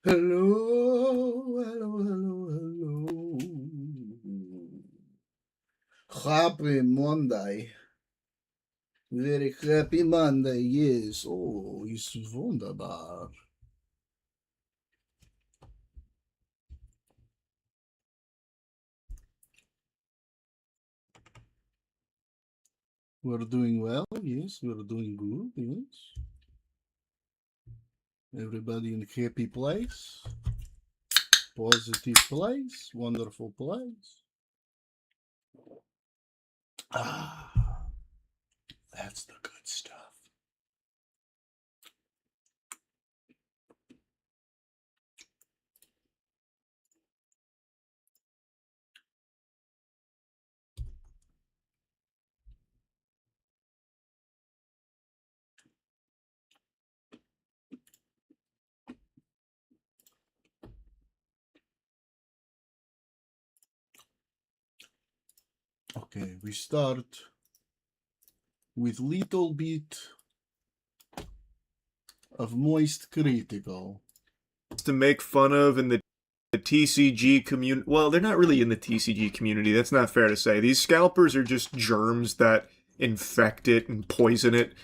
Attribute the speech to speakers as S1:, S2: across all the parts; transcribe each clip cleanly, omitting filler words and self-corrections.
S1: Hello, hello, hello, hello. Happy Monday. Very happy Monday, yes. Oh, ist wunderbar. We're doing well, yes. We're doing good, yes. Everybody in a happy place. Positive place. Wonderful place. Ah, that's the good stuff. Okay, we start with little bit of Moist Critical.
S2: To make fun of in the TCG community. Well, they're not really in the TCG community. That's not fair to say. These scalpers are just germs that infect it and poison it.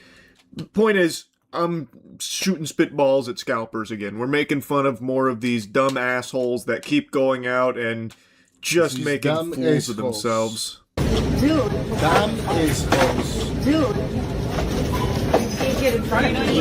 S2: The point is, I'm shooting spitballs at scalpers again. We're making fun of more of these dumb assholes that keep going out and just
S1: These
S2: making
S1: dumb
S2: fools of
S1: assholes.
S2: themselves.
S3: Dude,
S1: Dumb assholes.
S3: dude. You can't get in front of me.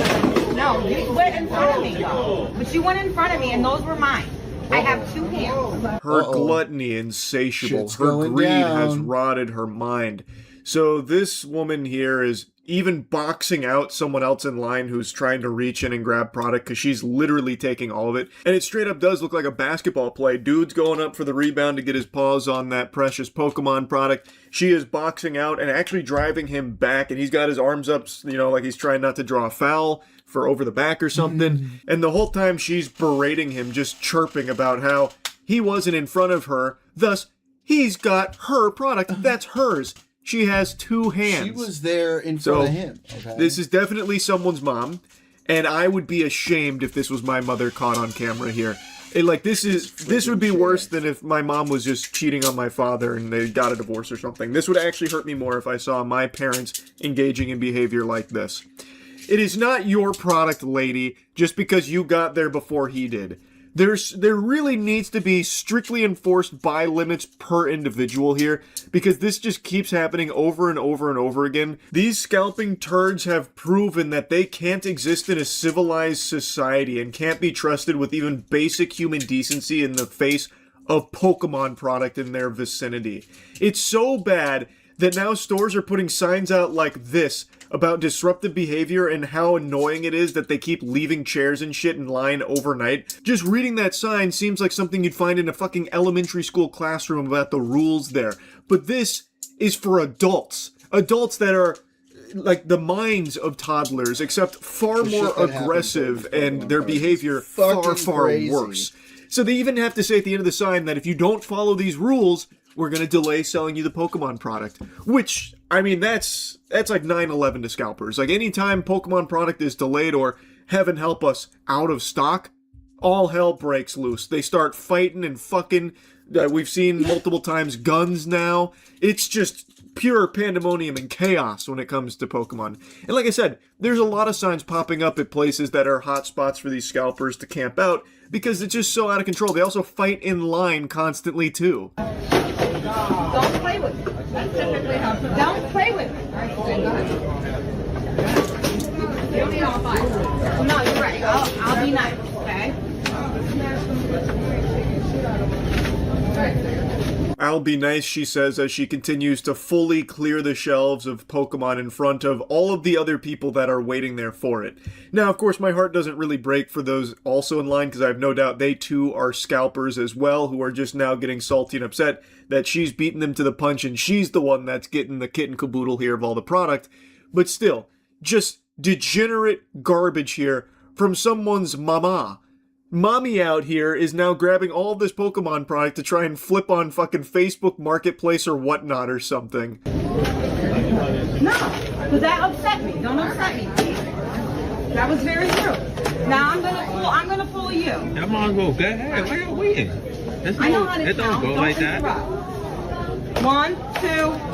S3: No, you went in front of me, though. But you went in front of me, and those were mine. I have two hands.
S2: Her
S1: Uh-oh.
S2: gluttony insatiable.
S1: Shit's
S2: Her
S1: going
S2: greed has
S1: down.
S2: rotted her mind. So this woman here is even boxing out someone else in line who's trying to reach in and grab product because she's literally taking all of it. And it straight up does look like a basketball play. Dude's going up for the rebound to get his paws on that precious Pokemon product. She is boxing out and actually driving him back, and he's got his arms up, you know, like he's trying not to draw a foul for over the back or something. And the whole time she's berating him, just chirping about how he wasn't in front of her, thus he's got her product. That's hers. She has two hands.
S1: She was there in front of him. Okay?
S2: This is definitely someone's mom, and I would be ashamed if this was my mother caught on camera here. This would be worse than if my mom was just cheating on my father and they got a divorce or something. This would actually hurt me more if I saw my parents engaging in behavior like this. It is not your product, lady, just because you got there before he did. There really needs to be strictly enforced buy limits per individual here, because this just keeps happening over and over and over again. These scalping turds have proven that they can't exist in a civilized society and can't be trusted with even basic human decency in the face of Pokemon product in their vicinity. It's so bad that now stores are putting signs out like this about disruptive behavior and how annoying it is that they keep leaving chairs and shit in line overnight. Just reading that sign seems like something you'd find in a fucking elementary school classroom about the rules there. But this is for adults. Adults that are like the minds of toddlers, except far more aggressive and their behavior far, far worse. So they even have to say at the end of the sign that if you don't follow these rules, we're going to delay selling you the Pokemon product. Which, I mean, that's like 9/11 to scalpers. Like, anytime Pokemon product is delayed or, heaven help us, out of stock, all hell breaks loose. They start fighting and fucking. We've seen multiple times guns now. It's just pure pandemonium and chaos when it comes to Pokemon. And like I said, there's a lot of signs popping up at places that are hot spots for these scalpers to camp out because it's just so out of control. They also fight in line constantly, too.
S3: Don't play with me. Don't play with me. You don't need all five. No, you're right. I'll be nice, okay?
S2: I'll be nice, she says, as she continues to fully clear the shelves of Pokemon in front of all of the other people that are waiting there for it. Now, of course, my heart doesn't really break for those also in line, because I have no doubt they too are scalpers as well, who are just now getting salty and upset that she's beaten them to the punch and she's the one that's getting the kit and caboodle here of all the product. But still, just degenerate garbage here from someone's mama. Mommy out here is now grabbing all this Pokemon product to try and flip on fucking Facebook Marketplace or whatnot or something.
S3: No, because that upset me. Don't upset me, please. That was very rude. Now I'm gonna pull you.
S4: Y'all might go. Go ahead. Why y'all waiting?
S3: I know how to
S4: It don't
S3: count.
S4: go
S3: Don't
S4: like that.
S3: interrupt. 1, 2,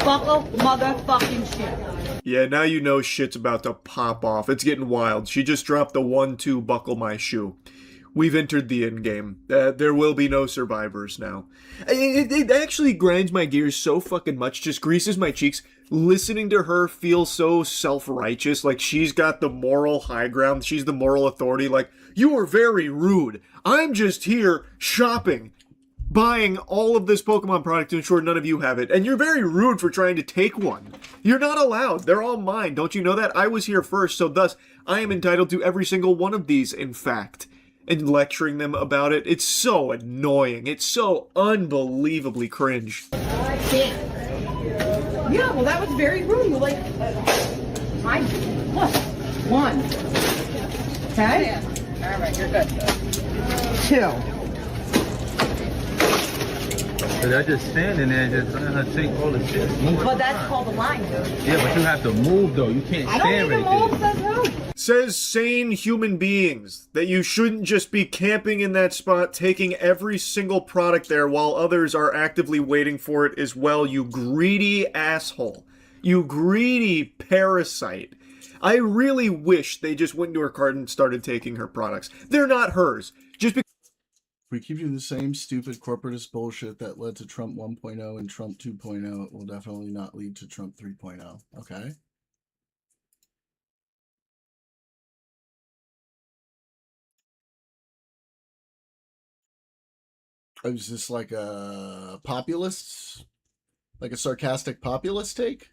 S3: buckle motherfucking shit.
S2: Yeah, now you know shit's about to pop off. It's getting wild. She just dropped the 1-2 buckle my shoe. We've entered the end game. There will be no survivors now. It actually grinds my gears so fucking much, just greases my cheeks. Listening to her feel so self-righteous, like she's got the moral high ground, she's the moral authority, like, you are very rude. I'm just here shopping, buying all of this Pokemon product to ensure none of you have it, and you're very rude for trying to take one. You're not allowed. They're all mine. Don't you know that? I was here first, so thus, I am entitled to every single one of these, in fact. And lecturing them about it, it's so annoying. It's so unbelievably cringe.
S3: Yeah, well, that was very rude. You're like, my, what? 1. Okay? All right, you're good. 2.
S4: But I just standing there, just letting her take all the shit. Move
S3: But
S4: it
S3: that's
S4: around.
S3: called a line, dude.
S4: Yeah, but you have to move though. You can't
S3: I don't
S4: stand
S3: even
S4: right
S3: move,
S4: there.
S3: says who?
S2: Says sane human beings that you shouldn't just be camping in that spot, taking every single product there while others are actively waiting for it as well, you greedy asshole. You greedy parasite. I really wish they just went into her cart and started taking her products. They're not hers. Just because
S1: If we keep doing the same stupid corporatist bullshit that led to Trump 1.0 and Trump 2.0, it will definitely not lead to Trump 3.0. Okay? Is this like a populist? Like a sarcastic populist take?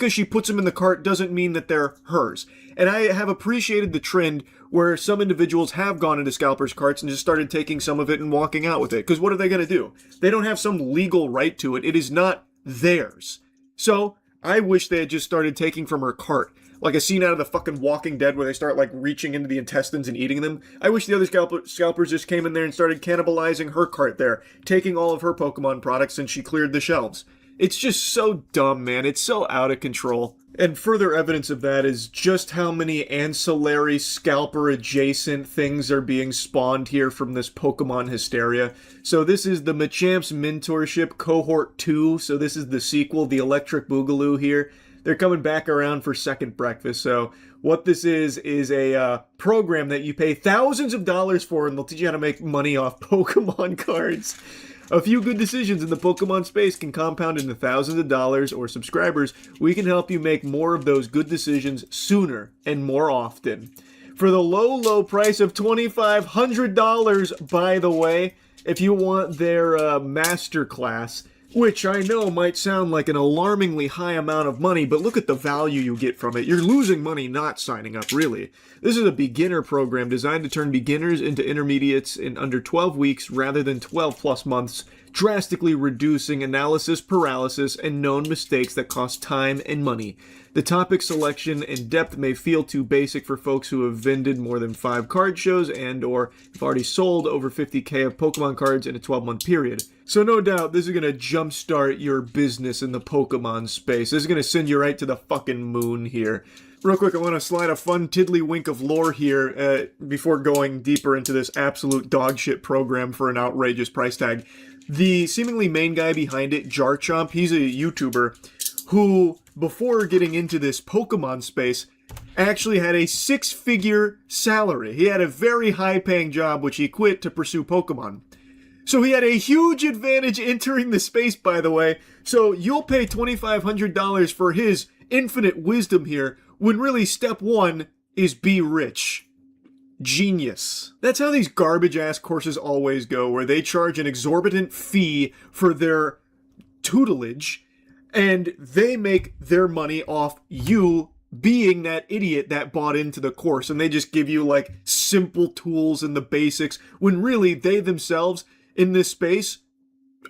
S2: she puts them in the cart doesn't mean that they're hers. And I have appreciated the trend where some individuals have gone into scalpers' carts and just started taking some of it and walking out with it. Because what are they going to do? They don't have some legal right to it. It is not theirs. So I wish they had just started taking from her cart. Like a scene out of the fucking Walking Dead where they start like reaching into the intestines and eating them. I wish the other scalpers just came in there and started cannibalizing her cart there, taking all of her Pokemon products since she cleared the shelves. It's just so dumb, man. It's so out of control. And further evidence of that is just how many ancillary scalper-adjacent things are being spawned here from this Pokemon hysteria. So this is the Machamp's Mentorship Cohort 2. So this is the sequel, the Electric Boogaloo here. They're coming back around for second breakfast. So what this is a program that you pay thousands of dollars for, and they'll teach you how to make money off Pokemon cards. A few good decisions in the Pokemon space can compound into thousands of dollars or subscribers. We can help you make more of those good decisions sooner and more often. For the low, low price of $2,500, by the way, if you want their masterclass, which I know might sound like an alarmingly high amount of money, but look at the value you get from it. You're losing money not signing up, really. This is a beginner program designed to turn beginners into intermediates in under 12 weeks rather than 12 plus months, drastically reducing analysis paralysis and known mistakes that cost time and money. The topic selection and depth may feel too basic for folks who have vended more than 5 card shows and or have already sold over 50k of Pokemon cards in a 12-month period. So no doubt this is going to jumpstart your business in the Pokemon space. This is going to send you right to the fucking moon here. Real quick, I want to slide a fun tiddlywink of lore here before going deeper into this absolute dogshit program for an outrageous price tag. The seemingly main guy behind it, Jarchomp, he's a YouTuber who, before getting into this Pokemon space, actually had a 6-figure salary. He had a very high-paying job, which he quit to pursue Pokemon. So he had a huge advantage entering the space, by the way. So you'll pay $2,500 for his infinite wisdom here, when really step 1 is be rich. Genius. That's how these garbage-ass courses always go, where they charge an exorbitant fee for their tutelage, and they make their money off you being that idiot that bought into the course, and they just give you, like, simple tools and the basics, when really they themselves, in this space,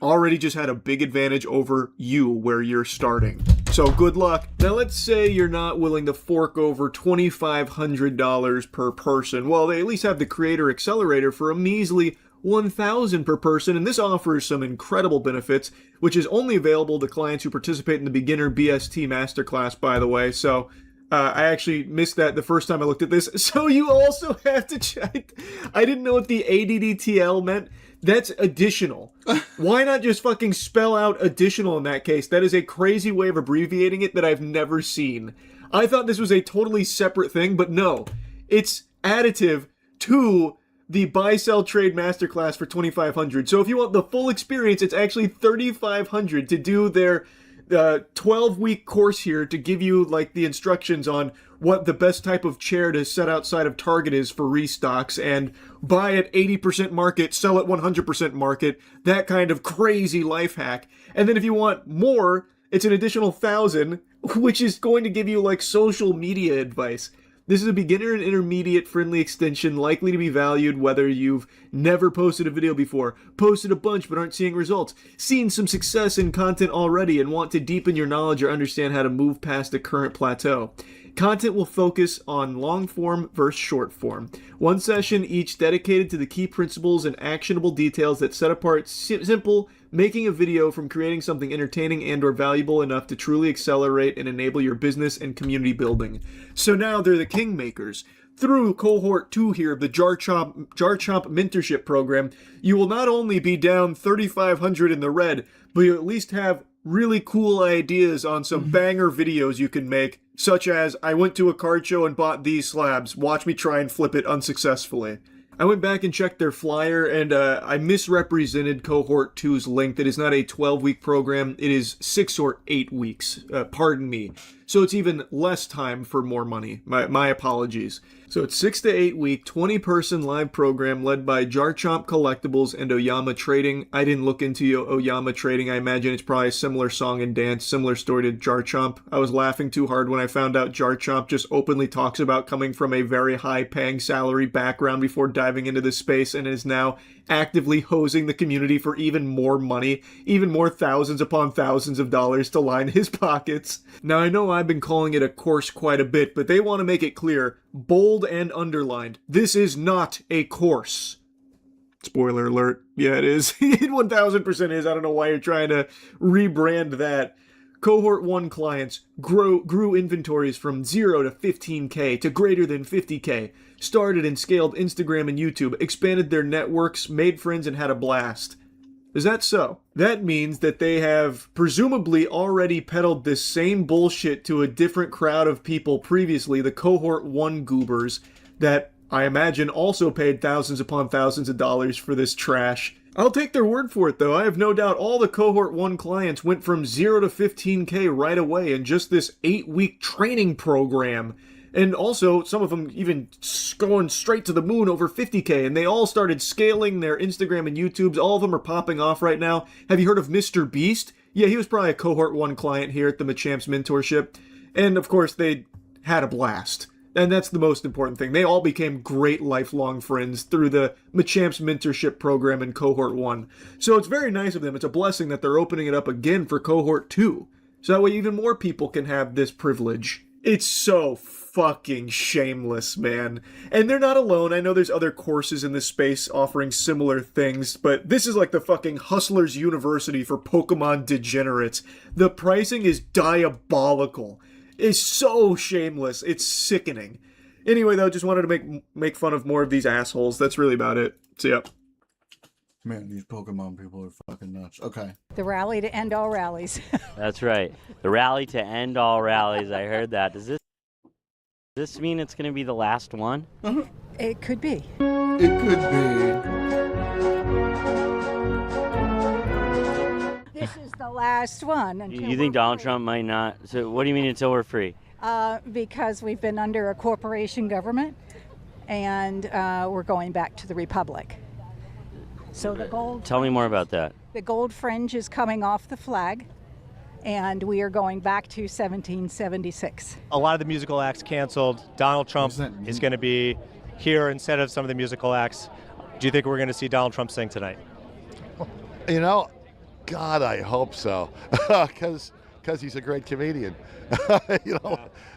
S2: already just had a big advantage over you where you're starting. So good luck. Now let's say you're not willing to fork over $2,500 per person. Well, they at least have the Creator Accelerator for a measly $1,000 per person, and this offers some incredible benefits, which is only available to clients who participate in the beginner BST masterclass, by the way. So I actually missed that the first time I looked at this. So you also have to check. I didn't know what the ADDTL meant. That's additional. Why not just fucking spell out additional in that case? That is a crazy way of abbreviating it that I've never seen. I thought this was a totally separate thing, but no. It's additive to the buy, sell, trade masterclass for $2,500. So if you want the full experience, it's actually $3,500 to do their 12-week course here to give you like the instructions on what the best type of chair to set outside of Target is for restocks, and buy at 80% market, sell at 100% market, that kind of crazy life hack. And then if you want more, it's an additional $1,000, which is going to give you like social media advice. This is a beginner and intermediate friendly extension likely to be valued whether you've never posted a video before, posted a bunch but aren't seeing results, seen some success in content already and want to deepen your knowledge or understand how to move past the current plateau. Content will focus on long form versus short form. One session each dedicated to the key principles and actionable details that set apart simple making a video from creating something entertaining and or valuable enough to truly accelerate and enable your business and community building. So now they're the kingmakers. Through cohort 2 here of the Jar Chomp mentorship program, you will not only be down $3,500 in the red, but you'll at least have really cool ideas on some banger videos you can make, such as, I went to a card show and bought these slabs, watch me try and flip it unsuccessfully. I went back and checked their flyer, and I misrepresented Cohort 2's length. It is not a 12-week program. It is 6 or 8 weeks. Pardon me. So it's even less time for more money. My apologies. So it's 6 to 8 week, 20-person live program led by Jar Chomp Collectibles and Oyama Trading. I didn't look into Oyama Trading. I imagine it's probably a similar song and dance, similar story to Jar Chomp. I was laughing too hard when I found out Jar Chomp just openly talks about coming from a very high-paying salary background before diving into this space and is now actively hosing the community for even more money, even more thousands upon thousands of dollars to line his pockets. Now, I know I've been calling it a course quite a bit, but they want to make it clear, bold and underlined, this is not a course. Spoiler alert. Yeah, it is. It 1000% is. I don't know why you're trying to rebrand that. Cohort 1 clients grew inventories from 0 to 15K to greater than 50K, started and scaled Instagram and YouTube, expanded their networks, made friends, and had a blast. Is that so? That means that they have presumably already peddled this same bullshit to a different crowd of people previously, the Cohort 1 goobers, that I imagine also paid thousands upon thousands of dollars for this trash. I'll take their word for it, though. I have no doubt all the Cohort 1 clients went from 0 to 15K right away in just this 8-week training program. And also, some of them even going straight to the moon over 50K, and they all started scaling their Instagram and YouTubes. All of them are popping off right now. Have you heard of Mr. Beast? Yeah, he was probably a Cohort 1 client here at the Machamps Mentorship. And, of course, they had a blast. And that's the most important thing. They all became great lifelong friends through the Machamps Mentorship program in Cohort 1. So it's very nice of them. It's a blessing that they're opening it up again for Cohort 2. So that way even more people can have this privilege. It's so fucking shameless, man. And they're not alone. I know there's other courses in this space offering similar things, but this is like the fucking Hustlers University for Pokemon degenerates. The pricing is diabolical. It's so shameless. It's sickening. Anyway, though, just wanted to make fun of more of these assholes. That's really about it. So, yeah.
S1: Man, these Pokemon people are fucking nuts. Okay.
S5: The rally to end all rallies.
S6: That's right. The rally to end all rallies. I heard that. Does this mean it's going to be the last one?
S5: It could be.
S1: It could be.
S5: This is the last one.
S6: You think Donald Trump might not? So what do you mean until we're free?
S5: Because we've been under a corporation government, and we're going back to the republic. So the gold.
S6: Tell me more about that.
S5: The gold fringe is coming off the flag, and we are going back to 1776.
S7: A lot of the musical acts canceled. Donald Trump is going to be here instead of some of the musical acts. Do you think we're going to see Donald Trump sing tonight?
S8: You know, God, I hope so. Because Because he's a great comedian.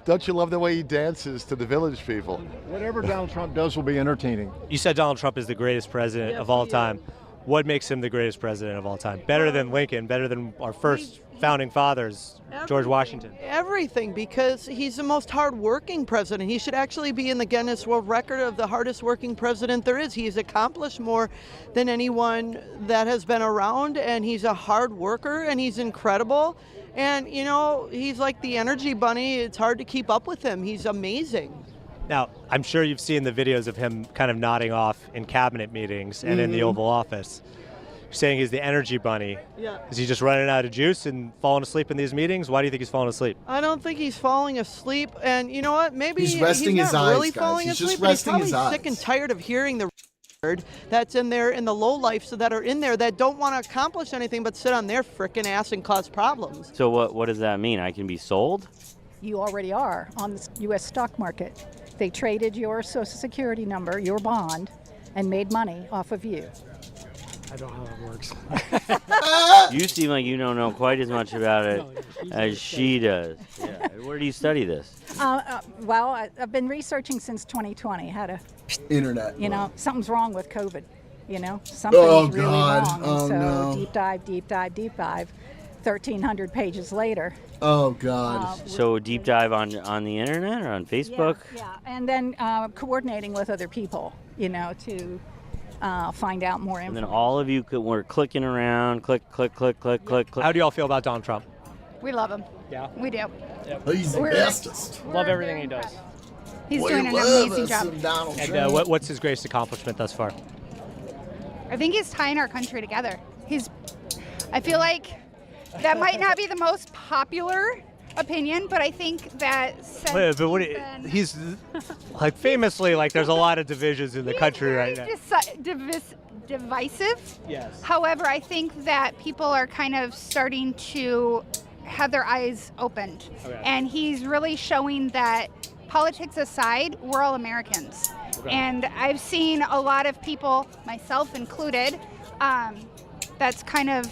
S8: Don't you love the way he dances to the Village People?
S9: Whatever Donald Trump does will be entertaining.
S7: You said Donald Trump is the greatest president of all time. What makes him the greatest president of all time? Better than Lincoln, better than our first founding fathers, George Washington.
S10: Everything, because he's the most hard-working president. He should actually be in the Guinness World Record of the hardest-working president there is. He's accomplished more than anyone that has been around, and he's a hard worker, and he's incredible. And, he's like the energy bunny. It's hard to keep up with him. He's amazing.
S7: Now, I'm sure you've seen the videos of him kind of nodding off in cabinet meetings and in the Oval Office. You're saying he's the energy bunny.
S10: Yeah.
S7: Is he just running out of juice and falling asleep in these meetings? Why do you think he's falling asleep?
S10: I don't think he's falling asleep. And you know what? Maybe
S1: He's resting
S10: not
S1: his eyes,
S10: really
S1: guys.
S10: falling
S1: He's
S10: asleep,
S1: just
S10: but he's
S1: resting
S10: probably
S1: his eyes.
S10: sick and tired of hearing the word that's in there in the lowlifes that are in there that don't want to accomplish anything but sit on their frickin' ass and cause problems.
S6: So what does that mean? I can be sold?
S5: You already are on the U.S. stock market. They traded your Social Security number, your bond, and made money off of you.
S11: I don't know how it works.
S6: You seem like you don't know quite as much about it as she does. Yeah. Where do you study this?
S5: Well, I've been researching since 2020 how to,
S1: Internet.
S5: something's wrong with COVID. Something's really
S1: God.
S5: wrong.
S1: Oh,
S5: so
S1: no.
S5: deep dive, 1,300 pages later.
S1: Oh, God.
S6: So deep dive on the internet or on Facebook?
S5: Yeah, and then coordinating with other people, to find out more
S6: And
S5: information.
S6: then all of you were clicking around, click.
S7: How do y'all feel about Donald Trump?
S12: We love him.
S7: Yeah.
S12: We do.
S1: He's the bestest.
S11: Love everything he does.
S12: He's
S1: We
S12: doing an
S1: love
S12: amazing
S1: us
S12: job.
S1: some Donald
S7: And
S1: Trump.
S7: what's his greatest accomplishment thus far?
S12: I think he's tying our country together. I feel like that might not be the most popular opinion, but I think that since
S7: He's like famously there's a lot of divisions in the country right now.
S12: divisive.
S7: Yes.
S12: However, I think that people are kind of starting to have their eyes opened.
S7: Okay.
S12: And he's really showing that politics aside, we're all Americans.
S7: Okay.
S12: And I've seen a lot of people, myself included, that's kind of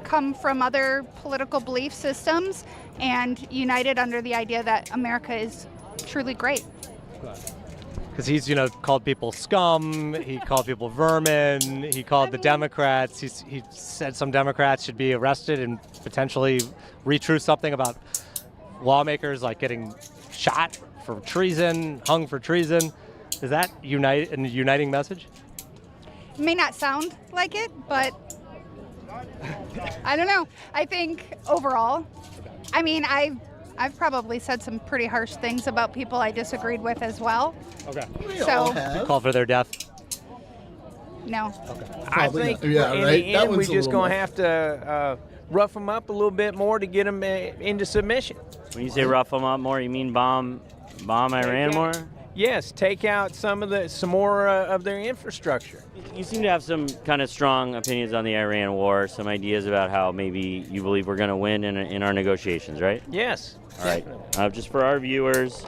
S12: come from other political belief systems and united under the idea that America is truly great.
S7: Because he's, called people scum, he called people vermin, he called the Democrats, he said some Democrats should be arrested and potentially retruth something about lawmakers getting shot for treason, hung for treason. Is that a uniting message?
S12: It may not sound like it, but I don't know. I think overall, I've probably said some pretty harsh things about people I disagreed with as well.
S7: Okay.
S12: So,
S7: You call for their death?
S12: no.
S11: I
S1: Probably
S11: think
S1: not. Yeah,
S11: in
S1: right?
S11: the
S1: That
S11: end, we're
S1: one's a
S11: just
S1: little
S11: going to
S1: more.
S11: have to rough them up a little bit more to get them into submission.
S6: When you say rough them up more, you mean bomb Iran more?
S11: Yes, take out some more of their infrastructure.
S6: You seem to have some kind of strong opinions on the Iran war, some ideas about how maybe you believe we're going to win in our negotiations, right?
S11: Yes.
S6: All right. Just for our viewers,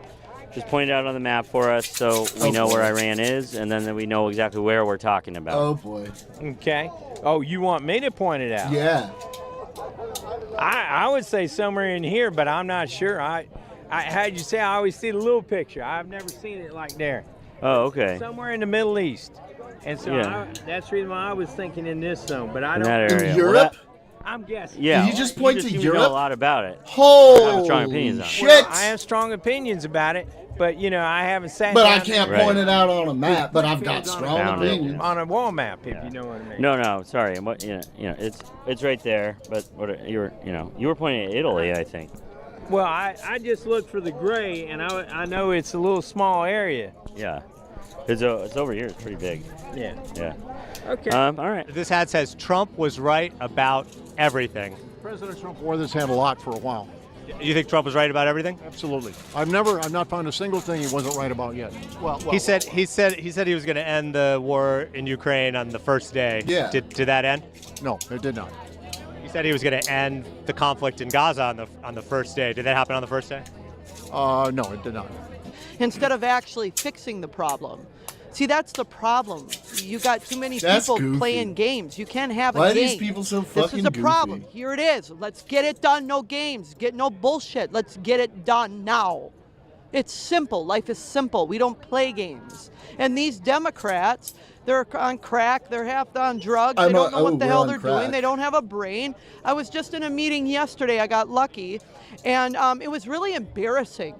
S6: just point it out on the map for us so we know where Iran is, and then we know exactly where we're talking about.
S1: Oh, boy.
S11: Okay. Oh, you want me to point it out?
S1: Yeah.
S11: I would say somewhere in here, but I'm not sure. How'd you say? I always see the little picture. I've never seen it like there.
S6: Oh, okay.
S11: Somewhere in the Middle East. And so
S6: Yeah.
S11: that's the reason why I was thinking in this zone, but I
S6: In
S11: don't.
S6: that area.
S1: In
S6: Well,
S1: Europe?
S11: I'm guessing.
S6: Yeah.
S1: Did you just point to
S6: seem
S1: Europe?
S6: know a lot about it.
S1: Holy
S6: strong opinions on it.
S1: shit!
S11: Well, I have strong opinions about it, but I haven't sat
S1: But
S11: down
S1: I can't
S6: Right.
S1: point it out on a map, but I've got strong
S6: Found it.
S1: opinions.
S11: on a wall map, if you know what I mean.
S6: No, sorry. What it's right there. But you were pointing at Italy, I think.
S11: Well, I just looked for the gray, and I know it's a little small area.
S6: Yeah. It's over here. It's pretty big.
S11: Yeah.
S6: Yeah.
S11: Okay.
S6: All right.
S7: This hat says Trump was right about everything.
S9: President Trump wore this hat a lot for a while.
S7: You think Trump was right about everything?
S9: Absolutely. I've not found a single thing he wasn't right about yet. Well,
S7: He said he was going to end the war in Ukraine on the first day.
S1: Yeah.
S7: Did that end?
S9: no, it did not.
S7: He said he was going to end the conflict in Gaza on the first day. Did that happen on the first day?
S9: No, it did not.
S10: Instead of actually fixing the problem. See, that's the problem. You got too many
S1: That's
S10: people
S1: goofy.
S10: playing games. You can't have
S1: Why
S10: a
S1: are
S10: game.
S1: these people so
S10: This
S1: fucking
S10: is the problem.
S1: goofy?
S10: Here it is. Let's get it done. No games. Get no bullshit. Let's get it done now. It's simple. Life is simple. We don't play games. And these Democrats, they're on crack. They're half on drugs. They don't know what the hell they're doing. They don't have a brain. I was just in a meeting yesterday. I got lucky. And it was really embarrassing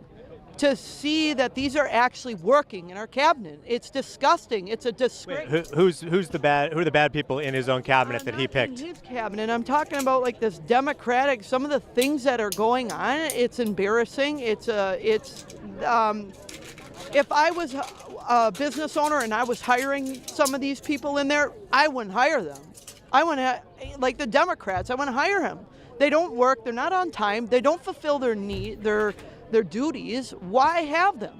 S10: to see that these are actually working in our cabinet. It's disgusting. It's a disgrace.
S7: Who are the bad people in his own cabinet that he picked?
S10: In his cabinet, I'm talking about like this Democratic. Some of the things that are going on. It's embarrassing. If I was a business owner and I was hiring some of these people in there, I wouldn't hire them. I wouldn't like the Democrats. I wouldn't hire them. They don't work. They're not on time. They don't fulfill their duties. Why have them?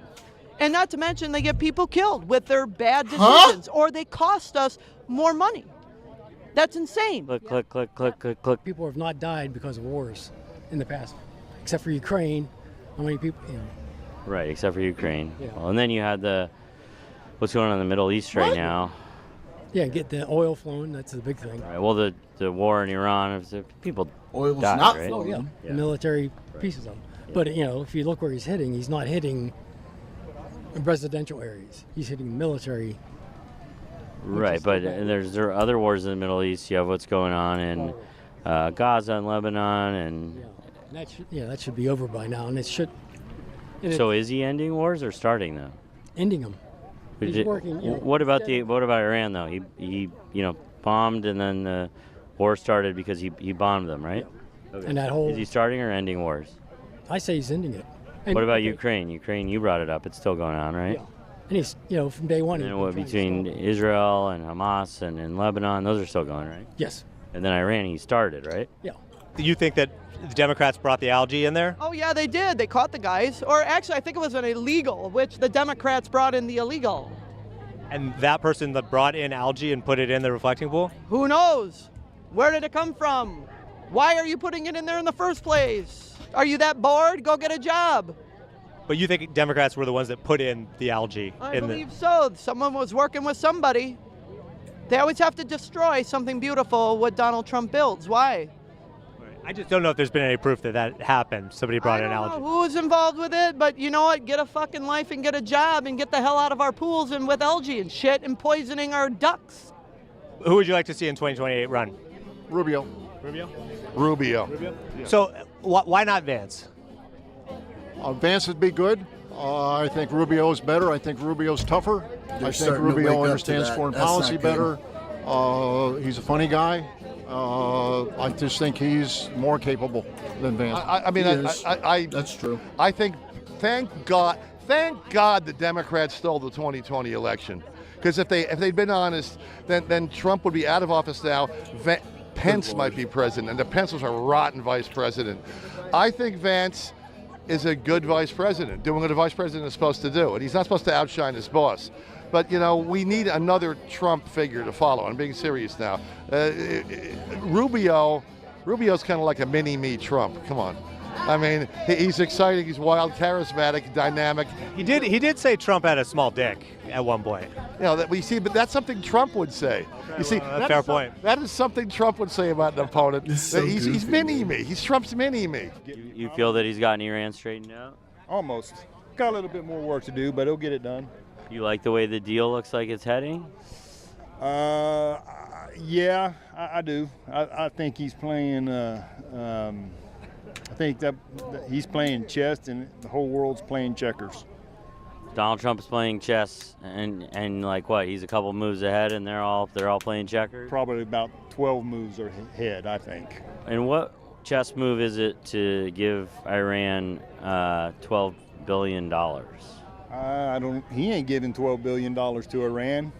S10: And not to mention they get people killed with their bad decisions, or they cost us more money. That's insane.
S6: Click.
S13: People have not died because of wars in the past, except for Ukraine. How many people?
S6: Right, except for Ukraine.
S13: Yeah.
S6: Well, and then you had what's going on in the Middle East right now.
S13: Yeah, get the oil flowing. That's the big thing.
S6: Right, well, the war in Iran, people
S1: Oil's
S6: died,
S1: not
S6: right?
S13: Oh yeah, the military pieces of them. But if you look where he's not hitting residential areas. He's hitting military.
S6: Right, but there are other wars in the Middle East. You have what's going on in Gaza and Lebanon, and
S13: that should be over by now, and it should.
S6: So is he ending wars or starting them?
S13: Ending them. He's working.
S6: What about Iran though? He bombed, and then the war started because he bombed them, right? Okay.
S13: And that whole.
S6: Is he starting or ending wars?
S13: I say he's ending it. And,
S6: what about Ukraine? Ukraine, you brought it up. It's still going on, right?
S13: Yeah. And he's, from day one.
S6: And what between Israel and Hamas and Lebanon, those are still going, right?
S13: Yes.
S6: And then Iran, he started, right?
S13: Yeah.
S7: Do you think that the Democrats brought the algae in there?
S10: Oh, yeah, they did. They caught the guys. Or actually, I think it was an illegal, which the Democrats brought in the illegal.
S7: And that person that brought in algae and put it in the reflecting pool?
S10: Who knows? Where did it come from? Why are you putting it in there in the first place? Are you that bored? Go get a job.
S7: But you think Democrats were the ones that put in the algae?
S10: I believe so. Someone was working with somebody. They always have to destroy something beautiful what Donald Trump builds. Why?
S7: I just don't know if there's been any proof that happened. Somebody brought in algae.
S10: I don't know who was involved with it, but you know what? Get a fucking life and get a job and get the hell out of our pools and with algae and shit and poisoning our ducks.
S7: Who would you like to see in 2028 run?
S9: Rubio.
S8: Rubio.
S9: Yeah.
S7: So why not Vance?
S9: Vance would be good. I think Rubio's better. I think Rubio's tougher. I think Rubio understands foreign policy better. He's a funny guy. I just think he's more capable than Vance.
S1: That's true.
S8: I think, thank God the Democrats stole the 2020 election. Because if they'd been honest, then Trump would be out of office now. Pence might be president, and the Pence was a rotten vice president. I think Vance is a good vice president, doing what a vice president is supposed to do, and he's not supposed to outshine his boss. But, we need another Trump figure to follow. I'm being serious now. Rubio's kind of like a mini-me Trump. Come on. I mean, he's exciting, he's wild, charismatic, dynamic.
S7: He did say Trump had a small dick at one point.
S8: But that's something Trump would say.
S7: Okay, that's a fair point.
S8: That is something Trump would say about an opponent. He's mini-me. He's Trump's mini-me.
S6: You feel that he's gotten Iran straightened out?
S14: Almost. Got a little bit more work to do, but he'll get it done.
S6: You like the way the deal looks like it's heading?
S14: Yeah, I do. I think he's playing. I think that he's playing chess, and the whole world's playing checkers.
S6: Donald Trump's playing chess, and like what? He's a couple moves ahead, and they're all playing checkers.
S14: Probably about 12 moves ahead, I think.
S6: And what chess move is it to give Iran $12 billion?
S14: He ain't giving $12 billion to Iran.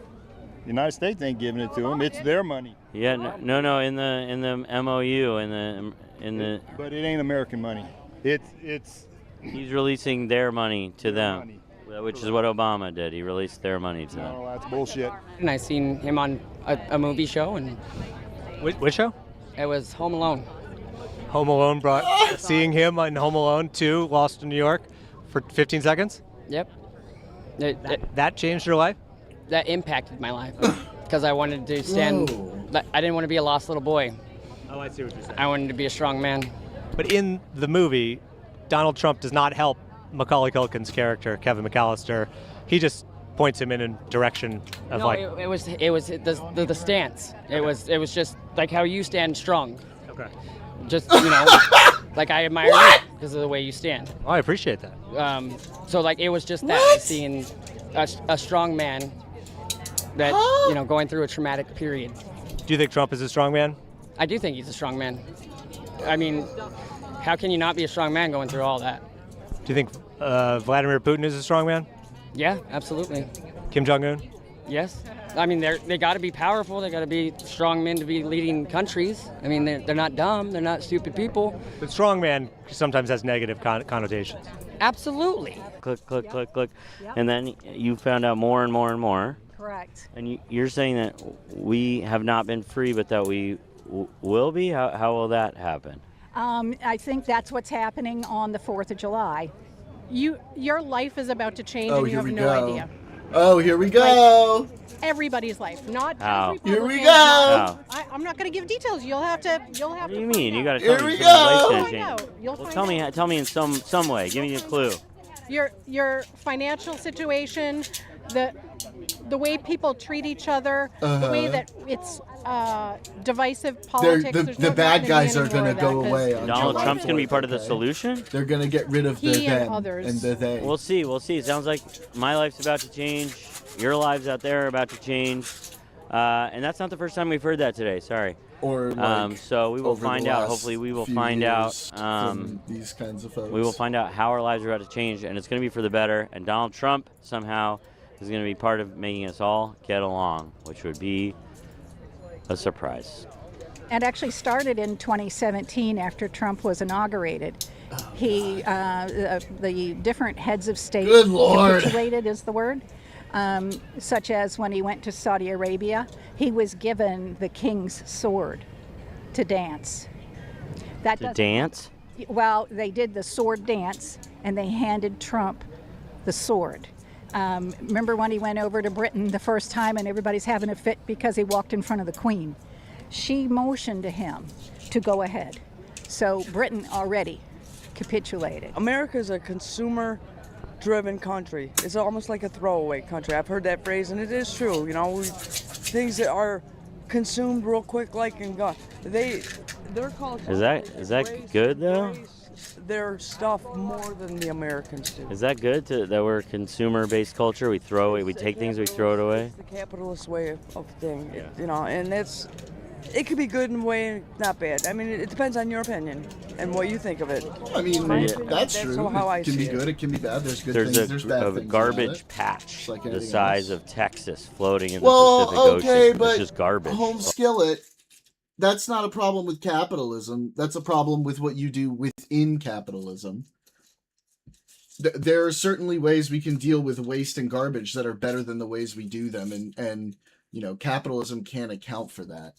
S14: The United States ain't giving it to him. It's their money.
S6: Yeah, no. In the MOU, in the.
S14: But it ain't American money. It's.
S6: He's releasing their money to them, which is what Obama did. He released their money to them.
S14: No, that's bullshit.
S15: And I seen him on a movie show, and.
S7: Which show?
S15: It was Home Alone.
S7: Home Alone brought seeing him on Home Alone 2, Lost in New York, for 15 seconds.
S15: Yep.
S7: That changed your life?
S15: that impacted my life because I wanted to stand. I didn't want to be a lost little boy.
S7: Oh, I see what you're saying.
S15: I wanted to be a strong man.
S7: But in the movie, Donald Trump does not help Macaulay Culkin's character, Kevin McAllister. He just points him in a direction of
S15: No, it was the stance. It was just like how you stand strong.
S7: Okay.
S15: Just like I admire you because of the way you stand.
S7: Oh, I appreciate that.
S15: So like it was just that seeing a strong man that going through a traumatic period.
S7: Do you think Trump is a strong man?
S15: I do think he's a strong man. I mean, how can you not be a strong man going through all that?
S7: Do you think Vladimir Putin is a strong man?
S15: Yeah, absolutely.
S7: Kim Jong-un?
S15: Yes. I mean, they got to be powerful. They got to be strong men to be leading countries. I mean, they're not dumb. They're not stupid people.
S7: But strong man sometimes has negative connotations.
S15: Absolutely.
S6: Click, click, click, click. And then you found out more and more and more.
S5: Correct.
S6: And you're saying that we have not been free, but that we will be? How will that happen?
S5: I think that's what's happening on the 4th of July.
S16: Your life is about to change,
S1: Oh,
S16: and you
S1: here
S16: have
S1: we
S16: no
S1: go.
S16: idea.
S1: Oh, here we go.
S16: Everybody's life, not
S6: How?
S16: just
S1: Here we
S16: Republicans.
S1: go.
S16: I'm not going to give details. You'll have to.
S6: What do you mean? You got to
S1: Here
S6: tell me
S1: we
S6: somebody's
S1: go.
S6: life
S16: Find out.
S6: changing.
S16: You'll
S6: Well,
S16: find
S6: tell me in some way. Give me a clue.
S16: Your financial situation, the way people treat each other, the way that it's divisive politics. There's
S1: The
S16: no
S1: bad
S16: going
S1: guys
S16: be
S1: are
S16: any
S1: going
S16: more
S1: to
S16: of that,
S1: go
S16: 'cause
S1: away. On
S6: Donald
S1: July
S6: Trump's going to be
S1: 4th,
S6: part of the
S1: okay?
S6: solution?
S1: They're going to get rid of the
S16: He and
S1: them
S16: others.
S1: and the they.
S6: We'll see. We'll see. It sounds like my life's about to change. Your lives out there are about to change. And that's not the first time we've heard that today. Sorry.
S1: Or like
S6: so we will
S1: over the
S6: find out.
S1: last
S6: Hopefully we will
S1: few
S6: find out.
S1: years from these kinds of folks.
S6: We will find out how our lives are about to change, and it's going to be for the better. And Donald Trump somehow is going to be part of making us all get along, which would be a surprise.
S5: It actually started in 2017 after Trump was inaugurated. The different heads of state
S1: Good Lord.
S5: capitulated is the word. Such as when he went to Saudi Arabia, he was given the king's sword to dance. That
S6: To
S5: doesn't-
S6: dance?
S5: Well, they did the sword dance, and they handed Trump the sword. Remember when he went over to Britain the first time and everybody's having a fit because he walked in front of the Queen? She motioned to him to go ahead. So Britain already capitulated.
S17: America is a consumer-driven country. It's almost like a throwaway country. I've heard that phrase, and it is true. Things that are consumed real quick, like and gone. Their culture.
S6: Is that good though?
S17: Their stuff more than the Americans do.
S6: Is that good that we're a consumer-based culture? We take things, we throw it away.
S17: It's the capitalist way of thing, and it could be good in a way and not bad. I mean, it depends on your opinion and what you think of it.
S1: I mean, that's true.
S17: How I
S1: It can
S17: see
S1: be
S17: it.
S1: good, it can be bad. There's good
S6: There's
S1: things, there's bad
S6: a
S1: things.
S6: garbage
S1: about it.
S6: patch
S1: like
S6: the
S1: anything
S6: size
S1: else.
S6: of Texas floating in
S1: Well,
S6: the Pacific
S1: okay,
S6: Ocean.
S1: but
S6: It's just garbage.
S1: Home skillet, that's not a problem with capitalism. That's a problem with what you do within capitalism. There are certainly ways we can deal with waste and garbage that are better than the ways we do them, and capitalism can't account for that.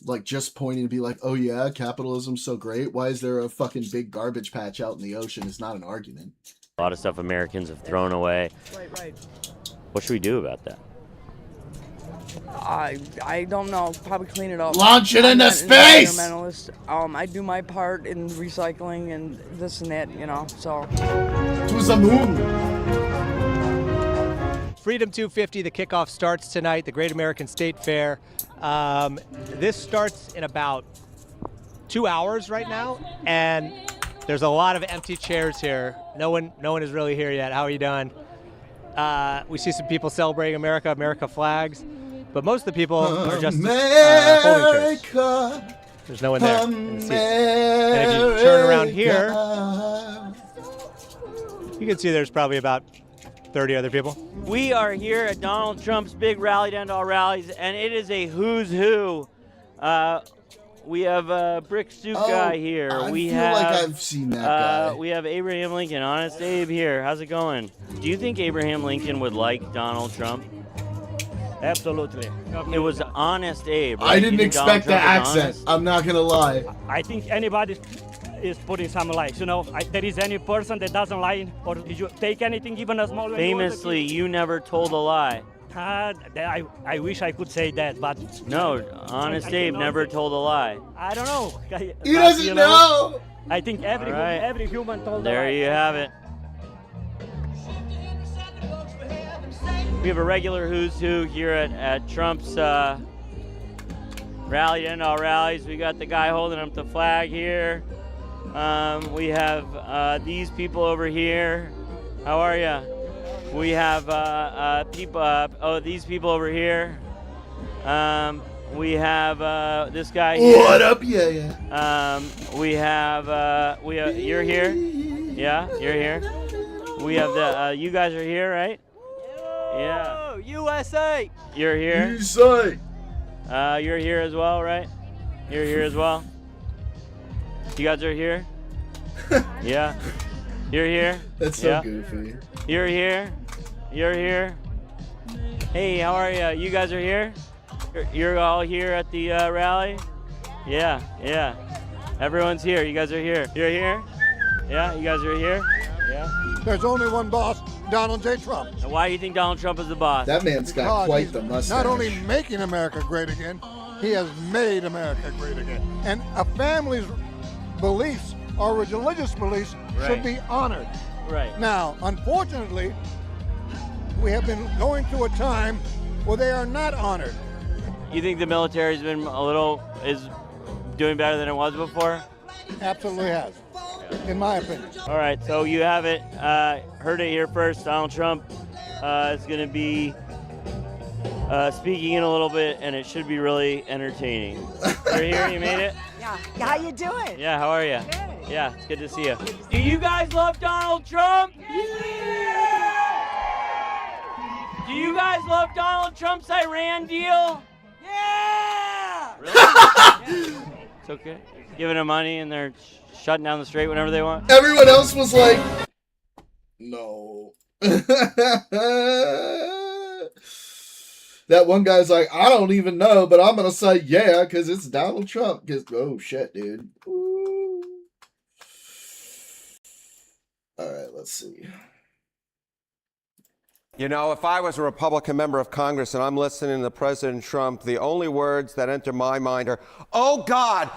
S1: Like just pointing to be like, oh yeah, capitalism's so great. Why is there a fucking big garbage patch out in the ocean? Is not an argument.
S6: A lot of stuff Americans have thrown away.
S17: Right.
S6: What should we do about that?
S17: I don't know. Probably clean it up.
S1: Launch it
S17: I'm
S1: into
S17: not
S1: space!
S17: An environmentalist. I do my part in recycling and this and that. So.
S1: To the moon.
S7: Freedom 250, the kickoff starts tonight, the Great American State Fair. This starts in about 2 hours right now, and there's a lot of empty chairs here. No one is really here yet. How are you doing? We see some people celebrating America flags, but most of the people are just folding chairs. There's no one there. in the seats. And if you turn around here, you can see there's probably about 30 other people.
S6: We are here at Donald Trump's big rally to end all rallies, and it is a who's who. We have a brick suit guy here.
S1: I feel like I've seen that guy.
S6: We have Abraham Lincoln, Honest Abe here. How's it going? Do you think Abraham Lincoln would like Donald Trump?
S18: Absolutely.
S6: It was Honest Abe. Right?
S1: I didn't
S6: You think Donald
S1: expect the
S6: Trump is
S1: accent.
S6: honest?
S1: I'm not gonna lie.
S18: I think anybody is putting some lies. There is any person that doesn't lie, or did you take anything, even a small one?
S6: Famously, you never told a lie.
S18: I wish I could say that, but
S6: No, Honest Dave never told a lie.
S18: I don't know.
S1: He doesn't know.
S18: I think every
S6: All right.
S18: every human told a
S6: There
S18: lie.
S6: you have it. We have a regular who's who here at Trump's rally, end all rallies. We got the guy holding up the flag here. We have these people over here. How are you? We have people. These people over here. We have this guy here.
S1: What up, yeah?
S6: We have you're here. Yeah, you're here. We have the you guys are here, right? Yeah.
S18: USA.
S6: You're here.
S1: USA.
S6: You're here as well, right? You're here as well. You guys are here. Yeah. You're here.
S1: That's so
S6: yeah.
S1: goofy.
S6: You're here. You're here. Hey, how are you? You guys are here? You're all here at the rally? Yeah, yeah. Everyone's here. You guys are here. You're here? Yeah, you guys are here? Yeah.
S9: There's only one boss, Donald J. Trump.
S6: And why do you think Donald Trump is the boss?
S1: That man's got
S9: Because
S1: quite
S9: he's
S1: the mustache.
S9: Not only making America great again, he has made America great again. And a family's beliefs or religious beliefs should be honored.
S6: Right.
S9: Now, unfortunately, we have been going through a time where they are not honored.
S6: You think the military's been is doing better than it was before?
S9: Absolutely has, in my opinion.
S6: All right, so you have it. Heard it here first. Donald Trump is going to be speaking in a little bit, and it should be really entertaining. You're here. You made it.
S19: Yeah. How you doing?
S6: Yeah. How are you? Yeah. It's good to see you. Do you guys love Donald Trump? Do you guys love Donald Trump's Iran deal? Yeah. Really? It's okay. Giving them money and they're shutting down the strait whenever they want.
S1: Everyone else was like, no. That one guy's like, I don't even know, but I'm going to say yeah, because it's Donald Trump. Oh, shit, dude. Ooh. All right, let's see.
S20: You know, if I was a Republican member of Congress and I'm listening to President Trump, the only words that enter my mind are, oh, God,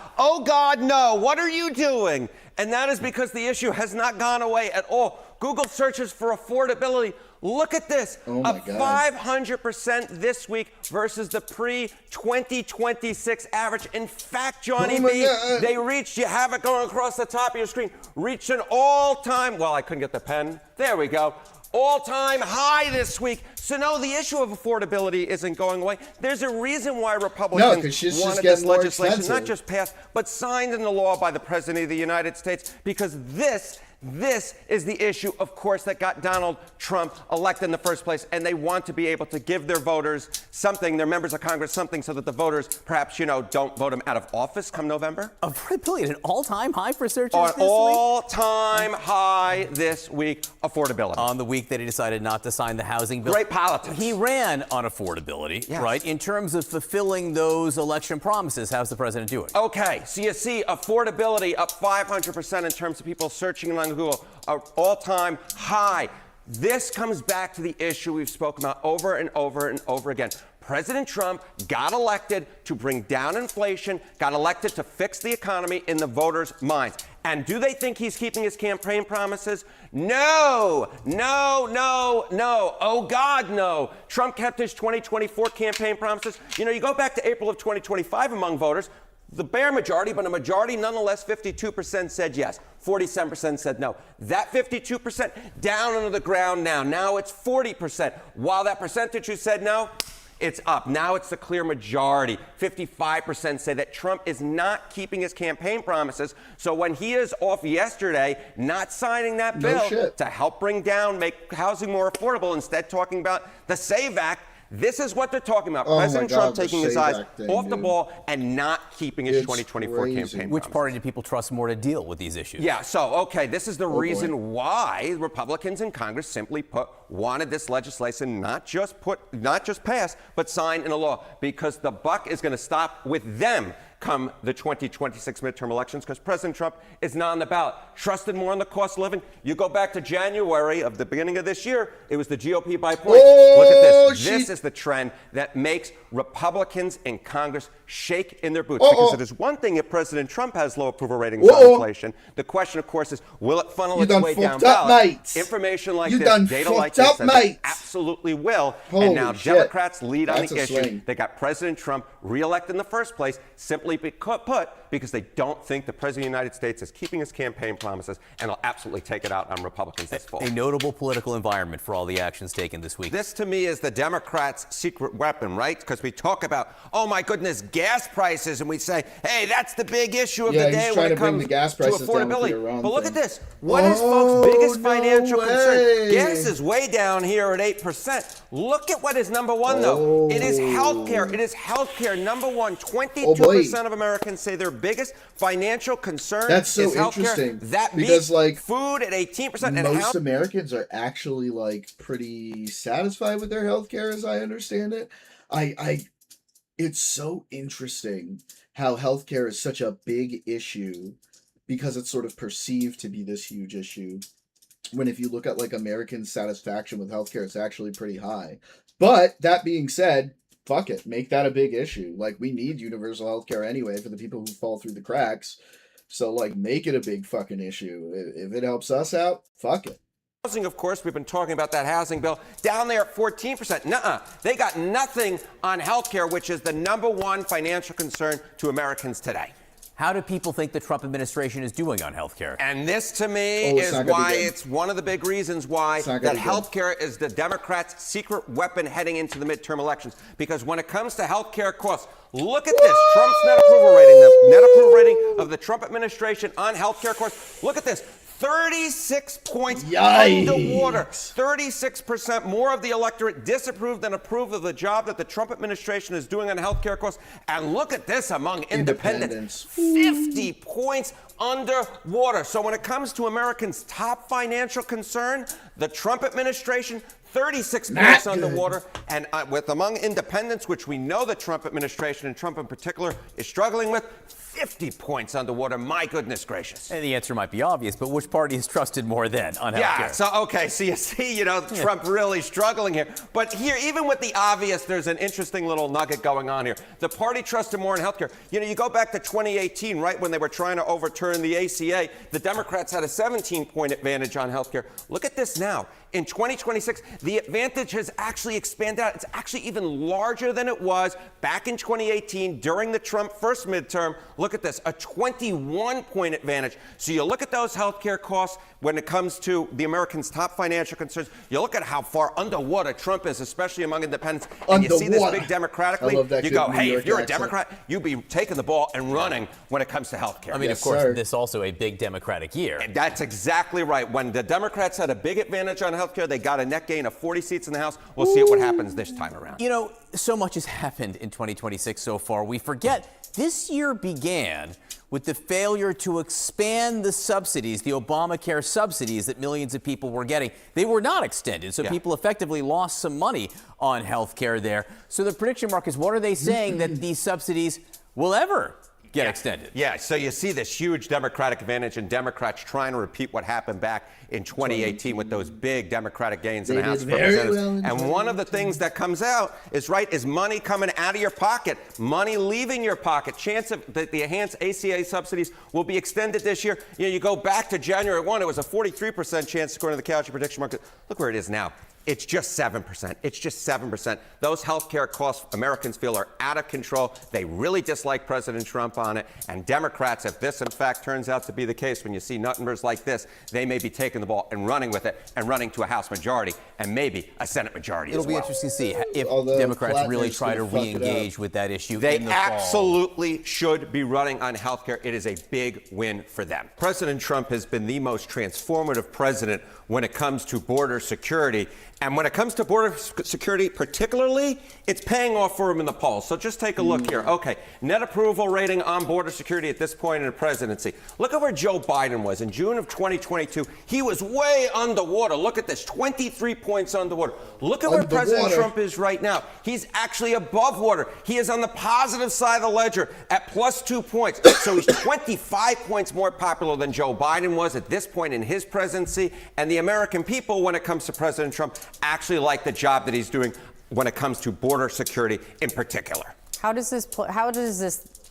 S20: no, what are you doing? And that is because the issue has not gone away at all. Google searches for affordability. Look at this,
S1: oh my
S20: God. 500% this week versus the pre-2026 average. In fact, Johnny B, they reached, you have it going across the top of your screen, reached an all-time, well, I couldn't get the pen. There we go. All-time high this week. So no, the issue of affordability isn't going away. There's a reason why Republicans wanted this legislation not just passed, but signed into law by the President of the United States, because this is the issue, of course, that got Donald Trump elected in the first place, and they want to be able to give their voters something, their members of Congress something, so that the voters perhaps, don't vote him out of office come November.
S21: Affordability at an all-time high for searchers
S20: An
S21: this week?
S20: all-time high this week, affordability.
S21: On the week that he decided not to sign the housing bill.
S20: Great politics.
S21: He ran on affordability,
S20: Yes.
S21: right? In terms of fulfilling those election promises, how's the president doing?
S20: Okay, so you see affordability up 500% in terms of people searching on Google, an all-time high. This comes back to the issue we've spoken about over and over and over again. President Trump got elected to bring down inflation, got elected to fix the economy in the voters' minds. And do they think he's keeping his campaign promises? No. Oh, God, no. Trump kept his 2024 campaign promises. You go back to April of 2025 among voters, the bare majority, but a majority nonetheless, 52% said yes, 47% said no. That 52% down into the ground now. Now it's 40%. While that percentage who said no, it's up. Now it's the clear majority. 55% say that Trump is not keeping his campaign promises. So when he is off yesterday, not signing that bill to help make housing more affordable, instead talking about the SAVE Act, this is what they're talking about.
S1: Oh
S20: President
S1: my God,
S20: Trump taking his eyes off the
S21: dude.
S20: ball and not keeping his 2024 campaign.
S21: Which party do people trust more to deal with these issues?
S20: Yeah, so, this is the reason why Republicans in Congress simply wanted this legislation not just passed, but signed into law, because the buck is going to stop with them. come the 2026 midterm elections because President Trump is not on the ballot. Trusted more on the cost of living. You go back to January of the beginning of this year, it was the GOP by points. Look at this. This is the trend that makes Republicans in Congress shake in their boots. Because it is one thing if President Trump has low approval ratings on inflation. The question, of course, is will it funnel its way down ballot? Information like this, data like this, says it absolutely will. And now Democrats lead on the issue. They got President Trump reelected in the first place simply because they don't think the President of the United States is keeping his campaign promises, and will absolutely take it out on Republicans this fall.
S21: A notable political environment for all the actions taken this week.
S20: This, to me, is the Democrats' secret weapon, right? Because we talk about, oh my goodness, gas prices, and we say, hey, that's the big issue of the day when it comes to affordability. But look at this. What is folks' biggest financial concern? Gas is way down here at 8%. Look at what is number one, though. It is healthcare. It is healthcare. Number one, 22% of Americans say their biggest financial concern
S1: That's so
S20: is healthcare.
S1: interesting.
S20: That
S1: because, like,
S20: food at 18%.
S1: Most Americans are actually, like, pretty satisfied with their healthcare, as I understand it. It's so interesting how healthcare is such a big issue because it's sort of perceived to be this huge issue. When if you look at, like, American satisfaction with healthcare, it's actually pretty high. But that being said, fuck it, make that a big issue. Like, we need universal healthcare anyway for the people who fall through the cracks. So, like, make it a big fucking issue. If it helps us out, fuck it.
S20: Housing, of course, we've been talking about that housing bill down there at 14%. Nuh-uh. They got nothing on healthcare, which is the number one financial concern to Americans today.
S21: How do people think the Trump administration is doing on healthcare?
S20: And this, to me, is why it's one of the big reasons why that healthcare is the Democrats' secret weapon heading into the midterm elections. Because when it comes to healthcare costs, look at this. Trump's net approval rating, the net approval rating of the Trump administration on healthcare costs. Look at this. 36 points underwater. 36% more of the electorate disapproved than approved of the job that the Trump administration is doing on healthcare costs. And look at this among independents. 50 points underwater. So when it comes to Americans' top financial concern, the Trump administration, 36 points underwater, and with among independents, which we know the Trump administration and Trump in particular is struggling with, 50 points underwater. My goodness gracious.
S21: And the answer might be obvious, but which party is trusted more then on healthcare?
S20: Yeah, so you see, Trump really struggling here. But here, even with the obvious, there's an interesting little nugget going on here. The party trusted more in healthcare. You go back to 2018, right, when they were trying to overturn the ACA, the Democrats had a 17-point advantage on healthcare. Look at this now. In 2026, the advantage has actually expanded out. It's actually even larger than it was back in 2018 during the Trump first midterm. Look at this, a 21-point advantage. So you look at those healthcare costs when it comes to the Americans' top financial concerns. You look at how far underwater Trump is, especially among independents, and you see this big Democratic lead. You go, hey, if you're a Democrat, you'd be taking the ball and running when it comes to healthcare.
S21: I mean, of course, this is also a big Democratic year.
S20: And that's exactly right. When the Democrats had a big advantage on healthcare, they got a net gain of 40 seats in the House. We'll see what happens this time around.
S21: So much has happened in 2026 so far. We forget this year began with the failure to expand the subsidies, the Obamacare subsidies that millions of people were getting. They were not extended, so people effectively lost some money on health care there. So the prediction, Mark, is what are they saying that these subsidies will ever get extended?
S20: Yeah, so you see this huge Democratic advantage and Democrats trying to repeat what happened back in 2018 with those big Democratic gains in the House of Representatives. And one of the things that comes out is money coming out of your pocket, money leaving your pocket. Chance of the enhanced ACA subsidies will be extended this year. You go back to January 1, it was a 43% chance according to the Calgary prediction market. Look where it is now. It's just 7%. It's just 7%. Those health care costs Americans feel are out of control. They really dislike President Trump on it. And Democrats, if this in fact turns out to be the case, when you see numbers like this, they may be taking the ball and running with it and running to a House majority and maybe a Senate majority as well.
S21: It'll be interesting to see if Democrats really try to re-engage with that issue.
S20: They
S21: in the fall.
S20: absolutely should be running on health care. It is a big win for them. President Trump has been the most transformative president when it comes to border security. And when it comes to border security particularly, it's paying off for him in the polls. So just take a look here. Okay, net approval rating on border security at this point in the presidency. Look at where Joe Biden was. In June of 2022, he was way underwater. Look at this, 23 points underwater. Look at where President Trump is right now. He's actually above water. He is on the positive side of the ledger at plus 2 points. So he's 25 points more popular than Joe Biden was at this point in his presidency. And the American people, when it comes to President Trump, actually like the job that he's doing when it comes to border security in particular.
S19: How does this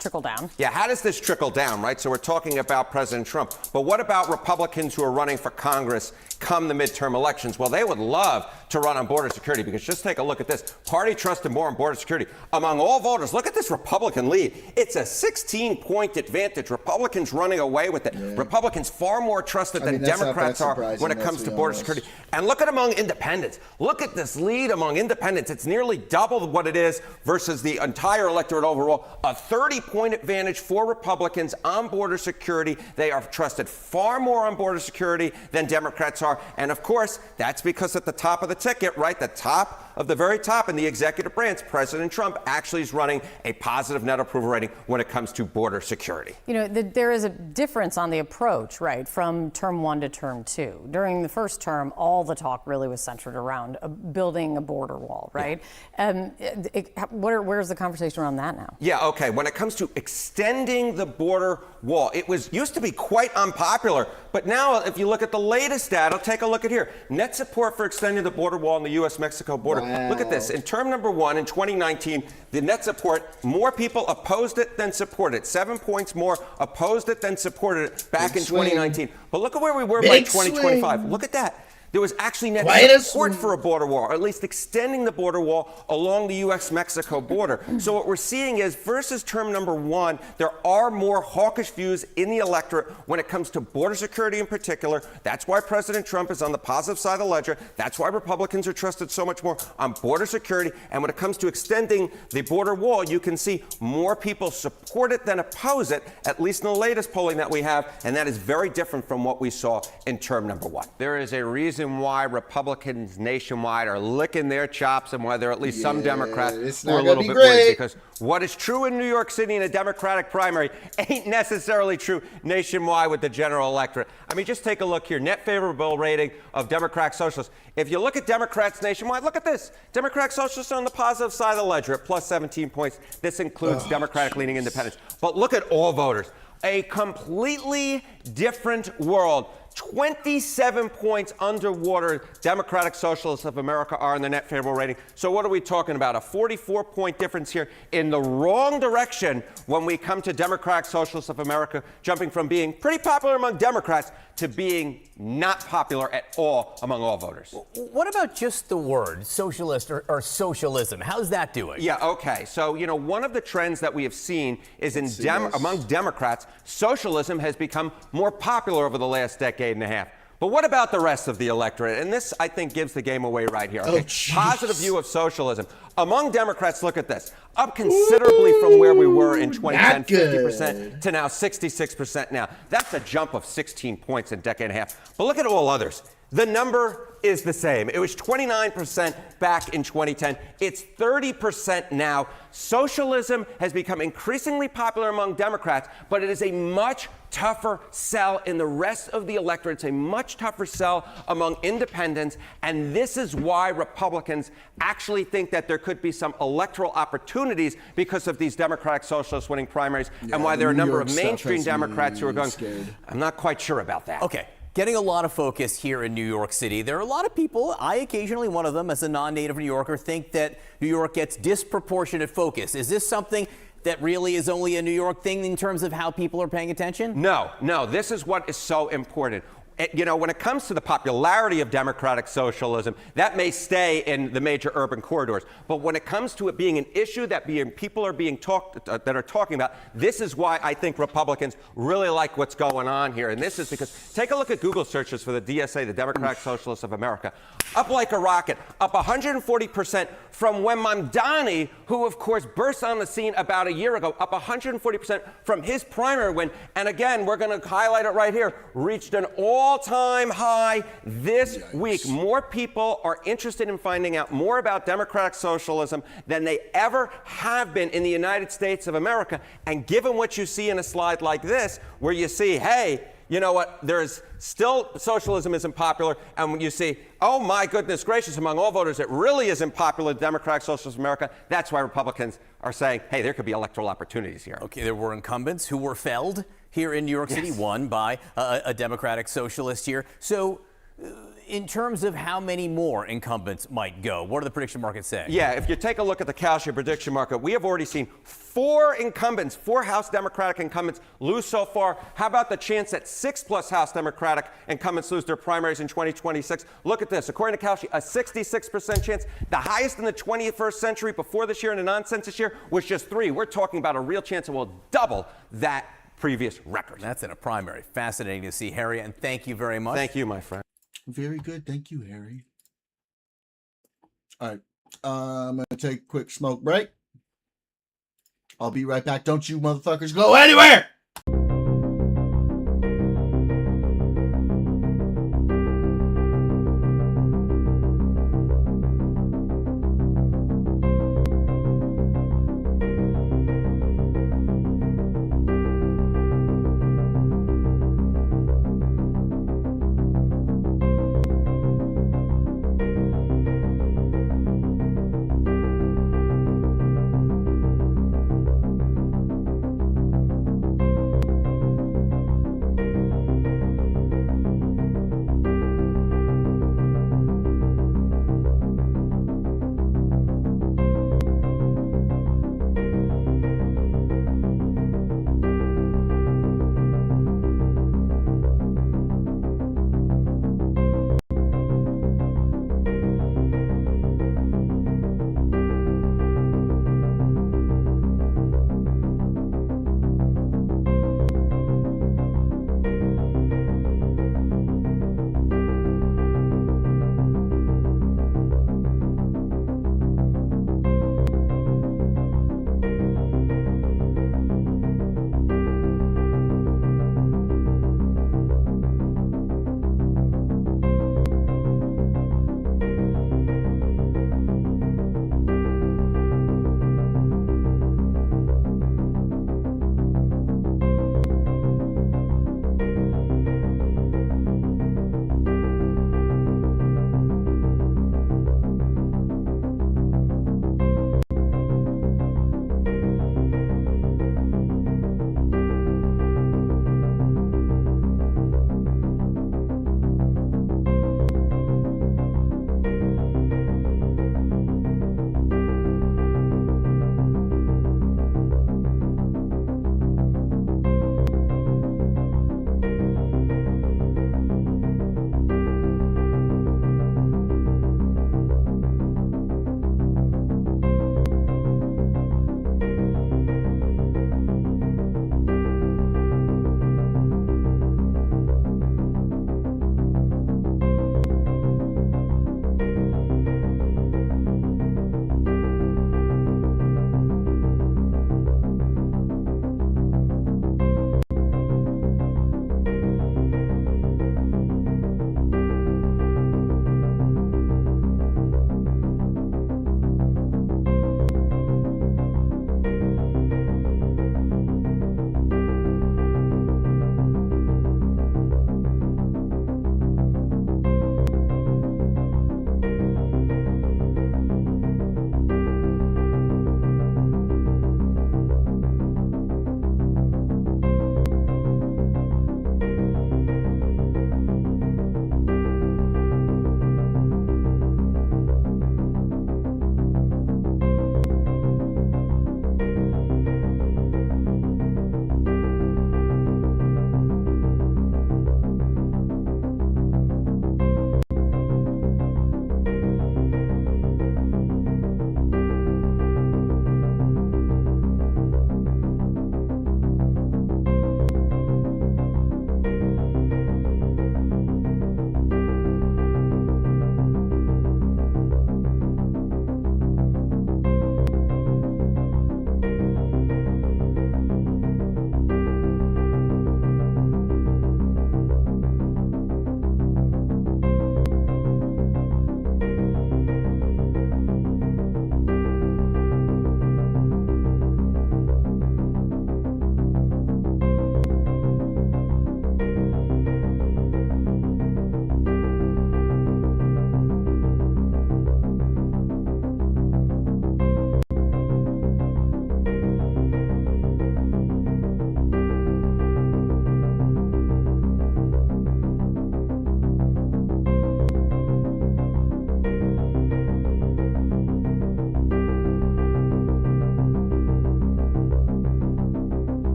S19: trickle down?
S20: Yeah, how does this trickle down, right? So we're talking about President Trump. But what about Republicans who are running for Congress come the midterm elections? Well, they would love to run on border security because just take a look at this. Party trusted more on border security. Among all voters, look at this Republican lead. It's a 16-point advantage. Republicans running away with it. Yeah. Republicans far more trusted than Democrats are when it comes to border security. And look at among independents. Look at this lead among independents. It's nearly double what it is versus the entire electorate overall. A 30-point advantage for Republicans on border security. They are trusted far more on border security than Democrats are. And of course, that's because at the top of the ticket, right, the top of the very top in the executive branch, President Trump actually is running a positive net approval rating when it comes to border security.
S19: You know, there is a difference on the approach, right, from term 1 to term 2. During the first term, all the talk really was centered around building a border wall, right? Yeah. Where's the conversation around that now?
S20: Yeah, okay. When it comes to extending the border wall, it used to be quite unpopular, but now if you look at the latest data, take a look at here. Net support for extending the border wall on the U.S.-Mexico border. Wow. Look at this. In term number 1 in 2019, the net support, more people opposed it than supported it. 7 points more opposed it than supported it back in 2019. But look at where we were by 2025. Look at that. There was actually net support for a border wall, or at least extending the border wall along the U.S.-Mexico border. So what we're seeing is, versus term number 1, there are more hawkish views in the electorate when it comes to border security in particular. That's why President Trump is on the positive side of the ledger. That's why Republicans are trusted so much more on border security. And when it comes to extending the border wall, you can see more people support it than oppose it, at least in the latest polling that we have. And that is very different from what we saw in term number 1. There is a reason why Republicans nationwide are licking their chops and why there are at least some Democrats who are a little bit worried, because what is true in New York City in a Democratic primary ain't necessarily true nationwide with the general electorate. I mean, just take a look here. Net favorable rating of Democratic Socialists. If you look at Democrats nationwide, look at this. Democratic Socialists are on the positive side of the ledger at plus 17 points. This includes Democratic-leaning independents. But look at all voters. A completely different world. 27 points underwater Democratic Socialists of America are in the net favorable rating. So what are we talking about? A 44-point difference here in the wrong direction when we come to Democratic Socialists of America, jumping from being pretty popular among Democrats to being not popular at all among all voters.
S21: What about just the word socialist or socialism? How's that doing?
S20: Yeah, okay. So, you know, one of the trends that we have seen is among Democrats, socialism has become more popular over the last decade and a half. But what about the rest of the electorate? And this, I think, gives the game away right here. Okay? Positive view of socialism. Among Democrats, look at this. Up considerably from where we were in 2010, 50% to now 66% now. That's a jump of 16 points in a decade and a half. But look at all others. The number is the same. It was 29% back in 2010. It's 30% now. Socialism has become increasingly popular among Democrats, but it is a much tougher sell in the rest of the electorate. It's a much tougher sell among independents, and this is why Republicans actually think that there could be some electoral opportunities because of these Democratic Socialist winning primaries, and why there are a number of mainstream Democrats who are going, I'm not quite sure about that.
S21: Okay. Getting a lot of focus here in New York City. There are a lot of people, I occasionally one of them as a non-native New Yorker, think that New York gets disproportionate focus. Is this something that really is only a New York thing in terms of how people are paying attention?
S20: No. This is what is so important. You know, when it comes to the popularity of democratic socialism, that may stay in the major urban corridors. But when it comes to it being an issue that people are being talking about, this is why I think Republicans really like what's going on here. And this is because, take a look at Google searches for the DSA, the Democratic Socialists of America. Up like a rocket, up 140% from when Mamdani, who of course burst on the scene about a year ago, up 140% from his primary win. And again, we're going to highlight it right here, reached an all all-time high this week. More people are interested in finding out more about democratic socialism than they ever have been in the United States of America. And given what you see in a slide like this, where you see, hey, you know what, there's still socialism isn't popular, and when you see, oh my goodness gracious, among all voters, it really isn't popular, Democratic Socialist America, that's why Republicans are saying, hey, there could be electoral opportunities here.
S21: Okay, there were incumbents who were felled here in New York City, won by a Democratic Socialist here. So in terms of how many more incumbents might go, what are the prediction markets saying?
S20: Yeah, if you take a look at the Kalshi prediction market, we have already seen 4 incumbents, 4 House Democratic incumbents lose so far. How about the chance that 6+ House Democratic incumbents lose their primaries in 2026? Look at this. According to Kalshi, a 66% chance. The highest in the 21st century before this year in a non-census year was just 3. We're talking about a real chance it will double that previous record.
S21: That's in a primary. Fascinating to see, Harry, and thank you very much.
S20: Thank you, my friend.
S1: Very good. Thank you, Harry. All right. I'm going to take a quick smoke break. I'll be right back. Don't you motherfuckers go anywhere!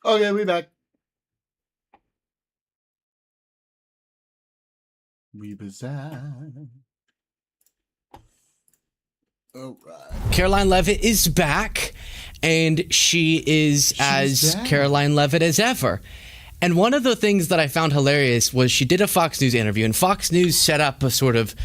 S1: Okay, we back. We back. All right.
S4: Caroline Leavitt is back, and she is as
S1: back.
S4: Caroline Leavitt as ever. And one of the things that I found hilarious was she did a Fox News interview, and Fox News set up a sort of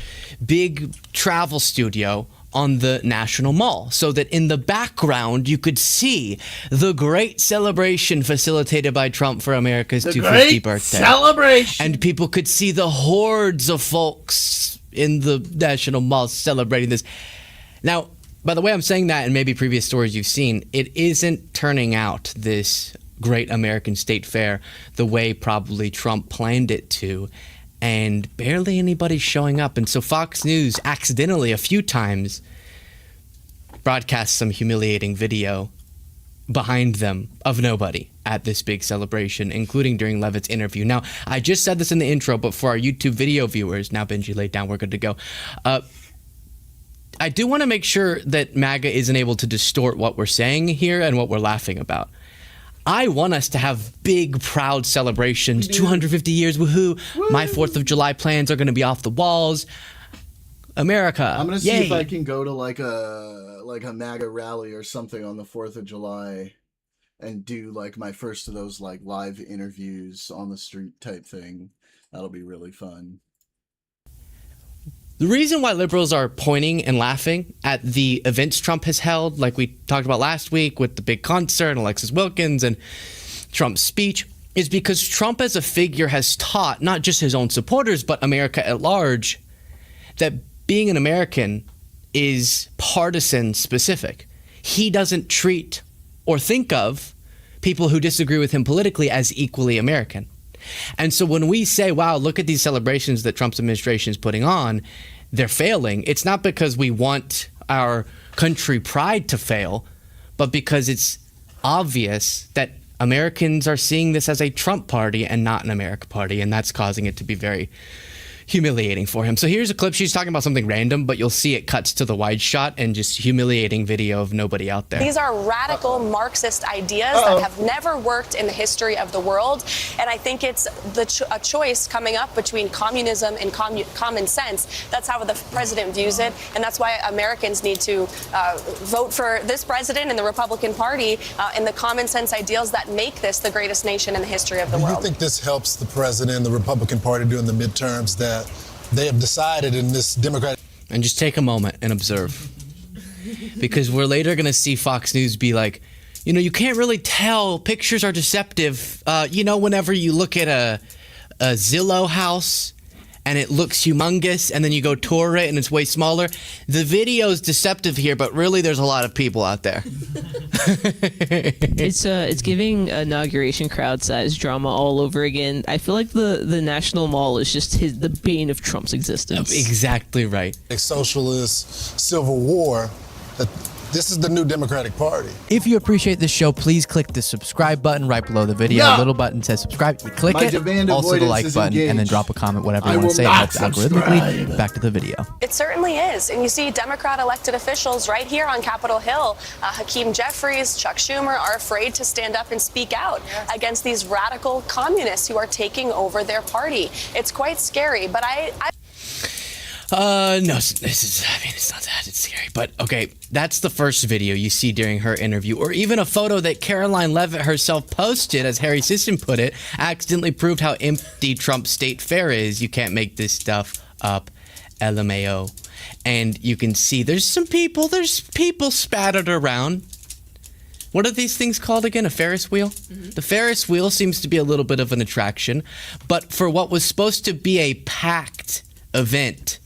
S4: big travel studio on the National Mall so that in the background you could see the great celebration facilitated by Trump for America's 250th birthday.
S1: Celebration!
S4: And people could see the hordes of folks in the National Mall celebrating this. Now, by the way I'm saying that, and maybe previous stories you've seen, it isn't turning out this great American state fair the way probably Trump planned it to. And barely anybody's showing up. And so Fox News accidentally a few times broadcast some humiliating video behind them of nobody at this big celebration, including during Leavitt's interview. Now, I just said this in the intro, but for our YouTube video viewers, now Benji laid down, we're good to go. I do want to make sure that MAGA isn't able to distort what we're saying here and what we're laughing about. I want us to have big, proud celebrations. 250 years, woohoo. My 4th of July plans are going to be off the walls. America,
S1: I'm gonna see
S4: yay.
S1: if I can go to like a MAGA rally or something on the 4th of July and do like my first of those like live interviews on the street type thing. That'll be really fun.
S4: The reason why liberals are pointing and laughing at the events Trump has held, like we talked about last week with the big concert and Alexis Wilkins and Trump's speech, is because Trump as a figure has taught not just his own supporters, but America at large, that being an American is partisan specific. He doesn't treat or think of people who disagree with him politically as equally American. And so when we say, wow, look at these celebrations that Trump's administration is putting on, they're failing, it's not because we want our country pride to fail, but because it's obvious that Americans are seeing this as a Trump party and not an America party, and that's causing it to be very humiliating for him. So here's a clip. She's talking about something random, but you'll see it cuts to the wide shot and just humiliating video of nobody out there.
S22: These are radical Marxist ideas that have never worked in the history of the world. And I think it's a choice coming up between communism and common sense. That's how the president views it. And that's why Americans need to vote for this president and the Republican Party and the common sense ideals that make this the greatest nation in the history of the
S23: Do
S22: world.
S23: you think this helps the president and the Republican Party during the midterms that they have decided in this Democratic...
S4: And just take a moment and observe. Because we're later going to see Fox News be like, you know, you can't really tell. Pictures are deceptive. You know, whenever you look at a Zillow house and it looks humongous and then you go tour it and it's way smaller, the video's deceptive here, but really there's a lot of people out there.
S24: It's giving inauguration crowd size drama all over again. I feel like the National Mall is just the bane of Trump's existence.
S4: Exactly right.
S23: A socialist civil war. This is the new Democratic Party.
S4: If you appreciate this show, please click the subscribe button right below the video.
S23: Yeah.
S4: A little button says subscribe. You click
S1: My
S4: it.
S1: demand
S4: Also the
S1: avoidance
S4: like
S1: is
S4: button, and then
S1: engaged.
S4: drop a comment, whatever
S1: I
S4: you want
S1: will
S4: to say. It
S1: not
S4: helps algorithmically.
S1: subscribe.
S4: Back to the video.
S22: It certainly is. And you see Democrat elected officials right here on Capitol Hill, Hakeem Jeffries, Chuck Schumer, are afraid to stand up and speak out against these radical communists who are taking over their party. It's quite scary, but
S4: No, this is, I mean, it's not that, it's scary. But, okay, that's the first video you see during her interview, or even a photo that Caroline Leavitt herself posted, as Harry Sisson put it, accidentally proved how empty Trump's state fair is. You can't make this stuff up, LMAO. And you can see there's people spattered around. What are these things called again? A Ferris wheel? Mm-hmm. The Ferris wheel seems to be a little bit of an attraction, but for what was supposed to be a packed event,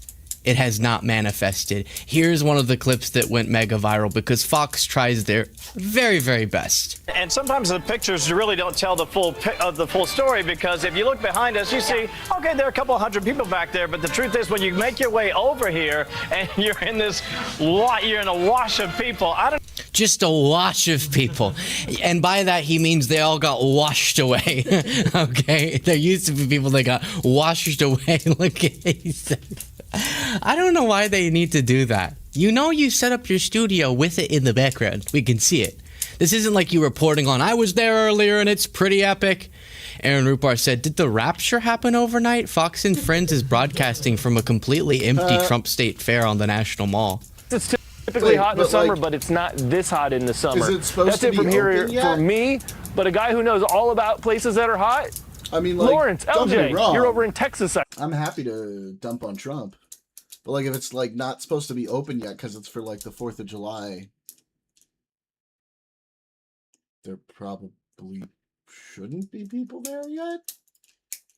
S4: it has not manifested. Here's one of the clips that went mega viral because Fox tries their very, very best.
S25: And sometimes the pictures really don't tell the full story, because if you look behind us, you see, okay, there are a couple hundred people back there, but the truth is, when you make your way over here and you're in a wash of people,
S4: Just a wash of people. And by that, he means they all got washed away. Okay? There used to be people that got washed away. Look at it. I don't know why they need to do that. You know, you set up your studio with it in the background. We can see it. This isn't like you reporting on, I was there earlier and it's pretty epic. Aaron Rupar said, did the rapture happen overnight? Fox and Friends is broadcasting from a completely empty Trump State Fair on the National Mall.
S2: It's typically hot in the summer, but it's not this hot in the summer.
S1: Is it supposed
S2: That's
S1: to
S2: it
S1: be
S2: from here
S1: open yet?
S2: for me. But a guy who knows all about places that are hot,
S1: I mean, like,
S2: Lawrence,
S1: don't get me
S2: LJ,
S1: wrong.
S2: you're over in Texas.
S1: I'm happy to dump on Trump. But, like, if it's, like, not supposed to be open yet because it's for, like, the 4th of July, there probably shouldn't be people there yet.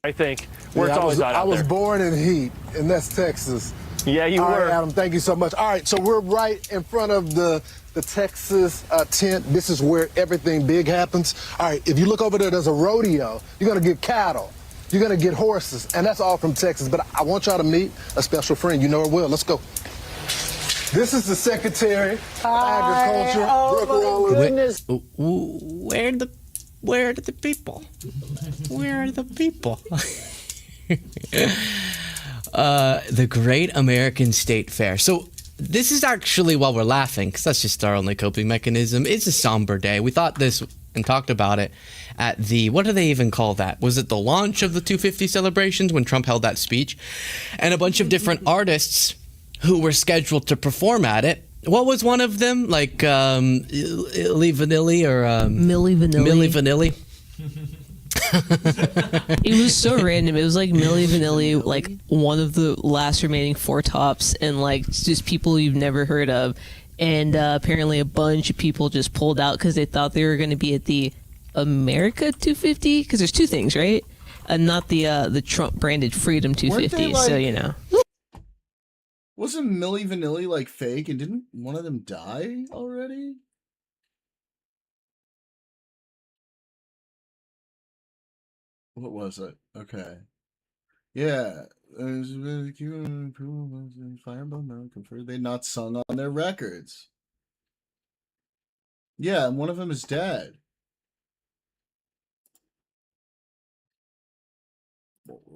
S2: I think where it's always hot out
S23: I was
S2: there.
S23: born in heat, and that's Texas.
S2: Yeah, you
S23: All
S2: were.
S23: right, Adam, thank you so much. All right, so we're right in front of the Texas tent. This is where everything big happens. All right, if you look over there, there's a rodeo. You're going to get cattle. You're going to get horses, and that's all from Texas. But I want y'all to meet a special friend. You know her well. Let's go. This is the Secretary of Agriculture, Brooke Rollins.
S4: Where are the people? Where are the people? The Great American State Fair. So this is actually, while we're laughing, because that's just our only coping mechanism, it's a somber day. We thought this and talked about it at the, what do they even call that? Was it the launch of the 250 celebrations when Trump held that speech? And a bunch of different artists who were scheduled to perform at it. What was one of them? Like Milli Vanilli or
S24: Milli Vanilli.
S4: Milli Vanilli.
S24: It was so random. It was like Milli Vanilli, like one of the last remaining Four Tops, and like just people you've never heard of. And apparently a bunch of people just pulled out because they thought they were going to be at the America 250, because there's two things, right? And not the Trump branded Freedom 250.
S1: Like,
S24: so you know.
S1: Wasn't Milli Vanilli like fake, and didn't one of them die already? What was it? Okay. Yeah. They not sung on their records. Yeah, and one of them is dead.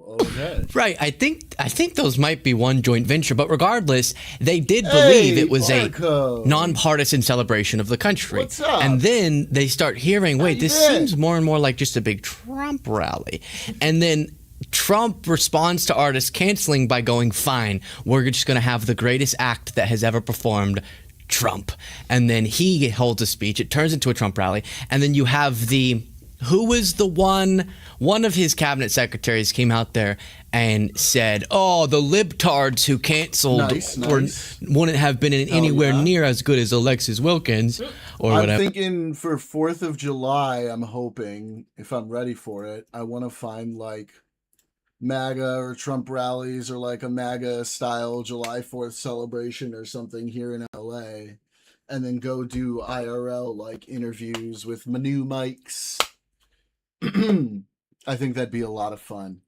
S1: Okay.
S4: Right. I think those might be one joint venture, but regardless, they did believe it was
S1: Marco.
S4: a nonpartisan celebration of the country.
S1: What's up?
S4: And then they start hearing, wait,
S1: you
S4: this
S1: been?
S4: seems more and more like just a big Trump rally. And then Trump responds to artists canceling by going, fine, we're just going to have the greatest act that has ever performed, Trump. And then he holds a speech. It turns into a Trump rally. And then you have who was the one of his cabinet secretaries came out there and said, oh, the libtards who canceled wouldn't have been anywhere near as good as Alexis Wilkins or whatever.
S1: I'm thinking for 4th of July, I'm hoping, if I'm ready for it, I want to find like MAGA or Trump rallies or like a MAGA style July 4th celebration or something here in LA, and then go do IRL like interviews with Manu mics. I think that'd be a lot of fun.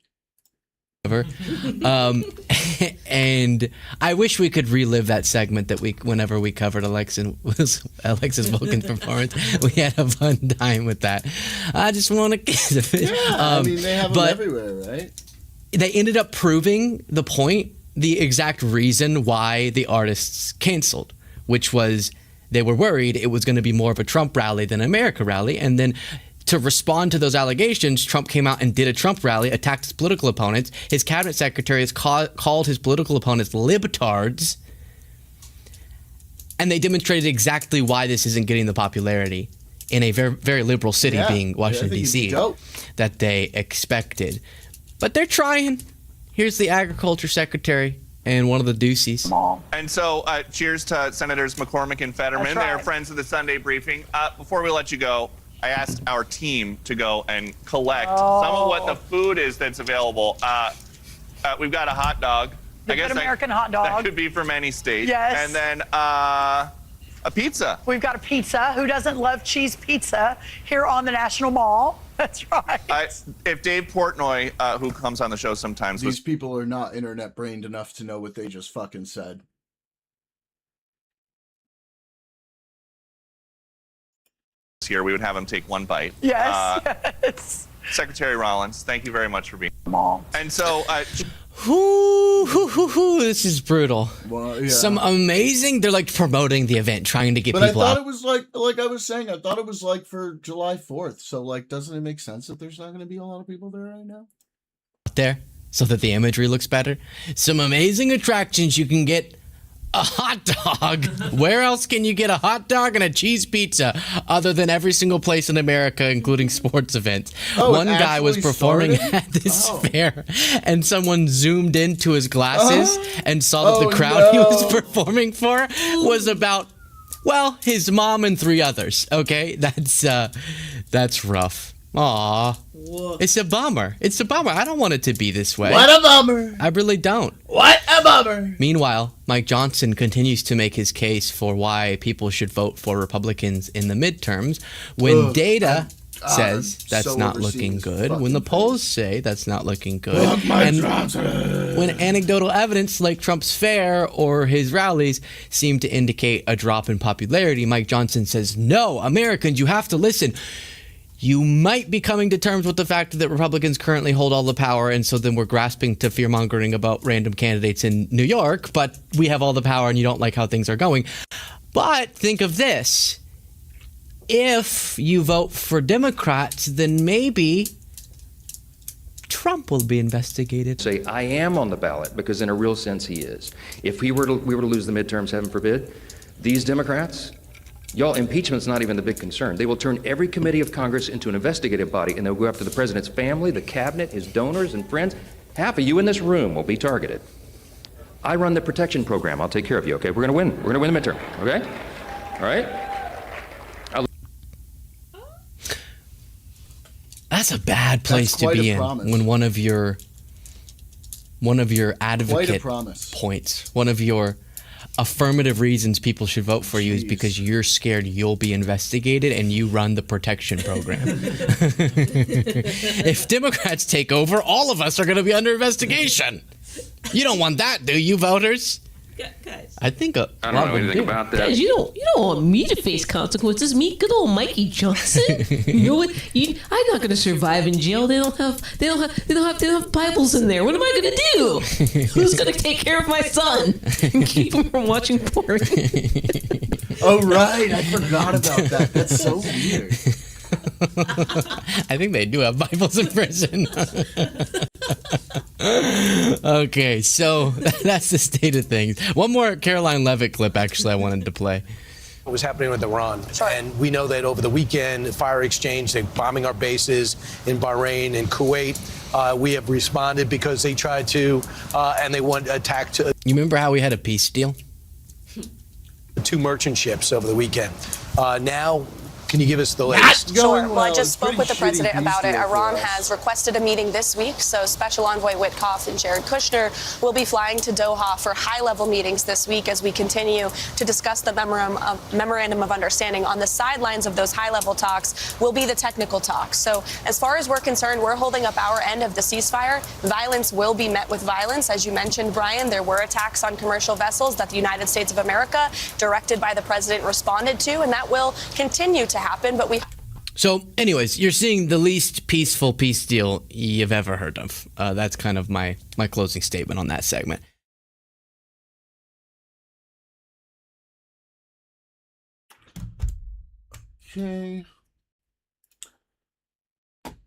S4: And I wish we could relive that segment that whenever we covered Alexis Wilkins' performance, we had a fun time with that. I just want to get it.
S1: Yeah, I mean, they have them everywhere, right?
S4: They ended up proving the point, the exact reason why the artists canceled, which was they were worried it was going to be more of a Trump rally than an America rally. And then to respond to those allegations, Trump came out and did a Trump rally, attacked his political opponents. His cabinet secretary has called his political opponents libtards. And they demonstrated exactly why this isn't getting the popularity in a very, very liberal city, being Washington, D.C., that they expected. But they're trying. Here's the agriculture secretary and one of the doocies.
S3: And so, cheers to Senators McCormick and Fetterman. They are friends of the Sunday Briefing. Before we let you go, I asked our team to go and collect some of what the food is that's available. We've got a hot dog.
S11: The good American hot dog.
S3: That could be from any state.
S11: Yes.
S3: And then a pizza.
S11: We've got a pizza. Who doesn't love cheese pizza here on the National Mall? That's right.
S3: If Dave Portnoy, who comes on the show sometimes,
S1: These people are not internet brained enough to know what they just fucking said.
S3: here, we would have him take one bite.
S11: Yes.
S3: Secretary Rollins, thank you very much for being here. And so,
S4: This is brutal.
S1: Well, yeah.
S4: Some amazing. They're like promoting the event, trying to get
S1: But I
S4: people
S1: thought
S4: out
S1: it was like I was saying, I thought it was like for July 4th. So like, doesn't it make sense that there's not going to be a lot of people there right now?
S4: there so that the imagery looks better. Some amazing attractions. You can get a hot dog. Where else can you get a hot dog and a cheese pizza other than every single place in America, including sports events? One guy was performing at this fair, and someone zoomed into his glasses and saw that the crowd he was performing for was about, well, his mom and 3 others. Okay, that's rough. Aw. It's a bummer. It's a bummer. I don't want it to be this way.
S1: What a bummer.
S4: I really don't.
S1: What a bummer.
S4: Meanwhile, Mike Johnson continues to make his case for why people should vote for Republicans in the midterms when data says that's
S1: so
S4: not
S1: overseas
S4: looking good,
S1: fucking
S4: when the polls say that's not looking good,
S1: Mike
S4: and
S1: Johnson.
S4: when anecdotal evidence like Trump's fair or his rallies seem to indicate a drop in popularity, Mike Johnson says, no, Americans, you have to listen. You might be coming to terms with the fact that Republicans currently hold all the power, and so then we're grasping to fear-mongering about random candidates in New York, but we have all the power and you don't like how things are going. But think of this. If you vote for Democrats, then maybe Trump will be investigated.
S8: Say, I am on the ballot, because in a real sense he is. If we were to lose the midterms, heaven forbid, these Democrats... Y'all, impeachment's not even the big concern. They will turn every committee of Congress into an investigative body, and they'll go after the president's family, the cabinet, his donors and friends. Half of you in this room will be targeted. I run the protection program. I'll take care of you, okay? We're gonna win. We're gonna win the midterm, okay? All right?
S4: That's a bad place to be in when one of your advocate points, one of your affirmative reasons people should vote for you is because you're scared you'll be investigated and you run the protection program. If Democrats take over, all of us are going to be under investigation. You don't want that, do you, voters?
S24: Guys.
S4: I think
S8: I don't know anything about that.
S24: Guys, you don't want me to face consequences. Me, good old Mikey Johnson. You know what? I'm not gonna survive in jail. They don't have Bibles in there. What am I gonna do? Who's gonna take care of my son and keep him from watching porn?
S1: Oh right, I forgot about that. That's so weird.
S4: I think they do have Bibles in prison. Okay, so that's the state of things. One more Caroline Levitt clip, actually, I wanted to play.
S10: What was happening with Iran. And we know that over the weekend, fire exchange, they're bombing our bases in Bahrain and Kuwait. We have responded because they tried to, and they attacked.
S4: You remember how we had a peace deal?
S10: 2 merchant ships over the weekend. Now, can you give us the latest?
S22: Sure. Well, I just spoke with the president about it. Iran has requested a meeting this week, so Special Envoy Witkoff and Jared Kushner will be flying to Doha for high-level meetings this week as we continue to discuss the memorandum of understanding. On the sidelines of those high-level talks will be the technical talks. So as far as we're concerned, we're holding up our end of the ceasefire. Violence will be met with violence. As you mentioned, Brian, there were attacks on commercial vessels that the United States of America, directed by the president, responded to, and that will continue to happen, but
S4: So, anyways, you're seeing the least peaceful peace deal you've ever heard of. That's kind of my closing statement on that segment.
S1: Okay.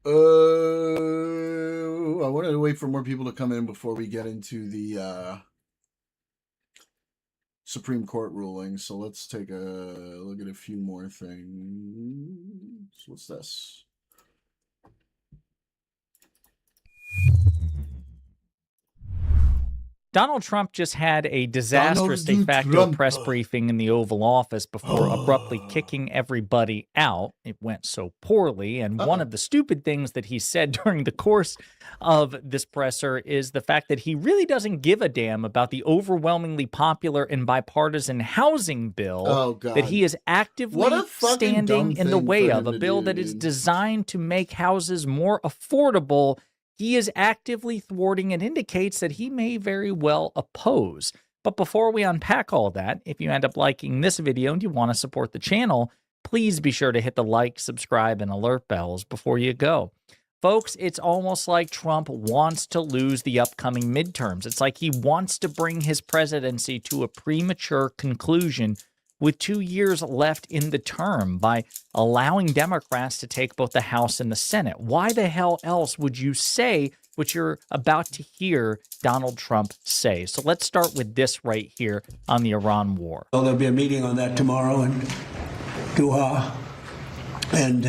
S1: I wanted to wait for more people to come in before we get into the Supreme Court ruling. So let's take a look at a few more things. What's this?
S12: Donald Trump just had a disastrous de facto press briefing in the Oval Office before abruptly kicking everybody out. It went so poorly. And one of the stupid things that he said during the course of this presser is the fact that he really doesn't give a damn about the overwhelmingly popular and bipartisan housing bill that he is actively standing in the way of, a bill that is designed to make houses more affordable. He is actively thwarting and indicates that he may very well oppose. But before we unpack all that, if you end up liking this video and you want to support the channel, please be sure to hit the like, subscribe, and alert bells before you go. folks, it's almost like Trump wants to lose the upcoming midterms. It's like he wants to bring his presidency to a premature conclusion with 2 years left in the term by allowing Democrats to take both the House and the Senate. Why the hell else would you say what you're about to hear Donald Trump say? So let's start with this right here on the Iran war.
S5: Well, there'll be a meeting on that tomorrow in Doha, and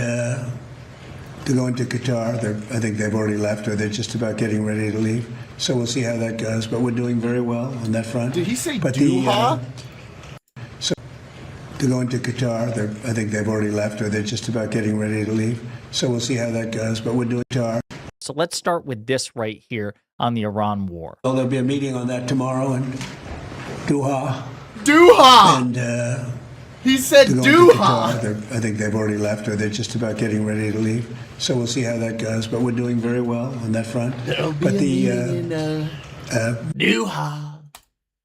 S5: to go into Qatar. I think they've already left, or they're just about getting ready to leave. So we'll see how that goes. But we're doing very well on that front.
S1: Did he say
S5: but
S1: Doha?
S5: So to go into Qatar, I think they've already left, or they're just about getting ready to leave. So we'll see how that goes. But we're doing Qatar.
S12: So let's start with this right here on the Iran war.
S5: Well, there'll be a meeting on that tomorrow in Doha.
S1: Doha!
S5: And
S1: he said Doha!
S5: I think they've already left, or they're just about getting ready to leave. So we'll see how that goes. But we're doing very well on that front. But the
S1: Doha.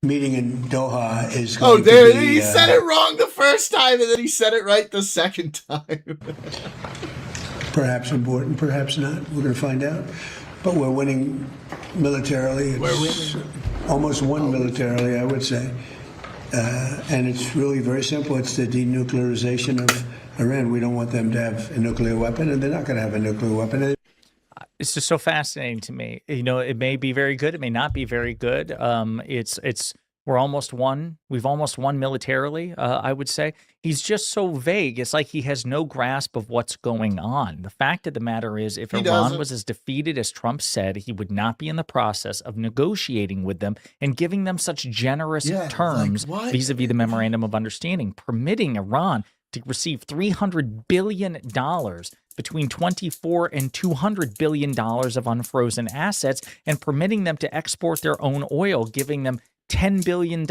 S5: Meeting in Doha is
S1: Oh,
S5: going
S1: there
S5: to be,
S1: he said it wrong the first time, and then he said it right the second time.
S5: perhaps important, perhaps not. We're going to find out. But we're winning militarily.
S1: We're winning.
S5: Almost won militarily, I would say. And it's really very simple. It's the denuclearization of Iran. We don't want them to have a nuclear weapon, and they're not going to have a nuclear weapon.
S12: It's just so fascinating to me. You know, it may be very good. It may not be very good. We're almost won. We've almost won militarily, I would say. He's just so vague. It's like he has no grasp of what's going on. The fact of the matter is, if Iran was as defeated as Trump said, he would not be in the process of negotiating with them and giving them such generous terms vis-a-vis the Memorandum of Understanding, permitting Iran to receive $300 billion between $24 and $200 billion of unfrozen assets, and permitting them to export their own oil, giving them $10 billion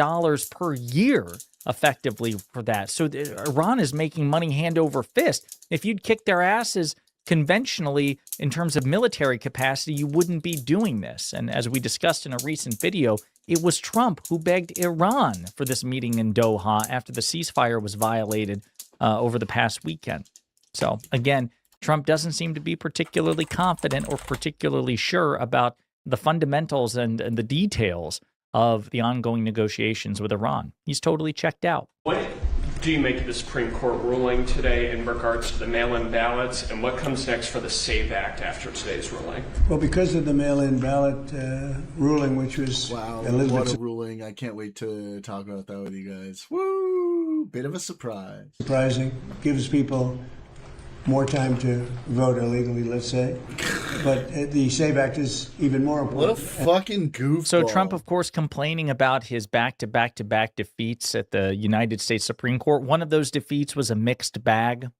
S12: per year effectively for that. So Iran is making money hand over fist. If you'd kick their asses conventionally in terms of military capacity, you wouldn't be doing this. And as we discussed in a recent video, it was Trump who begged Iran for this meeting in Doha after the ceasefire was violated over the past weekend. So again, Trump doesn't seem to be particularly confident or particularly sure about the fundamentals and the details of the ongoing negotiations with Iran. He's totally checked out.
S13: What do you make of the Supreme Court ruling today in regards to the mail-in ballots, and what comes next for the SAVE Act after today's ruling?
S5: Well, because of the mail-in ballot ruling, which was Elizabeth.
S1: What a ruling. I can't wait to talk about that with you guys. Woo! Bit of a surprise.
S5: Surprising. Gives people more time to vote illegally, let's say. But the SAVE Act is even more important.
S1: What a fucking goofball.
S12: So Trump, of course, complaining about his back-to-back-to-back defeats at the United States Supreme Court. One of those defeats was a mixed bag. At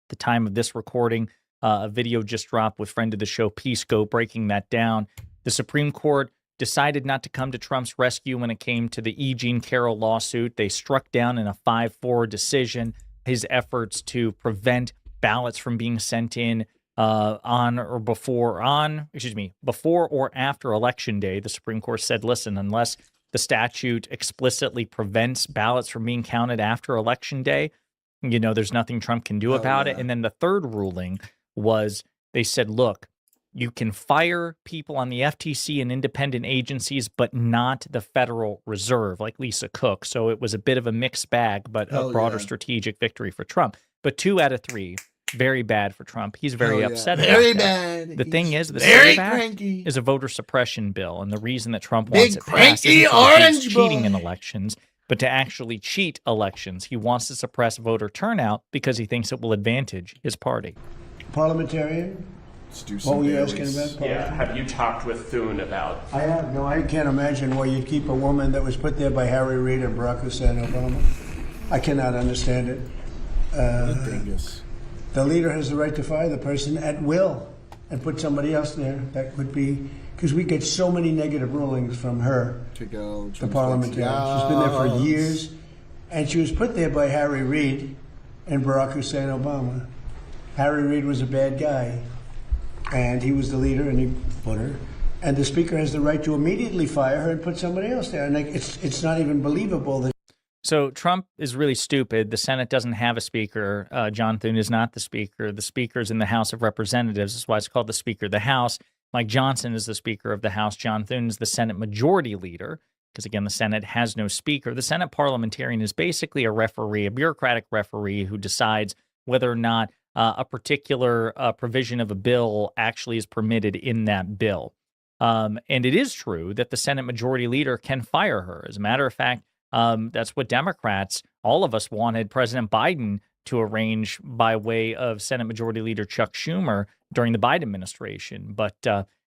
S12: the time of this recording, a video just dropped with friend of the show, Peace Go, breaking that down. The Supreme Court decided not to come to Trump's rescue when it came to the E. Jean Carroll lawsuit. They struck down in a 5-4 decision his efforts to prevent ballots from being sent in before or after Election Day. The Supreme Court said, listen, unless the statute explicitly prevents ballots from being counted after Election Day, you know, there's nothing Trump can do about it. And then the third ruling was they said, look, you can fire people on the FTC and independent agencies, but not the Federal Reserve, like Lisa Cook. So it was a bit of a mixed bag, but a broader strategic victory for Trump. But 2 out of 3, very bad for Trump. He's very upset about
S1: Very
S12: that.
S1: bad.
S12: The thing is, the
S1: very
S12: SAVE Act
S1: cranky.
S12: is a voter suppression bill, and the reason that Trump
S1: Big
S12: wants it passed
S1: cranky
S12: isn't because
S1: orange
S12: he's cheating
S1: boy.
S12: in elections, but to actually cheat elections. He wants to suppress voter turnout because he thinks it will advantage his party.
S5: Parliamentarian? What were you asking about?
S13: Yeah, have you talked with Thune about?
S5: I have. No, I can't imagine why you'd keep a woman that was put there by Harry Reid and Barack Hussein Obama. I cannot understand it. The leader has the right to fire the person at will and put somebody else there. That would be, because we get so many negative rulings from her, the parliamentarian. She's been there for years, and she was put there by Harry Reid and Barack Hussein Obama. Harry Reid was a bad guy, and he was the leader, and he put her. And the speaker has the right to immediately fire her and put somebody else there. And it's not even believable that.
S12: So Trump is really stupid. The Senate doesn't have a speaker. John Thune is not the speaker. The speaker's in the House of Representatives. That's why it's called the Speaker of the House. Mike Johnson is the Speaker of the House. John Thune is the Senate Majority Leader, because, again, the Senate has no speaker. The Senate parliamentarian is basically a referee, a bureaucratic referee who decides whether or not a particular provision of a bill actually is permitted in that bill. And it is true that the Senate Majority Leader can fire her. As a matter of fact, that's what Democrats, all of us, wanted President Biden to arrange by way of Senate Majority Leader Chuck Schumer during the Biden administration. But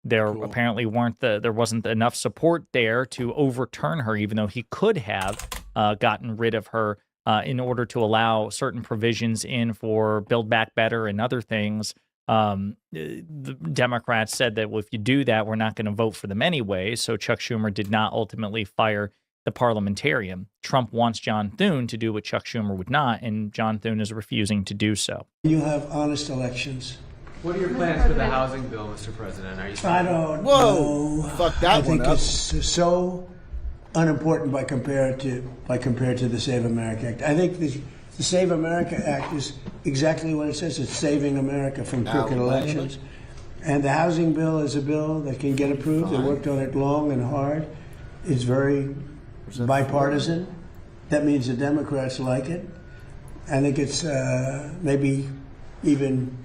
S12: there apparently there wasn't enough support there to overturn her, even though he could have gotten rid of her in order to allow certain provisions in for Build Back Better and other things. The Democrats said that, well, if you do that, we're not going to vote for them anyway. So Chuck Schumer did not ultimately fire the parliamentarian. Trump wants John Thune to do what Chuck Schumer would not, and John Thune is refusing to do so.
S5: You have honest elections.
S7: What are your plans for the housing bill, Mr. President? Are you
S5: I don't
S1: Whoa!
S5: know.
S1: Fuck that
S5: I think
S1: one up.
S5: it's so unimportant by compared to the Save America Act. I think the Save America Act is exactly what it says. It's saving America from crooked elections. And the housing bill is a bill that can get approved. They worked on it long and hard. It's very bipartisan. That means the Democrats like it. I think it's maybe even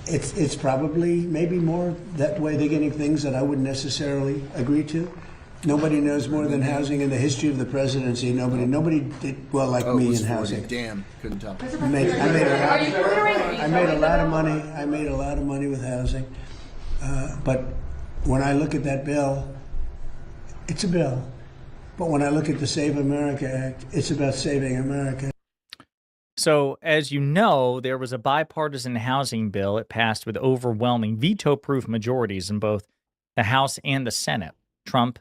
S5: it's probably maybe more that way. They're getting things that I wouldn't necessarily agree to. Nobody knows more than housing in the history of the presidency. Nobody did well like me in housing.
S1: Damn, couldn't tell.
S5: I made a lot of money. I made a lot of money with housing. But when I look at that bill, it's a bill. But when I look at the Save America Act, it's about saving America.
S12: So, as you know, there was a bipartisan housing bill. It passed with overwhelming veto-proof majorities in both the House and the Senate. Trump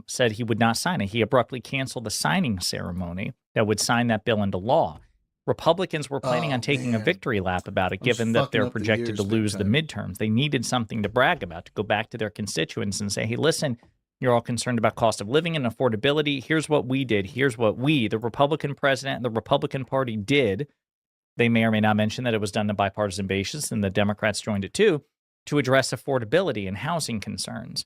S12: said he would not sign it. He abruptly canceled the signing ceremony that would sign that bill into law. Republicans were planning on taking a victory lap about it, given that they're projected to lose the midterms. They needed something to brag about, to go back to their constituents and say, hey, listen, you're all concerned about cost of living and affordability. Here's what we did. Here's what we, the Republican president and the Republican Party, did. They may or may not mention that it was done on a bipartisan basis, and the Democrats joined it too, to address affordability and housing concerns.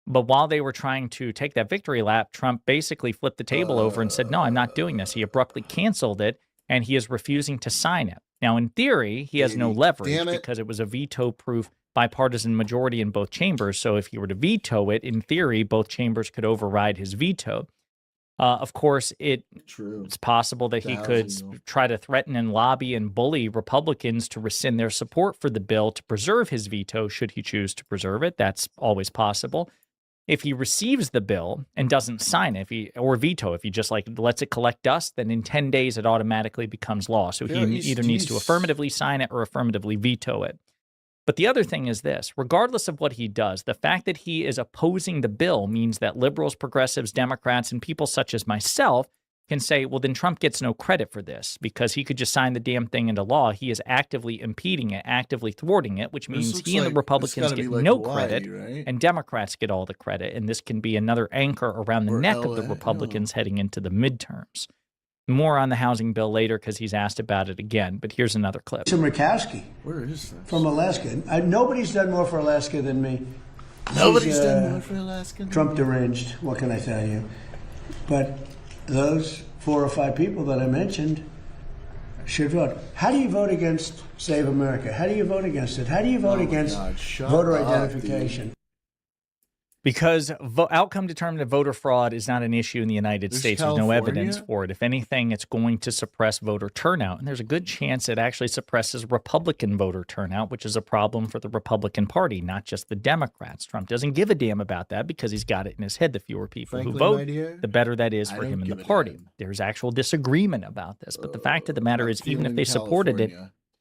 S12: But while they were trying to take that victory lap, Trump basically flipped the table over and said, no, I'm not doing this. He abruptly canceled it, and he is refusing to sign it. Now, in theory, he has no leverage because it was a veto-proof bipartisan majority in both chambers. So if he were to veto it, in theory, both chambers could override his veto. Of course, it's possible that he could try to threaten and lobby and bully Republicans to rescind their support for the bill to preserve his veto, should he choose to preserve it. That's always possible. If he receives the bill and doesn't sign it, or veto, if he just lets it collect dust, then in 10 days it automatically becomes law. So he either needs to affirmatively sign it or affirmatively veto it. But the other thing is this: regardless of what he does, the fact that he is opposing the bill means that liberals, progressives, Democrats, and people such as myself can say, well, then Trump gets no credit for this because he could just sign the damn thing into law. He is actively impeding it, actively thwarting it, which means he and the Republicans get no credit, right? And Democrats get all the credit. And this can be another anchor around the neck of the Republicans heading into the midterms. More on the housing bill later because he's asked about it again. But here's another clip.
S5: To Murkowski.
S1: Where is that?
S5: From Alaska. Nobody's done more for Alaska than me.
S1: Nobody's done more for Alaska.
S5: Trump deranged. What can I tell you? But those 4 or 5 people that I mentioned should vote. How do you vote against Save America? How do you vote against it? How do you vote against voter identification?
S12: Because outcome-determined voter fraud is not an issue in the United States. There's no evidence for it. If anything, it's going to suppress voter turnout. And there's a good chance it actually suppresses Republican voter turnout, which is a problem for the Republican Party, not just the Democrats. Trump doesn't give a damn about that because he's got it in his head. The fewer people who vote, the better that is for him and the party. There's actual disagreement about this. But the fact of the matter is, even if they supported it,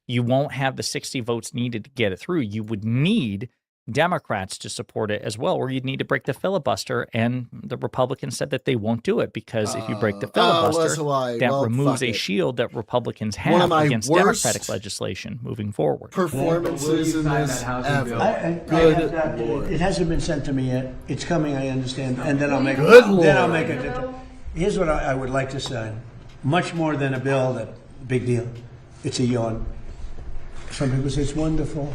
S12: you won't have the 60 votes needed to get it through. You would need Democrats to support it as well, or you'd need to break the filibuster, and the Republicans said that they won't do it because if you break the filibuster, that removes a shield that Republicans have against Democratic legislation moving forward.
S1: Performances in this ever.
S5: It hasn't been sent to me yet. It's coming, I understand, and then I'll make. Here's what I would like to sign. Much more than a bill, that big deal. It's a yawn. Some people say it's wonderful.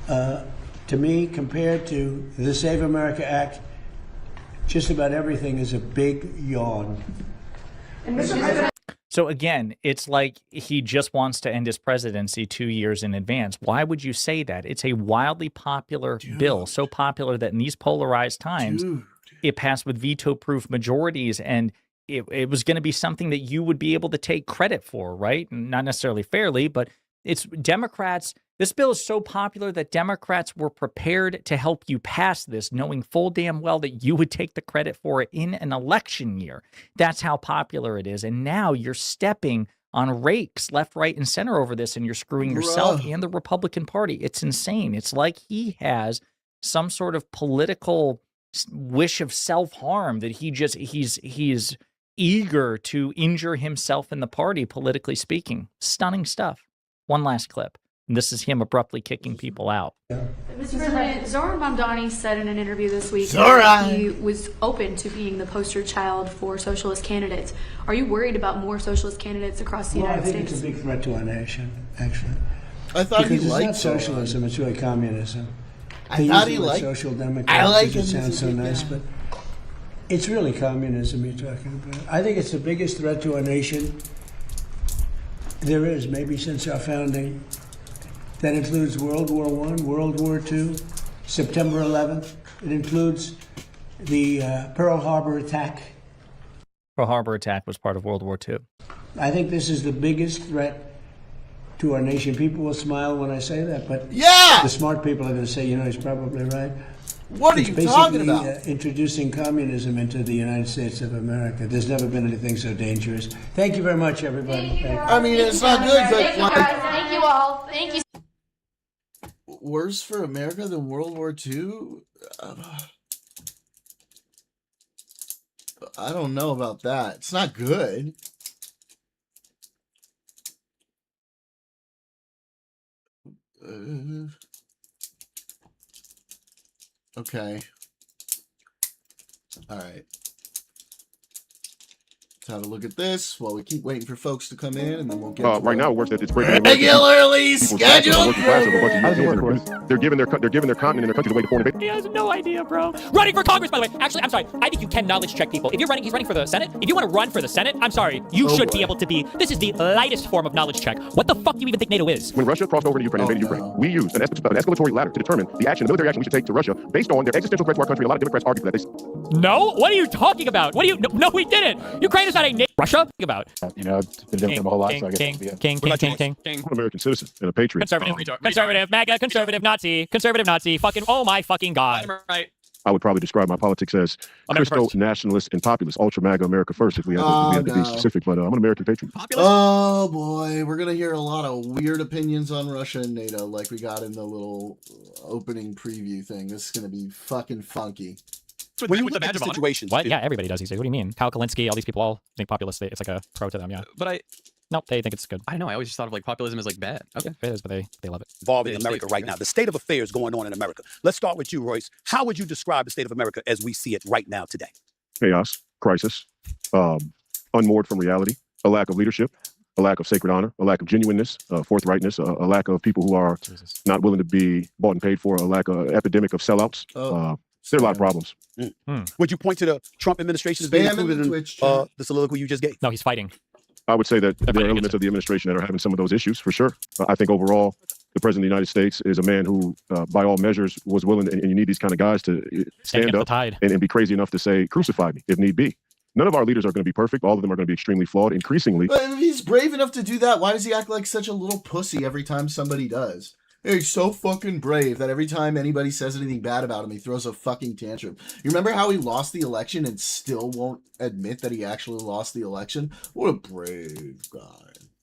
S5: To me, compared to the Save America Act, just about everything is a big yawn.
S12: So again, it's like he just wants to end his presidency 2 years in advance. Why would you say that? It's a wildly popular bill, so popular that in these polarized times, it passed with veto-proof majorities, and it was going to be something that you would be able to take credit for, right? Not necessarily fairly, but it's Democrats. This bill is so popular that Democrats were prepared to help you pass this, knowing full damn well that you would take the credit for it in an election year. That's how popular it is. And now you're stepping on rakes left, right, and center over this, and you're screwing yourself and the Republican Party. It's insane. It's like he has some sort of political wish of self-harm that he's eager to injure himself and the party, politically speaking. Stunning stuff. One last clip. And this is him abruptly kicking people out.
S14: Mr. President, Zohran Mamdani said in an interview this week
S1: Zohran!
S14: that he was open to being the poster child for socialist candidates. Are you worried about more socialist candidates across the United
S5: I think
S14: States?
S5: it's a big threat to our nation, actually.
S1: I thought
S5: because
S1: he liked
S5: it's not socialism, it's really communism.
S1: I thought he
S5: use the word
S1: liked-
S5: social democrat.
S1: I like
S5: because
S1: him
S5: it
S1: as a
S5: sounds so
S1: big
S5: nice,
S1: guy.
S5: but it's really communism you're talking about. I think it's the biggest threat to our nation there is, maybe since our founding. That includes World War I, World War II, September 11th. It includes the Pearl Harbor attack.
S12: Pearl Harbor attack was part of World War II.
S5: I think this is the biggest threat to our nation. People will smile when I say that, but
S1: Yeah!
S5: the smart people are going to say, you know, he's probably right.
S1: What are
S5: It's
S1: you talking
S5: basically,
S1: about?
S5: introducing communism into the United States of America. There's never been anything so dangerous. Thank you very much, everybody. Thank you.
S1: I mean, it's not good, but
S14: Thank you,
S1: like,
S14: guys. Thank you all. Thank you.
S1: worse for America than World War II? I don't know about that. It's not good. Okay. All right. Let's have a look at this while we keep waiting for folks to come in, and then we'll get
S15: Right now, it works that it's breaking
S1: regularly scheduled.
S15: They're giving their continent and their country away to foreign invaders.
S16: He has no idea, bro. Running for Congress, by the way. Actually, I'm sorry. I think you can knowledge check people. If you're running, he's running for the Senate. If you want to run for the Senate, I'm sorry. You should be able to be. This is the lightest form of knowledge check. What the fuck do you even think NATO is?
S15: When Russia crossed over into Ukraine and invaded Ukraine, we used an escalatory ladder to determine the military action we should take to Russia based on their existential threat to our country. A lot of Democrats argue for that.
S16: No? What are you talking about? What do you? No, we didn't. Ukraine is not a NATO. Russia? Think about.
S15: You know, I've been Democrat my whole life, so I guess.
S16: King.
S15: I'm an American citizen and a patriot.
S16: Conservative, MAGA, conservative, Nazi, fucking, oh my fucking God.
S15: I would probably describe my politics as Christo-nationalist and populist, ultra MAGA, America first, if we had to be specific, but I'm an American patriot.
S1: Oh boy, we're gonna hear a lot of weird opinions on Russia and NATO, like we got in the little opening preview thing. This is gonna be fucking funky.
S16: When you look at the situation, what? Yeah, everybody does these days. What do you mean? Kyle Kalinske, all these people all think populist. It's like a pro to them. Yeah.
S17: But
S16: no, they think it's good.
S17: I don't know. I always just thought of like populism as like bad. Okay.
S16: It is, but they love it.
S18: Involving America right now, the state of affairs going on in America. Let's start with you, Royce. How would you describe the state of America as we see it right now today?
S15: Chaos, crisis, unmoored from reality, a lack of leadership, a lack of sacred honor, a lack of genuineness, forthrightness, a lack of people who are not willing to be bought and paid for, a lack of epidemic of sellouts. There are a lot of problems.
S18: Would you point to the Trump administration as being included in the soliloquy you just gave?
S16: No, he's fighting.
S15: I would say that there are elements of the administration that are having some of those issues, for sure. I think overall, the president of the United States is a man who, by all measures, was willing, and you need these kind of guys to stand up and be crazy enough to say, crucify me, if need be. None of our leaders are going to be perfect. All of them are going to be extremely flawed, increasingly.
S1: But if he's brave enough to do that, why does he act like such a little pussy every time somebody does? He's so fucking brave that every time anybody says anything bad about him, he throws a fucking tantrum. You remember how he lost the election and still won't admit that he actually lost the election? What a brave guy.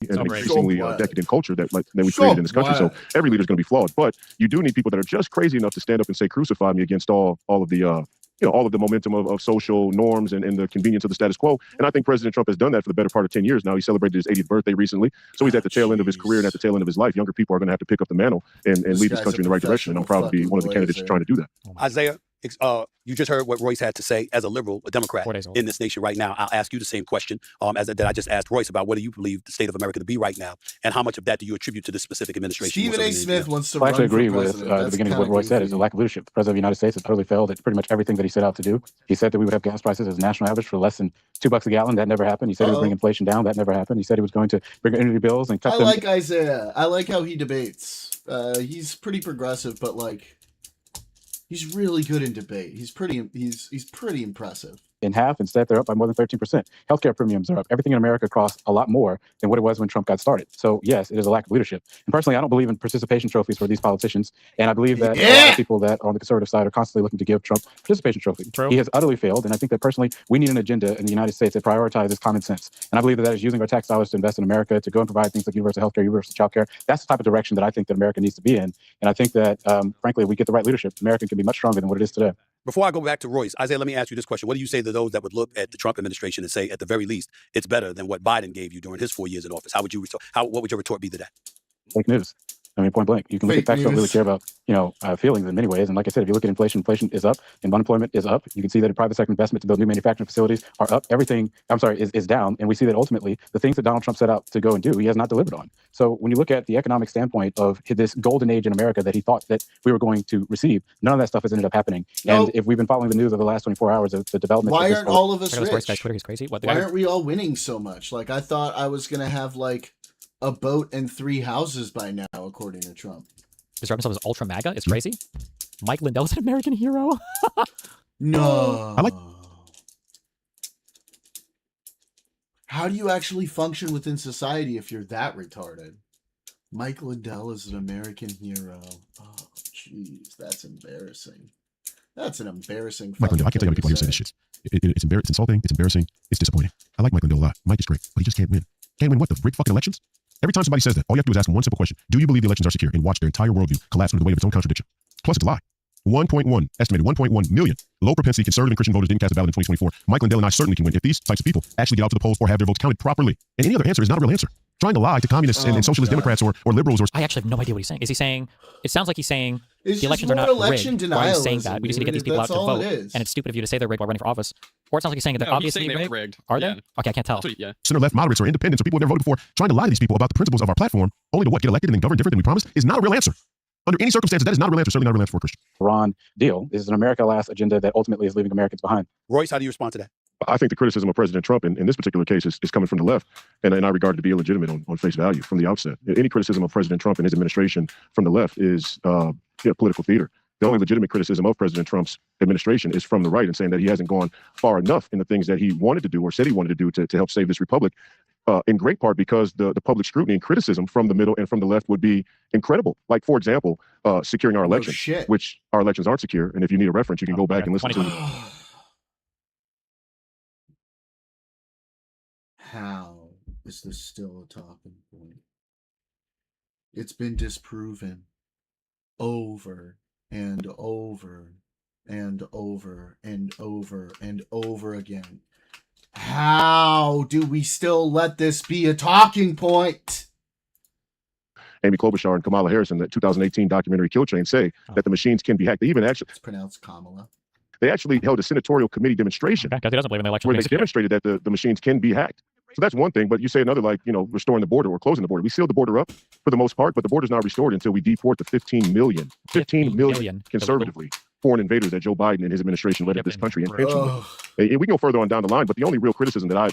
S15: And an increasingly decadent culture that we created in this country. So every leader is going to be flawed. But you do need people that are just crazy enough to stand up and say, crucify me against all of the all of the momentum of social norms and the convenience of the status quo. And I think President Trump has done that for the better part of 10 years now. He celebrated his 80th birthday recently. So he's at the tail end of his career and at the tail end of his life. Younger people are going to have to pick up the mantle and lead this country in the right direction. And I'm proud to be one of the candidates trying to do that.
S18: Isaiah, You just heard what Royce had to say as a liberal, a Democrat in this nation right now. I'll ask you the same question that I just asked Royce about what do you believe the state of America to be right now, and how much of that do you attribute to this specific administration?
S1: Stephen A. Smith wants to
S6: I actually
S1: run
S6: agree
S1: for
S6: with
S1: president.
S6: the beginning of what Royce said. Is a lack of leadership. The president of the United States has totally failed at pretty much everything that he set out to do. He said that we would have gas prices as a national average for less than $2 a gallon. That never happened. He said he would bring inflation down. That never happened. He said he was going to bring energy bills and cut
S1: I
S6: them.
S1: like Isaiah. I like how he debates. He's pretty progressive, but like, he's really good in debate. He's pretty impressive.
S6: In half. Instead, they're up by more than 13%. Healthcare premiums are up. Everything in America costs a lot more than what it was when Trump got started. So yes, it is a lack of leadership. And personally, I don't believe in participation trophies for these politicians. And I believe that a lot of people that are on the conservative side are constantly looking to give Trump participation trophy.
S12: True.
S6: He has utterly failed. And I think that personally, we need an agenda in the United States that prioritizes common sense. And I believe that is using our tax dollars to invest in America, to go and provide things like universal healthcare, universal childcare. That's the type of direction that I think that America needs to be in. And I think that, frankly, if we get the right leadership, America can be much stronger than what it is today.
S18: Before I go back to Royce, Isaiah, let me ask you this question. What do you say to those that would look at the Trump administration and say, at the very least, it's better than what Biden gave you during his 4 years in office? What would your retort be to that?
S6: Fake news. I mean, point blank. You can look at facts, don't really care about, feelings in many ways. And like I said, if you look at inflation is up and unemployment is up. You can see that in private sector investment to build new manufacturing facilities are up. Everything, is down. And we see that ultimately the things that Donald Trump set out to go and do, he has not delivered on. So when you look at the economic standpoint of this golden age in America that he thought that we were going to receive, none of that stuff has ended up happening.
S1: No.
S6: And if we've been following the news over the last 24 hours of the development.
S1: Why aren't all of us rich?
S17: Twitter, he's crazy. What,
S1: Why aren't we all winning so much? Like, I thought I was going to have like a boat and 3 houses by now, according to Trump.
S16: Describe himself as ultra MAGA. It's crazy. Mike Lindell's an American hero.
S1: No.
S15: I like.
S1: How do you actually function within society if you're that retarded? Mike Lindell is an American hero. Oh, jeez, that's embarrassing. That's an embarrassing.
S15: Mike Lindell, I can't tell you how many people I hear say this shit. It's insulting. It's embarrassing. It's disappointing. I like Mike Lindell a lot. Mike is great, but he just can't win. Can't win what? The rigged fucking elections? Every time somebody says that, all you have to do is ask them one simple question. Do you believe the elections are secure? And watch their entire worldview collapse under the weight of its own contradiction. Plus, it's a lie. 1.1, estimated 1.1 million low propensity conservative and Christian voters didn't cast a ballot in 2024. Mike Lindell and I certainly can win if these types of people actually get out to the polls or have their votes counted properly. And any other answer is not a real answer. Trying to lie to communists and socialist Democrats or liberals or...
S16: I actually have no idea what he's saying. Is he saying... It sounds like he's saying
S1: it's
S16: the elections are not rigged. Why are you saying that? We just need to get these people out to vote. And it's stupid of you to say they're rigged while running for office. Or it sounds like he's saying that they're obviously rigged. Are they? Okay, I can't tell.
S15: Center-left moderates or independents or people who never voted before trying to lie to these people about the principles of our platform only to what? Get elected and then govern different than we promised is not a real answer. Under any circumstances, that is not a real answer. Certainly not a real answer for a Christian.
S6: Iran deal is an America last agenda that ultimately is leaving Americans behind.
S18: Royce, how do you respond to that?
S15: I think the criticism of President Trump in this particular case is coming from the left, and I regard it to be illegitimate on face value from the outset. Any criticism of President Trump and his administration from the left is political theater. The only legitimate criticism of President Trump's administration is from the right and saying that he hasn't gone far enough in the things that he wanted to do or said he wanted to do to help save this republic. In great part because the public scrutiny and criticism from the middle and from the left would be incredible. Like, for example, securing our elections, which our elections aren't secure. And if you need a reference, you can go back and listen to.
S1: How is this still a talking point? It's been disproven over and over and over and over and over again. How do we still let this be a talking point?
S15: Amy Klobuchar and Kamala Harris in the 2018 documentary Kill Chain say that the machines can be hacked. They even actually...
S1: It's pronounced Kamala.
S15: They actually held a senatorial committee demonstration
S16: because he doesn't believe in the election
S15: where they demonstrated that the machines can be hacked. So that's one thing, but you say another, like, restoring the border or closing the border. We sealed the border up for the most part, but the border's not restored until we deport the 15 million conservatively foreign invaders that Joe Biden and his administration led this country intentionally. And we can go further on down the line, but the only real criticism that I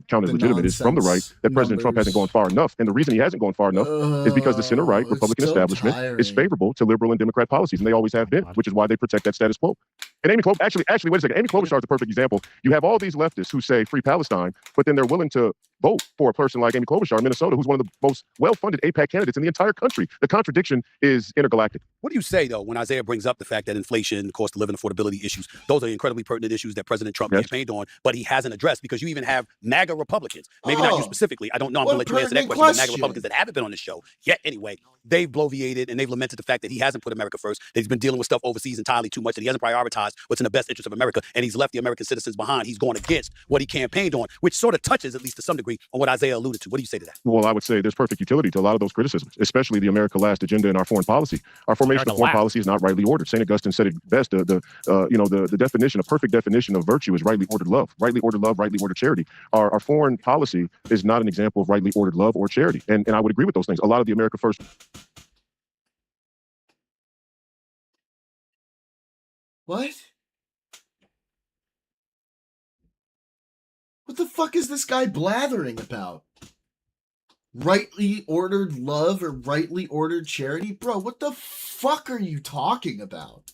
S15: count as legitimate is from the right that President Trump hasn't gone far enough. And the reason he hasn't gone far enough is because the center-right Republican establishment is favorable to liberal and Democrat policies, and they always have been, which is why they protect that status quo. And Amy Klobuchar, actually, wait a second. Amy Klobuchar is a perfect example. You have all these leftists who say free Palestine, but then they're willing to vote for a person like Amy Klobuchar in Minnesota, who's one of the most well-funded AIPAC candidates in the entire country. The contradiction is intergalactic.
S18: What do you say, though, when Isaiah brings up the fact that inflation, cost of living, affordability issues, those are incredibly pertinent issues that President Trump campaigned on, but he hasn't addressed because you even have MAGA Republicans. Maybe not you specifically. I don't know. I'm going to let you answer that question. But MAGA Republicans that haven't been on this show yet anyway, they've bloviated and they've lamented the fact that he hasn't put America first, that he's been dealing with stuff overseas entirely too much, that he hasn't prioritized what's in the best interest of America, and he's left the American citizens behind. He's going against what he campaigned on, which sort of touches, at least to some degree, commentary on what Isaiah alluded to. What do you say to that?
S15: Well, I would say there's perfect utility to a lot of those criticisms, especially the America Last agenda in our foreign policy. Our formation of foreign policy is not rightly ordered. St. Augustine said it best. The definition, a perfect definition of virtue is rightly ordered love, rightly ordered charity. Our foreign policy is not an example of rightly ordered love or charity. And I would agree with those things. A lot of the America First.
S1: What? What the fuck is this guy blathering about? Rightly ordered love or rightly ordered charity? Bro, what the fuck are you talking about?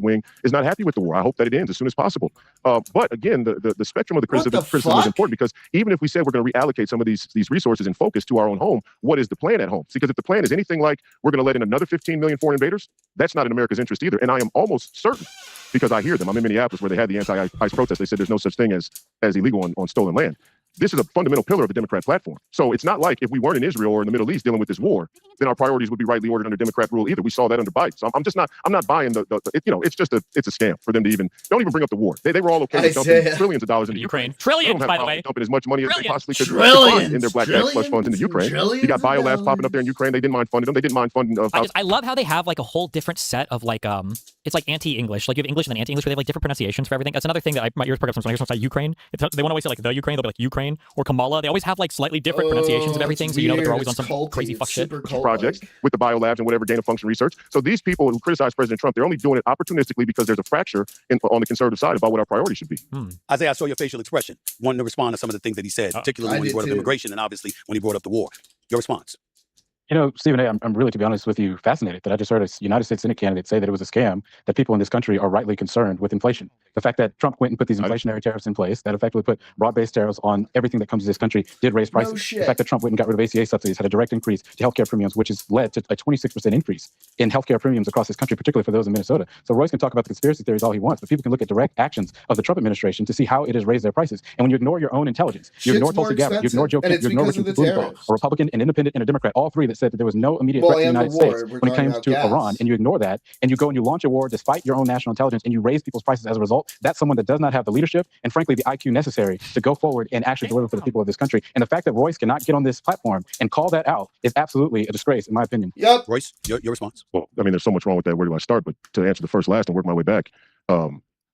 S15: Wing is not happy with the war. I hope that it ends as soon as possible. But again, the spectrum of the criticism is important, because even if we said we're going to reallocate some of these resources and focus to our own home, what is the plan at home? Because if the plan is anything like we're going to let in another 15 million foreign invaders, that's not in America's interest either. And I am almost certain, because I hear them. I'm in Minneapolis where they had the anti-ICE protest. They said there's no such thing as illegal on stolen land. This is a fundamental pillar of the Democrat platform. So it's not like if we weren't in Israel or in the Middle East dealing with this war, then our priorities would be rightly ordered under Democrat rule either. We saw that under Biden. So I'm not buying it's a scam for them to don't even bring up the war. They were all okay with dumping trillions of dollars into Ukraine.
S16: Trillions, by the way.
S15: Dumping as much money as they possibly could find in their black tax slush funds into Ukraine. You got biolabs popping up there in Ukraine. They didn't mind funding them. They didn't mind funding.
S16: I love how they have like a whole different set of like it's like anti-English. Like you have English and then anti-English, where they have like different pronunciations for everything. That's another thing that my ears perk up sometimes. When I say Ukraine, they want to always say like the Ukraine. They'll be like Ukraine or Kamala. They always have like slightly different pronunciations of everything, so you know that they're always on some crazy fuck shit.
S15: Projects with the biolabs and whatever gain of function research. So these people who criticize President Trump, they're only doing it opportunistically because there's a fracture on the conservative side about what our priorities should be.
S18: Isaiah, I saw your facial expression, wanting to respond to some of the things that he said, particularly when he brought up immigration and obviously when he brought up the war. Your response?
S6: You know, Stephen A., I'm really, to be honest with you, fascinated that I just heard a United States Senate candidate say that it was a scam, that people in this country are rightly concerned with inflation. The fact that Trump went and put these inflationary tariffs in place, that effectively put broad-based tariffs on everything that comes to this country, did raise prices. The fact that Trump went and got rid of ACA subsidies had a direct increase to healthcare premiums, which has led to a 26% increase in healthcare premiums across this country, particularly for those in Minnesota. So Royce can talk about the conspiracy theories all he wants, but people can look at direct actions of the Trump administration to see how it has raised their prices. And when you ignore your own intelligence, you ignore Tulsi Gabbard, you ignore Joe Kemp, you ignore Richard Blumenthal, a Republican, an independent, and a Democrat, all three that said that there was no immediate threat to the United States when it comes to Iran, and you ignore that, and you go and you launch a war despite your own national intelligence, and you raise people's prices as a result, that's someone that does not have the leadership and, frankly, the IQ necessary to go forward and actually deliver for the people of this country. And the fact that Royce cannot get on this platform and call that out is absolutely a disgrace, in my opinion.
S1: Yep.
S18: Royce, your response?
S15: Well, I mean, there's so much wrong with that. Where do I start? But to answer the first last and work my way back,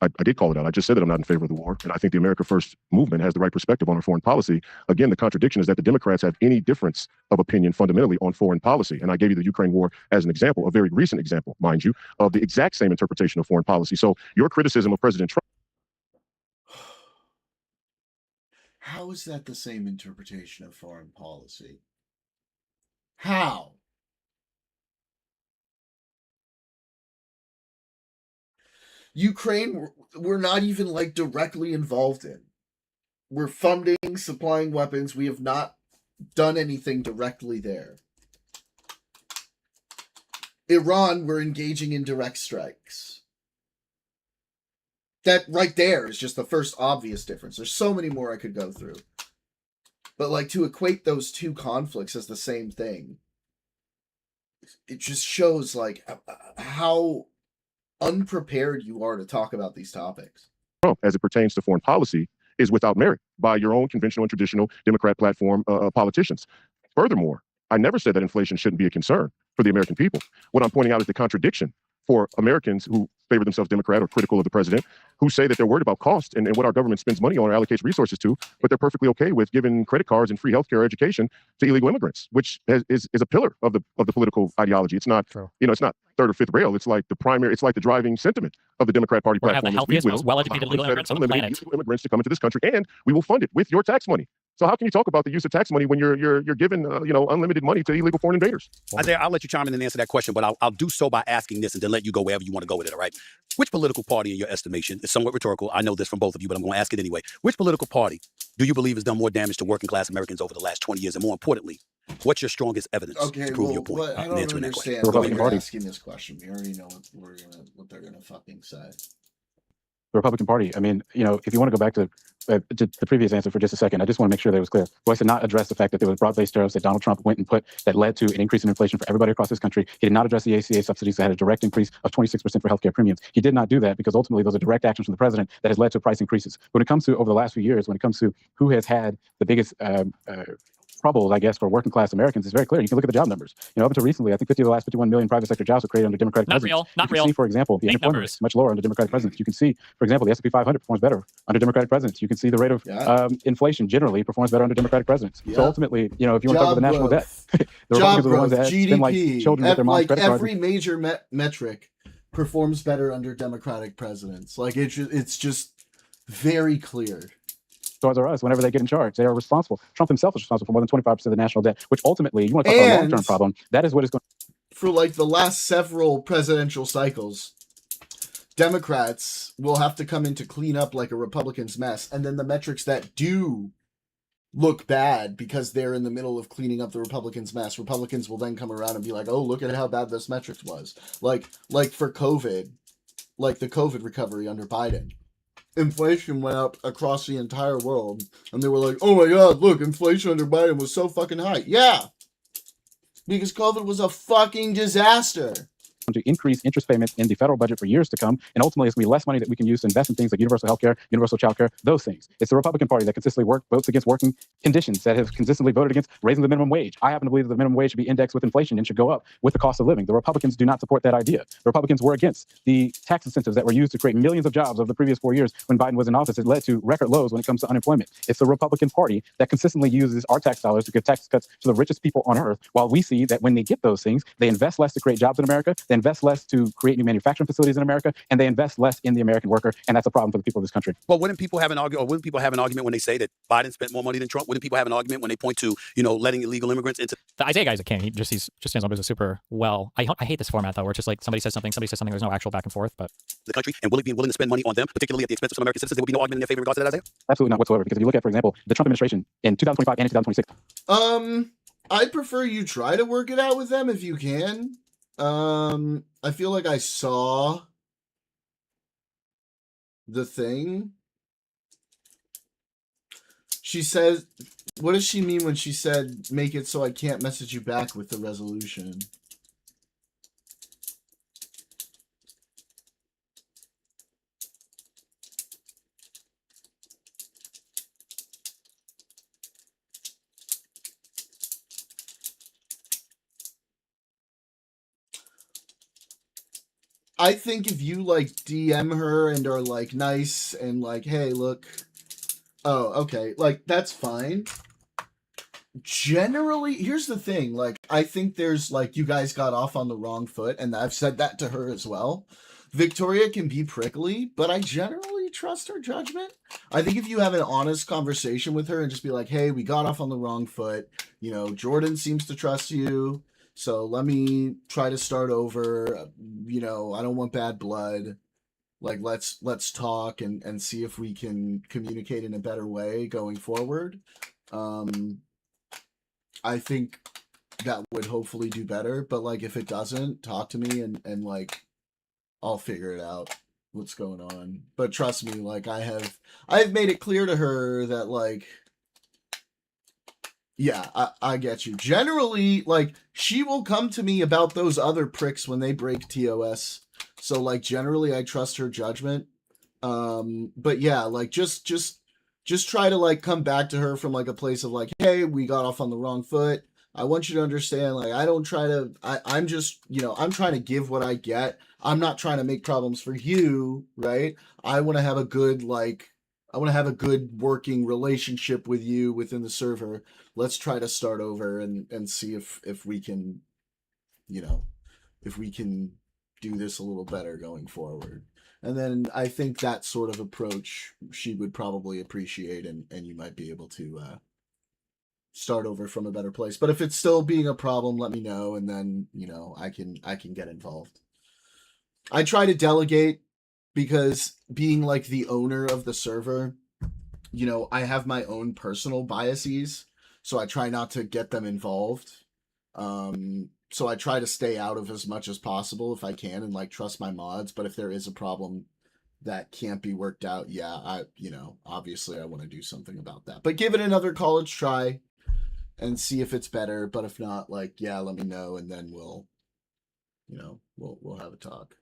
S15: I did call it out. I just said that I'm not in favor of the war. And I think the America First movement has the right perspective on our foreign policy. Again, the contradiction is that the Democrats have any difference of opinion fundamentally on foreign policy. And I gave you the Ukraine war as an example, a very recent example, mind you, of the exact same interpretation of foreign policy. So your criticism of President Trump.
S1: How is that the same interpretation of foreign policy? How? Ukraine, we're not even like directly involved in. We're funding, supplying weapons. We have not done anything directly there. Iran, we're engaging in direct strikes. That right there is just the first obvious difference. There's so many more I could go through. But like to equate those two conflicts as the same thing, it just shows like how unprepared you are to talk about these topics.
S15: Trump, as it pertains to foreign policy, is without merit by your own conventional and traditional Democrat platform politicians. Furthermore, I never said that inflation shouldn't be a concern for the American people. What I'm pointing out is the contradiction for Americans who favor themselves Democrat or critical of the president, who say that they're worried about cost and what our government spends money on or allocates resources to, but they're perfectly okay with giving credit cards and free healthcare education to illegal immigrants, which is a pillar of the political ideology. It's not, it's not third or fifth rail. It's like the primary, it's like the driving sentiment of the Democrat Party
S16: We're
S15: platform.
S16: Have the healthiest, most well-educated legal immigrants on the planet.
S15: Illegal immigrants to come into this country, and we will fund it with your tax money. So how can you talk about the use of tax money when you're giving unlimited money to illegal foreign invaders?
S18: Isaiah, I'll let you chime in and answer that question, but I'll do so by asking this and then let you go wherever you want to go with it. All right. Which political party, in your estimation, is somewhat rhetorical? I know this from both of you, but I'm going to ask it anyway. Which political party do you believe has done more damage to working class Americans over the last 20 years? And more importantly, what's your strongest evidence to prove your point?
S1: I don't understand why you're asking this question. We already know what they're gonna fucking say.
S6: the Republican Party, I mean, you know, if you want to go back to the previous answer for just a second, I just want to make sure that it was clear. Royce did not address the fact that there was broad-based tariffs that Donald Trump went and put that led to an increase in inflation for everybody across this country. He did not address the ACA subsidies that had a direct increase of 26% for healthcare premiums. He did not do that because ultimately those are direct actions from the president that has led to price increases. When it comes to over the last few years, when it comes to who has had the biggest troubles, I guess, for working class Americans, it's very clear. You can look at the job numbers. You know, up until recently, I think 50 of the last 51 million private sector jobs were created under Democratic presidents.
S16: Not
S6: you can
S16: real.
S6: see, for example, the unemployment rate is much lower under Democratic presidents. You can see, for example, the S&P 500 performs better under Democratic presidents. You can see the rate of inflation generally performs better under Democratic presidents. So ultimately, you know, if you want to talk about the national debt, the Republicans are the ones that spend like children with their mom's credit card.
S1: Every major metric performs better under Democratic presidents. Like it's just very clear.
S6: Toys R Us, whenever they get in charge, they are responsible. Trump himself is responsible for more than 25% of the national debt, which ultimately, you want to talk about a long-term problem, that is what is going
S1: for like the last several presidential cycles. Democrats will have to come in to clean up like a Republican's mess, and then the metrics that do look bad because they're in the middle of cleaning up the Republicans' mess, Republicans will then come around and be like, oh, look at how bad this metrics was. Like for COVID, like the COVID recovery under Biden. Inflation went up across the entire world, and they were like, oh my god, look, inflation under Biden was so fucking high. Yeah, because COVID was a fucking disaster.
S6: To increase interest payments in the federal budget for years to come, and ultimately it's going to be less money that we can use to invest in things like universal health care, universal child care, those things. It's the Republican Party that consistently votes against working conditions, that has consistently voted against raising the minimum wage. I happen to believe that the minimum wage should be indexed with inflation and should go up with the cost of living. The Republicans do not support that idea. The Republicans were against the tax incentives that were used to create millions of jobs over the previous 4 years when Biden was in office. It led to record lows when it comes to unemployment. It's the Republican Party that consistently uses our tax dollars to give tax cuts to the richest people on earth, while we see that when they get those things, they invest less to create jobs in America, they invest less to create new manufacturing facilities in America, and they invest less in the American worker, and that's a problem for the people of this country.
S18: Well, wouldn't people have an argument, or wouldn't people have an argument when they say that Biden spent more money than Trump? Wouldn't people have an argument when they point to, you know, letting illegal immigrants into
S16: the Isaiah guy's a king. He just stands on business super well. I hate this format though, where it's just like somebody says something, there's no actual back and forth. But
S18: the country, and will it be willing to spend money on them, particularly at the expense of some American citizens? There would be no argument in their favor in regards to that, Isaiah?
S6: Absolutely not whatsoever. Because if you look at, for example, the Trump administration in 2025 and in 2026.
S1: I'd prefer you try to work it out with them if you can. I feel like I saw the thing. She says, what does she mean when she said, make it so I can't message you back with the resolution? I think if you like DM her and are like nice and like, hey, look, oh, okay, like that's fine. Generally, here's the thing, like I think there's like you guys got off on the wrong foot, and I've said that to her as well. Victoria can be prickly, but I generally trust her judgment. I think if you have an honest conversation with her and just be like, hey, we got off on the wrong foot, you know, Jordan seems to trust you. So let me try to start over. You know, I don't want bad blood. Like, let's talk and see if we can communicate in a better way going forward. I think that would hopefully do better. But like, if it doesn't, talk to me and like, I'll figure it out what's going on. But trust me, like I've made it clear to her that like, yeah, I get you. Generally, like, she will come to me about those other pricks when they break TOS. So, like, generally, I trust her judgment. But yeah, like, just try to, like, come back to her from, like, a place of, like, hey, we got off on the wrong foot. I want you to understand, like, I don't try to, I'm just, you know, I'm trying to give what I get. I'm not trying to make problems for you, right? I want to have a good, like, I want to have a good working relationship with you within the server. Let's try to start over and see if we can, you know, if we can do this a little better going forward. And then I think that sort of approach she would probably appreciate, and you might be able to start over from a better place. But if it's still being a problem, let me know, and then, you know, I can get involved. I try to delegate, because being like the owner of the server, you know, I have my own personal biases, so I try not to get them involved. So I try to stay out of as much as possible if I can, and like trust my mods. But if there is a problem, that can't be worked out, yeah, obviously I want to do something about that. But give it another college try and see if it's better. But if not, like, yeah, let me know, and then we'll have a talk.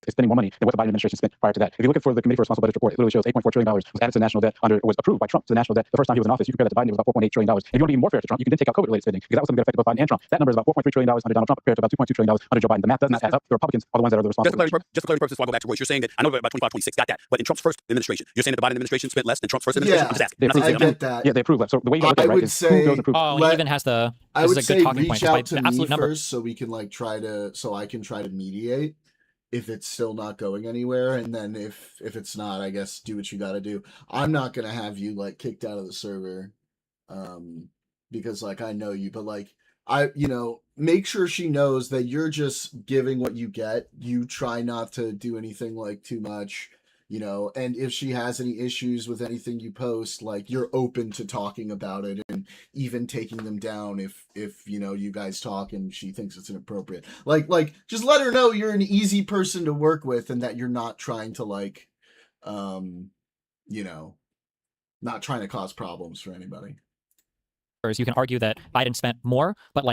S6: Spending more money than what the Biden administration spent prior to that. If you look for the Committee for Responsible Budget report, it literally shows $8.4 trillion was added to the national debt was approved by Trump to the national debt the first time he was in office. You compare that to Biden, it was about $4.8 trillion. If you want to be more fair to Trump, you can then take out COVID-related spending, because that was something that affected both Biden and Trump. That number is about $4.3 trillion under Donald Trump compared to about $2.2 trillion under Joe Biden. The math does not add up. The Republicans are the ones that are the responsible.
S18: Just for clarity purposes, before I go back to Royce, you're saying that, I know about 25, 26, got that, but in Trump's first administration, you're saying that the Biden administration spent less than Trump's first administration? I'm just asking.
S1: I get that.
S6: Yeah, they approved that. So the way you look at it, right, is who goes approved.
S16: Oh, he even has the.
S1: I would
S16: is a good
S1: say
S16: talking
S1: reach
S16: point,
S1: out to
S16: the
S1: me
S16: absolute number.
S1: first, so we can so I can try to mediate if it's still not going anywhere, and then if it's not, I guess do what you got to do. I'm not gonna have you kicked out of the server, because I know you, but make sure she knows that you're just giving what you get. You try not to do anything too much. And if she has any issues with anything you post, you're open to talking about it and even taking them down if you guys talk and she thinks it's inappropriate. Just let her know you're an easy person to work with and that you're not trying to not trying to cause problems for anybody.
S16: You can argue that Biden spent more, but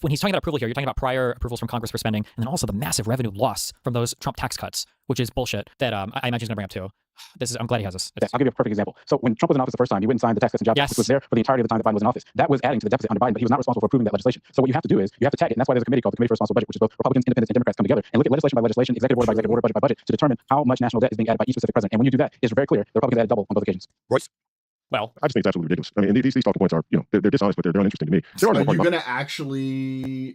S16: when he's talking about approval here, you're talking about prior approvals from Congress for spending, and then also the massive revenue loss from those Trump tax cuts, which is bullshit that I imagine he's going to bring up too. I'm glad he has this.
S6: I'll give you a perfect example. So when Trump was in office the first time, he went and signed the Tax Cuts and Jobs Act, which was there for the entirety of the time that Biden was in office. That was adding to the deficit under Biden, but he was not responsible for approving that legislation. So what you have to do is you have to tag it, and that's why there's a committee called the Committee for Responsible Budget, which is both Republicans, Independents, and Democrats come together and look at legislation by legislation, executive order by executive order, budget by budget, to determine how much national debt is being added by each specific president. And when you do that, it's very clear the Republicans added double on both occasions.
S18: Royce?
S16: Well,
S15: I just think it's absolutely ridiculous. I mean, these talking points are, they're dishonest, but they're uninteresting to me.
S1: Are you gonna actually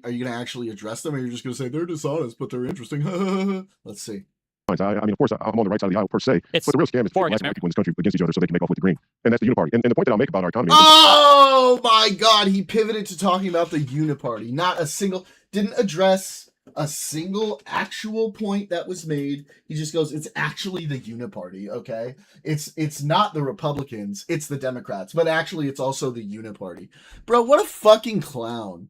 S1: address them, or you're just gonna say they're dishonest but they're interesting? Let's see.
S15: I mean, of course, I'm on the right side of the aisle per se, but the real scam is people in this country against each other so they can make off with the green, and that's the uniparty. And the point that I'll make about our economy.
S1: Oh my God, he pivoted to talking about the uniparty. Didn't address a single actual point that was made. He just goes, it's actually the uniparty, okay? It's not the Republicans, it's the Democrats, but actually it's also the uniparty. Bro, what a fucking clown.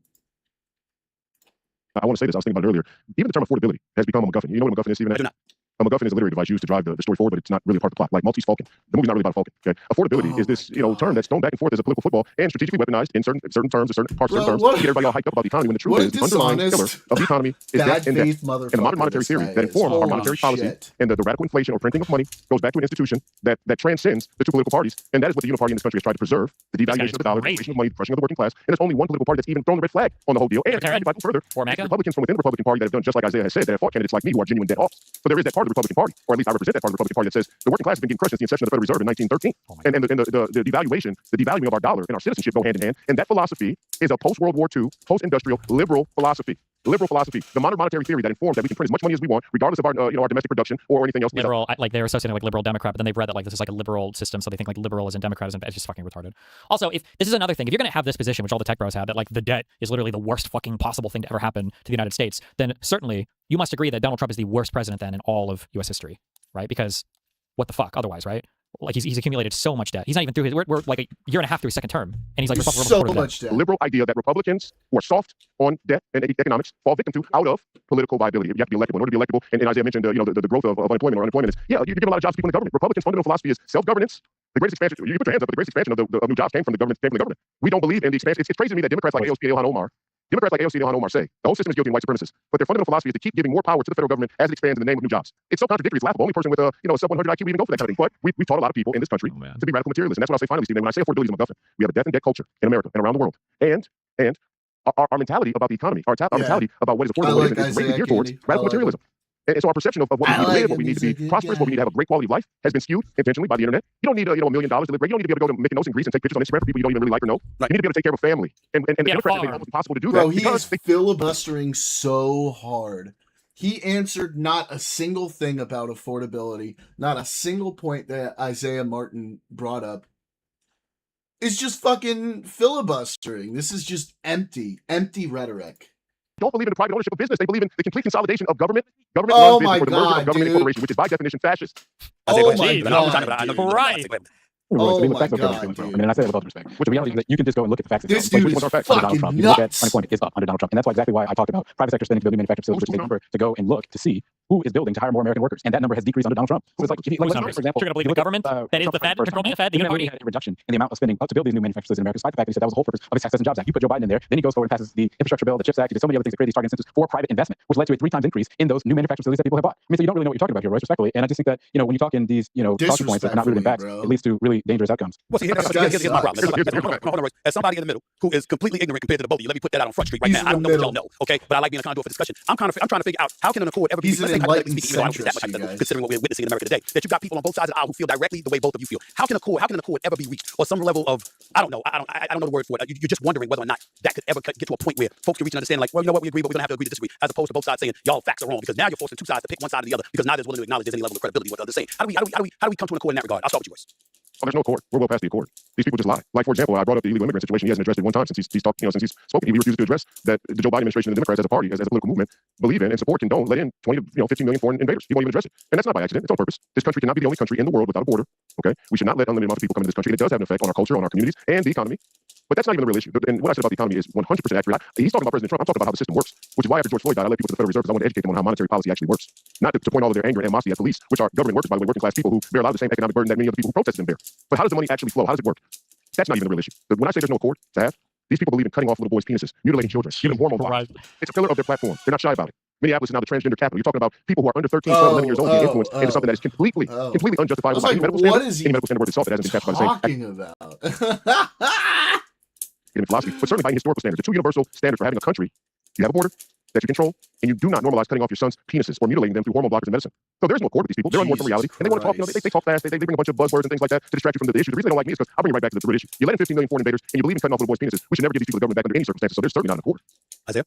S15: I want to say this, I was thinking about it earlier. Even the term affordability has become a MacGuffin. You know what a MacGuffin is, Stephen?
S18: I do not.
S15: A MacGuffin is a literary device used to drive the story forward, but it's not really a part of the plot. Like Maltese Falcon. The movie's not really about a falcon. Okay, affordability is this term that's thrown back and forth as a political football and strategically weaponized in certain terms, or certain parts of certain terms, to get everybody all hyped up about the economy. When the truth is, the underlying pillar of the economy is debt and debt. And the modern monetary theory that informs our monetary policy and the radical inflation or printing of money goes back to an institution that transcends the two political parties, and that is what the uniparty in this country has tried to preserve: the devaluation of the dollar, the inflation of money, the crushing of the working class. And there's only one political party that's even thrown the red flag on the whole deal. And further, Republicans from within the Republican Party that have done just like Isaiah has said, that have fought candidates like me who are genuine debt offs. So there is that part of the Republican Party, or at least I represent that part of the Republican Party, that says the working class has been getting crushed since the inception of the Federal Reserve in 1913. The devaluing of our dollar and our citizenship go hand in hand. And that philosophy is a post-World War II, post-industrial, liberal philosophy. Liberal philosophy, the modern monetary theory that informs that we can print as much money as we want, regardless of our our domestic production or anything else.
S16: Liberal, they're associating liberal Democrat, but then they've read that this is a liberal system, so they think liberal is in Democratism. It's just fucking retarded. Also, if this is another thing, if you're going to have this position, which all the tech bros have, that the debt is literally the worst fucking possible thing to ever happen to the United States, then certainly you must agree that Donald Trump is the worst president then in all of U.S. history, right? Because what the fuck otherwise, right? He's accumulated so much debt. He's not even through his. We're a year and a half through his second term, and he's
S1: so much debt.
S15: The liberal idea that Republicans who are soft on debt and economics fall victim to out of political viability. You have to be electable. In order to be electable, and Isaiah mentioned the growth of unemployment or unemployment is you're giving a lot of jobs to people in the government. Republicans' fundamental philosophy is self-governance. The greatest expansion. You put your hands up. But the greatest expansion of new jobs came from the government. We don't believe in the expansion. It's crazy to me that Democrats like AOC Ilhan Omar say the whole system is guilty and white supremacists, but their fundamental philosophy is to keep giving more power to the federal government as it expands in the name of new jobs. It's so contradictory. It's laughable. Only person with a sub 100 IQ would even go for that kind of thing. But we've taught a lot of people in this country to be radical materialists, and that's what I'll say finally, Stephen. When I say affordability is a MacGuffin, we have a death and debt culture in America and around the world, and our mentality about the economy, our mentality about what is affordable is really geared towards radical materialism. And so our perception of what we need to live, what we need to be prosperous, what we need to have a great quality of life has been skewed intentionally by the internet. You don't need $1 million to live great. You don't need to be able to go to Mykonos in Greece and take pictures on Instagram for people you don't even really like or know. You need to be able to take care of a family. And the Democrats have made it impossible to do that.
S1: Bro, he is filibustering so hard. He answered not a single thing about affordability, not a single point that Isaiah Martin brought up. It's just fucking filibustering. This is just empty rhetoric.
S15: Don't believe in the private ownership of business. They believe in the complete consolidation of government.
S1: Oh my God,
S15: of government and corporation, which is by definition fascist.
S1: Oh my God,
S16: right.
S1: Oh my God,
S6: I mean, and I say that with all due respect. Which the reality is that you can just go and look at the facts.
S1: This dude is fucking
S6: nuts. You look at unemployment is up under Donald Trump, and that's why exactly why I talked about private sector spending to build new manufacturing facilities, which is a number to go and look to see who is building to hire more American workers, and that number has decreased under Donald Trump. So it's like, for example,
S16: you're going to believe the government that is the Fed controlling the Fed.
S6: The already had a reduction in the amount of spending to build these new manufacturing facilities in America, despite the fact that he said that was the whole purpose of his Tax Cuts and Jobs Act. You put Joe Biden in there, then he goes forward and passes the infrastructure bill, the CHIPS Act. He did so many other things that created these target incentives for private investment, which led to a 3 times increase in those new manufacturing facilities that people have bought. I mean, so you don't really know what you're talking about here, Royce, respectfully. And I just think that, when you talk in these, talking points that are not rooted in facts, it leads to really dangerous outcomes.
S18: Well, see, here's my problem. Hold on, Royce. As somebody in the middle who is completely ignorant compared to the both of you, let me put that out on Front Street right now. I don't know what y'all know, okay? But I like being a conduit for discussion. I'm trying to figure out how can an accord ever be, let's say hypothetically speaking, even though I don't think that much hypothetical, considering what we're witnessing in America today, that you've got people on both sides of the aisle who feel directly the way both of you feel. How can an accord ever be reached, or some level of, I don't know the word for it. You're just wondering whether or not that could ever get to a point where folks can reach an understanding, like, well, you know what, we agree, but we're gonna have to agree to disagree, as opposed to both sides saying y'all facts are wrong, because now you're forcing two sides to pick one side or the other, because neither is willing to acknowledge there's any level of credibility with what the other's saying. How do we come to an accord in that regard? I'll start with you, Royce.
S15: Oh, there's no accord. We're well past the accord. These people just lie. Like, for example, I brought up the illegal immigrant situation. He hasn't addressed it one time since he's talked, since he's spoken. He refuses to address that the Joe Biden administration and the Democrats as a party, as a political movement, believe in and support, condone, let in 20 to 15 million foreign invaders. He won't even address it. And that's not by accident. It's on purpose. This country cannot be the only country in the world without a border. Okay? We should not let unlimited amounts of people come into this country. And it does have an effect on our culture, on our communities, and the economy. But that's not even the real issue. And what I said about the economy is 100% accurate. He's talking about President Trump. I'm talking about how the system works, which is why after George Floyd died, I led people to the Federal Reserve because I wanted to educate them on how monetary policy actually works. Not to point all of their anger and animosity at police, which are government workers, by the way, working class people who bear a lot of the same economic burden that many of the people who protested them bear. But how does the money actually flow? How does it work? That's not even the real issue. When I say there's no accord to have, these people believe in cutting off little boys' penises, mutilating children, giving hormone blocks. It's a pillar of their platform. They're not shy about it. Minneapolis is now the transgender capital. You're talking about people who are under 13, 12, 11 years old being influenced into something that is completely unjustifiable by any medical standard. Any medical standard worth itself that hasn't been tapped by the same.
S1: Talking about.
S15: In philosophy, but certainly by historical standards. The two universal standards for having a country: you have a border that you control, and you do not normalize cutting off your son's penises or mutilating them through hormone blockers and medicine. So there's no accord with these people. They're unmoored from reality, and they want to talk. They talk fast. They bring a bunch of buzzwords and things like that to distract you from the issue. The reason they don't like me is because I'll bring you right back to the root issue. You let in 15 million foreign invaders, and you believe in cutting off little boys' penises. We should never give these people the government back under any circumstances. So there's certainly not an accord. Isaiah.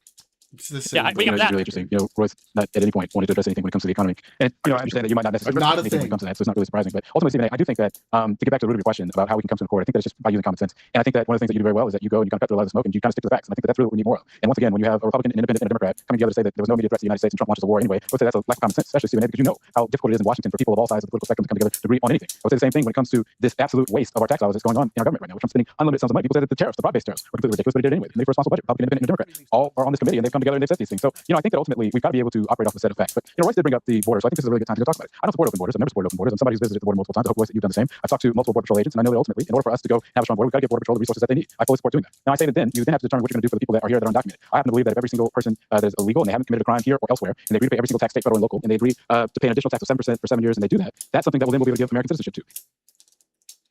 S1: It's the same.
S16: We got that.
S6: It's really interesting. Royce not at any point wanted to address anything when it comes to the economy. And I understand that you might not necessarily address anything when it comes to that, so it's not really surprising. But ultimately, Stephen, I do think that to get back to the root of your question about how we can come to an accord, I think that it's just by using common sense. And I think that one of the things that you do very well is that you go and you kind of cut through a lot of the smoke and you kind of stick to the facts. And I think that that's really what we need more of. And once again, when you have a Republican, an independent, and a Democrat coming together to say that there was no immediate threat to the United States and Trump launches a war anyway, I would say that's a lack of common sense, especially Stephen A, because you know how difficult it is in Washington for people of all sides of the political spectrum to come together to agree on anything. I would say the same thing when it comes to this absolute waste of our tax dollars that's going on in our government right now, which I'm spending unlimited sums of money. People say that the tariffs, the broad-based tariffs, are completely ridiculous, but it did anyway. And they for a responsible budget, Republican, independent, and Democrat, all are on this committee and they've come together and they've said these things. So I think that ultimately we've got to be able to operate off a set of facts. But Royce did bring up the border, so I think this is a really good time to go talk about it. I don't support open borders. I've never supported open borders. I'm somebody who's visited the border multiple times. I hope, Royce, that you've done the same. I've talked to multiple border patrol agents, and I know that ultimately, in order for us to go have a strong border, we've got to give border patrol the resources that they need. I fully support doing that. Now, I say that then you then have to determine what you're going to do for the people that are here that are undocumented. I happen to believe that if every single person that is illegal and they haven't committed a crime here or elsewhere, and they agree to pay every single tax, state, federal, and local, and they agree to pay an additional tax of 7% for 7 years, and they do that, that's something that will then be able to give American citizenship to.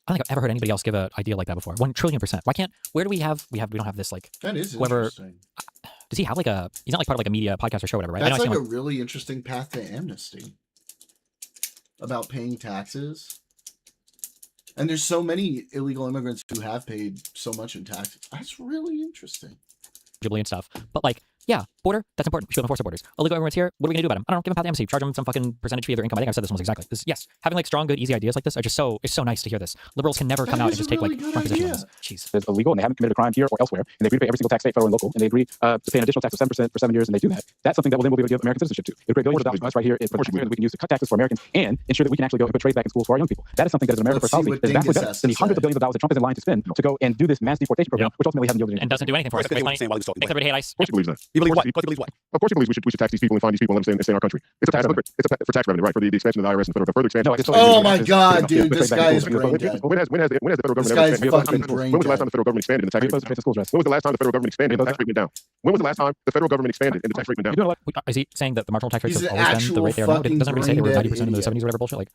S16: I don't think I've ever heard anybody else give an idea like that before. 1 trillion%. Why can't? Where do we don't have this like?
S1: That is
S16: whoever.
S1: Interesting.
S16: Does he have like a? He's not like part of like a media podcast or show or whatever, right?
S1: That's like a really interesting path to amnesty. About paying taxes. And there's so many illegal immigrants who have paid so much in taxes. That's really interesting.
S16: And stuff, but like, yeah, border, that's important. We should enforce our borders. Illegal immigrants here, what are we gonna do about them? I don't know, give them a path to amnesty, charge them some fucking percentage fee of their income. I think I've said this almost exactly. Yes, having like strong, good, easy ideas like this are just it's so nice to hear this. Liberals can never come out and just take like strong position on this. Jeez.
S6: It's illegal and they haven't committed a crime here or elsewhere, and they agree to pay every single tax, state, federal, and local, and they agree to pay an additional tax of 7% for 7 years, and they do that. That's something that will then be able to give American citizenship to. It'll create billions of dollars for us right here. It's for that we can use to cut taxes for Americans and ensure that we can actually go and put trades back in schools for our young people. That is something that is an American first policy. That is vastly better than the hundreds of billions of dollars that Trump is in line to spend to go and do this mass deportation program, which ultimately hasn't yielded anything.
S16: And doesn't do anything for us. Makes everybody hate ICE.
S15: Of course he believes that. He believes what? Of course he believes we should tax these people and find these people and let them stay in our country. It's a tax for tax revenue, right? For the expansion of the IRS and the further expansion.
S1: Oh my God, dude, this guy is brain dead.
S15: When has the federal government ever expanded? When was the last time the federal government expanded and the tax rate went down? When was the last time the federal government expanded and the tax rate went down? When was the last time the federal government expanded and the tax rate went down?
S16: Is he saying that the marginal tax rates have always been the rate they are now? Doesn't everybody say they were 90% in the 70s or whatever bullshit? Like,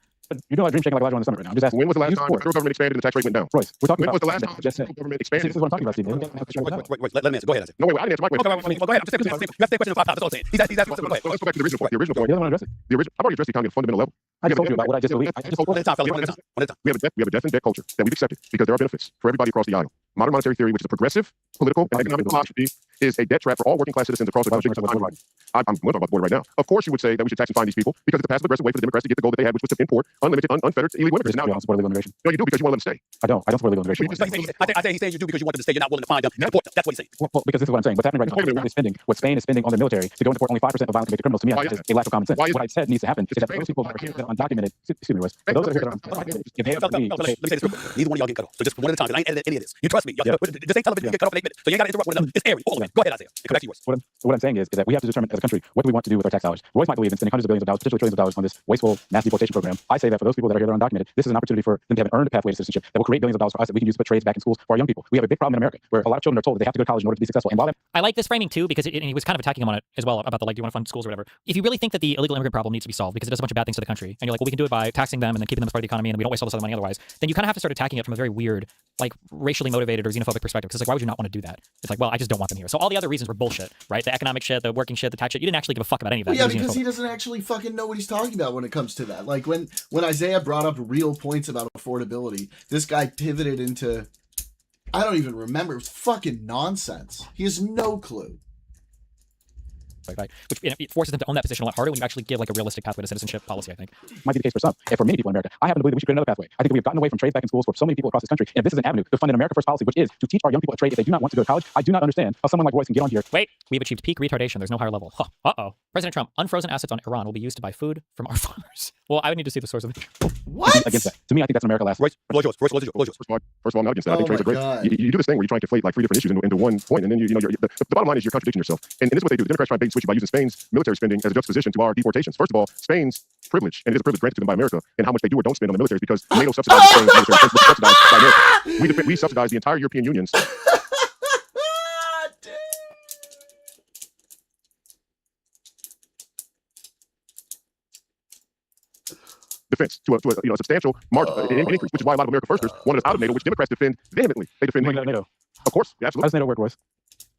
S6: you know, I dream shaking like Elijah on the summit right now. I'm just asking.
S15: When was the last time the federal government expanded and the tax rate went down?
S6: Royce, we're talking
S15: when
S6: about.
S15: When was the last time the federal government expanded?
S6: This is what I'm talking about, Steve.
S18: Wait, let me answer. Go ahead.
S15: No, wait, I didn't answer my question.
S18: Go ahead. You have to take a question in 5 times. That's all I'm saying. He's asking. Go ahead.
S15: Let's go back to the original point. The original point.
S6: You don't want to address it.
S15: I've already addressed the economy at a fundamental level.
S6: I just told you about what I just believe.
S18: One at a time, fellas. One at a time.
S15: We have a death and debt culture that we've accepted because there are benefits for everybody across the aisle. Modern monetary theory, which is a progressive political and economic philosophy, is a debt trap for all working class citizens across the country. I'm going to talk about the border right now. Of course, you would say that we should tax and fine these people because it's a passive aggressive way for the Democrats to get the goal that they had, which was to import unlimited, unfettered illegal immigrants.
S6: Now you don't support illegal immigration.
S15: No, you do because you want them to stay.
S6: I don't support illegal immigration.
S18: I say he's saying you do because you want them to stay. You're not willing to find them. That's what he's saying.
S6: Well, because this is what I'm saying. What's happening right now is spending what Spain is spending on their military to go and deport only 5% of violent convicted criminals. To me, that's a lack of common sense. What I said needs to happen is that those people that are here that are undocumented, excuse me, Royce, those that are here that are undocumented, if they have to
S18: Let me say this real quick. Neither one of y'all get cut off. So just one at a time. I ain't edited any of this. You trust trust me. This ain't television. You get cut off in 8 minutes. So you ain't got to interrupt one another. It's airy. All of it. Go ahead, Isaiah. And come back to yours.
S6: What I'm saying is that we have to determine as a country what do we want to do with our tax dollars. Royce might believe in spending hundreds of billions of dollars, potentially trillions of dollars on this wasteful mass deportation program. I say that for those people that are here that are undocumented, this is an opportunity for them to have an earned pathway to citizenship that will create billions of dollars for us that we can use to put trades back in schools for our young people. We have a big problem in America where a lot of children are told that they have to go to college in order to be successful. And while that
S16: I like this framing too because and he was kind of attacking him on it as well about the like, do you want to fund schools or whatever. If you really think that the illegal immigrant problem needs to be solved because it does a bunch of bad things to the country, and you're like, well, we can do it by taxing them and then keeping them as part of the economy, and we don't waste all this other money otherwise, then you kind of have to start attacking it from a very weird, like racially motivated or xenophobic perspective. Because like, why would you not want to do that? It's like, well, I just don't want them here. So all the other reasons were bullshit, right? The economic shit, the working shit, the tax shit. You didn't actually give a fuck about any of that.
S1: Well, yeah, because he doesn't actually fucking know what he's talking about when it comes to that. Like when Isaiah brought up real points about affordability, this guy pivoted into, I don't even remember. It was fucking nonsense. He has no clue.
S16: Right, which it forces them to own that position a lot harder when you actually give like a realistic pathway to citizenship policy, I think.
S6: Might be the case for some, and for many people in America. I happen to believe that we should create another pathway. I think we've gotten away from trades back in schools for so many people across this country, and if this is an avenue to fund an America First policy, which is to teach our young people a trade if they do not want to go to college, I do not understand how someone like Royce can get on here.
S16: Wait, we've achieved peak retardation. There's no higher level. Huh. Uh-oh. President Trump, unfrozen assets on Iran will be used to buy food from our farmers. Well, I would need to see the source of it.
S1: What?
S6: Against that. To me, I think that's an America last.
S18: Royce, floor yours. First of
S15: all, I'm not against that. I think trades are great. You do this thing where you try and conflate like 3 different issues into one point, and then the bottom line is you're contradicting yourself. And this is what they do. The Democrats try and bait and switch by using Spain's military spending as a juxtaposition to our deportations. First of all, Spain's privilege, and it is a privilege granted to them by America, and how much they do or don't spend on the military is because NATO subsidizes Spain's military, subsidized by America. We subsidize the entire European Union's defense to a substantial increase, which is why a lot of America Firsters wanted us out of NATO, which Democrats defend vehemently. They defend
S6: NATO.
S15: Of course, yeah, absolutely.
S6: How does NATO work, Royce?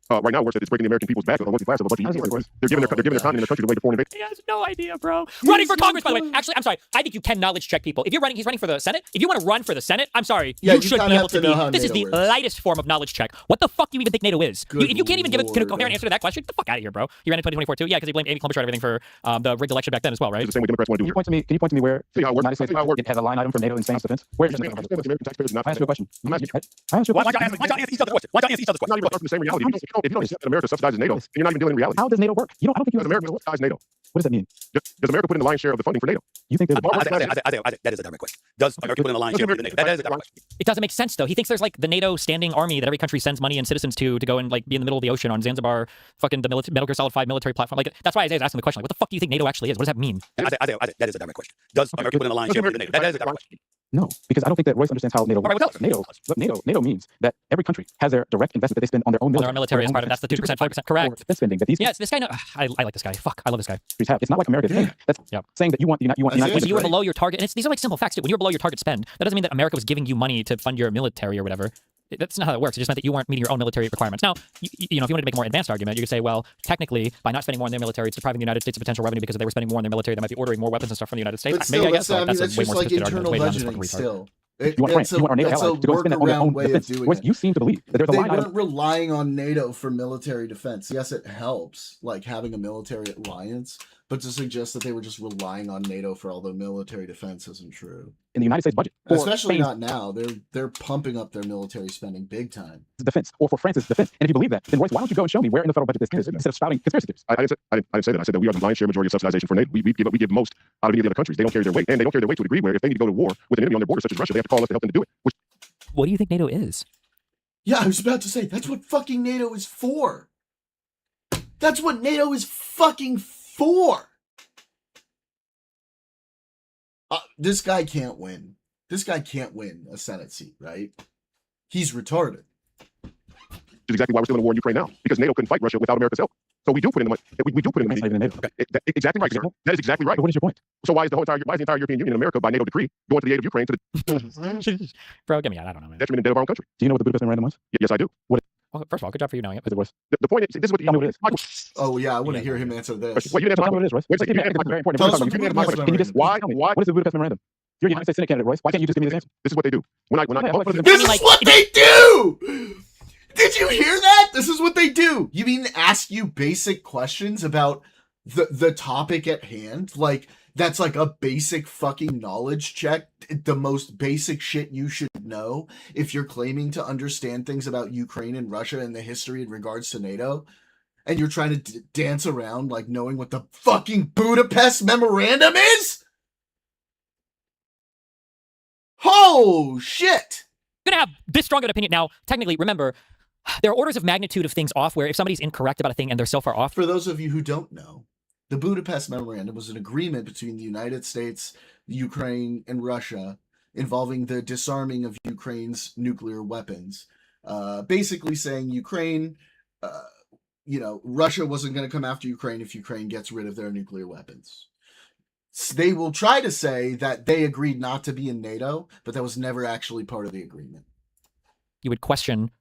S15: Right now, it works that it's breaking the American people's back of the working class of a bunch of idiots. They're giving their continent and their country away to foreign invaders.
S16: He has no idea, bro. Running for Congress, by the way. Actually, I'm sorry. I think you can knowledge check people. If you're running, he's running for the Senate. If you want to run for the Senate, I'm sorry.
S1: Yeah,
S16: you should be able to be. This is the
S1: works.
S16: lightest form of knowledge check. What the fuck do you even think NATO is? If you can't even give a coherent answer to that question, get the fuck out of here, bro. You ran in 2024 too. Yeah, because he blamed Amy Klobuchar and everything for the rigged election back then as well, right?
S15: It's the same way Democrats want to do.
S6: Can you point to me where the United States it has a line item for NATO and Spain's defense? Where is American taxpayers not? I ask you a question.
S18: Why don't you answer each other's question? Why don't you answer each other's question?
S15: Not even from the same reality. If you don't accept that America subsidizes NATO, then you're not even dealing in reality.
S6: How does NATO work? I don't think
S15: does America subsidize NATO?
S6: What does that mean?
S15: Does America put in the lion's share of the funding for NATO?
S6: You think
S18: Isaiah, that is a direct question. Does America put in the lion's share of the NATO? That is a direct question.
S16: It doesn't make sense though. He thinks there's like the NATO standing army that every country sends money and citizens to go and like be in the middle of the ocean on Zanzibar, fucking the Metal Gear Solid 5 military platform. Like that's why Isaiah's asking the question. Like, what the fuck do you think NATO actually is? What does that mean?
S18: Isaiah, that is a direct question. Does America put in the lion's share of the NATO? That is a direct question.
S6: No, because I don't think that Royce understands how NATO works. NATO means that every country has their direct investment that they spend on their own military.
S16: On their military as part of that's the 2%, 5%. Correct.
S6: Defense spending that these.
S16: Yes, this guy. I like this guy. Fuck, I love this guy.
S6: Have. It's not like America. That's saying that you want the United States.
S16: When you were below your target, and these are like simple facts too. When you were below your target spend, that doesn't mean that America was giving you money to fund your military or whatever. That's not how it works. It just meant that you weren't meeting your own military requirements. Now, you know, if you wanted to make a more advanced argument, you could say, well, technically, by not spending more on their military, it's depriving the United States of potential revenue because if they were spending more on their military, they might be ordering more weapons and stuff from the United States.
S1: But still,
S16: maybe I guess
S1: that's
S16: a way
S1: just
S16: more
S1: like internal budgeting still.
S6: You want France, you want our NATO allies to go spend that on their own defense. You seem to believe that there's a line item. They weren't
S1: relying on NATO for military defense. Yes, it helps, like having a military alliance, but to suggest that they were just relying on NATO for all the military defense isn't true.
S6: In the United States budget,
S1: especially not now, they're pumping up their military spending big time.
S6: Defense, or for France's defense. And if you believe that, then Royce, why don't you go and show me where in the federal budget this is instead of spouting conspiracy theories?
S15: I didn't say that. I said that we are the lion's share majority of subsidization for NATO. We give most out of any of the other countries. They don't carry their weight, and they don't carry their weight to a degree where if they need to go to war with an enemy on their border, such as Russia, they have to call us to help them to do it.
S16: What do you think NATO is?
S1: Yeah, I was about to say that's what fucking NATO is for. That's what NATO is fucking for. This guy can't win. This guy can't win a Senate seat, right? He's retarded.
S15: Which is exactly why we're still in a war in Ukraine now, because NATO couldn't fight Russia without America's help. So we do put in the money. We do put in the money.
S6: NATO.
S15: Exactly right, sir. That is exactly right.
S6: But what is your point?
S15: So why is the entire European Union in America by NATO decree going to the aid of Ukraine to the
S16: Bro, get me out. I don't know, man.
S15: detriment and debt of our own country?
S6: Do you know what the Budapest Memorandum was?
S15: Yes, I do.
S6: What?
S16: Well, first of all, good job for you knowing it.
S6: Is it Royce?
S15: The point is, this is what
S6: Tell me what it is.
S1: Oh yeah, I want to hear him answer this.
S15: Wait, you didn't answer
S6: Tell me what it is, Royce.
S15: Wait a second.
S6: It's very important.
S1: Tell us what the Budapest
S6: Can you just
S15: why?
S6: What is the Budapest Memorandum? You're a United States Senate candidate, Royce. Why can't you just give me this answer?
S15: This is what they do.
S1: This is what they do! Did you hear that? This is what they do. You mean ask you basic questions about the topic at hand? Like, that's like a basic fucking knowledge check. The most basic shit you should know if you're claiming to understand things about Ukraine and Russia and the history in regards to NATO. And you're trying to dance around like knowing what the fucking Budapest Memorandum is? Oh, shit.
S16: going to have this strong of an opinion. Now, technically, remember, there are orders of magnitude of things off where if somebody's incorrect about a thing and they're so far off.
S1: For those of you who don't know, the Budapest Memorandum was an agreement between the United States, Ukraine, and Russia involving the disarming of Ukraine's nuclear weapons. Basically saying Ukraine, Russia wasn't going to come after Ukraine if Ukraine gets rid of their nuclear weapons. They will try to say that they agreed not to be in NATO, but that was never actually part of the agreement.
S16: You would question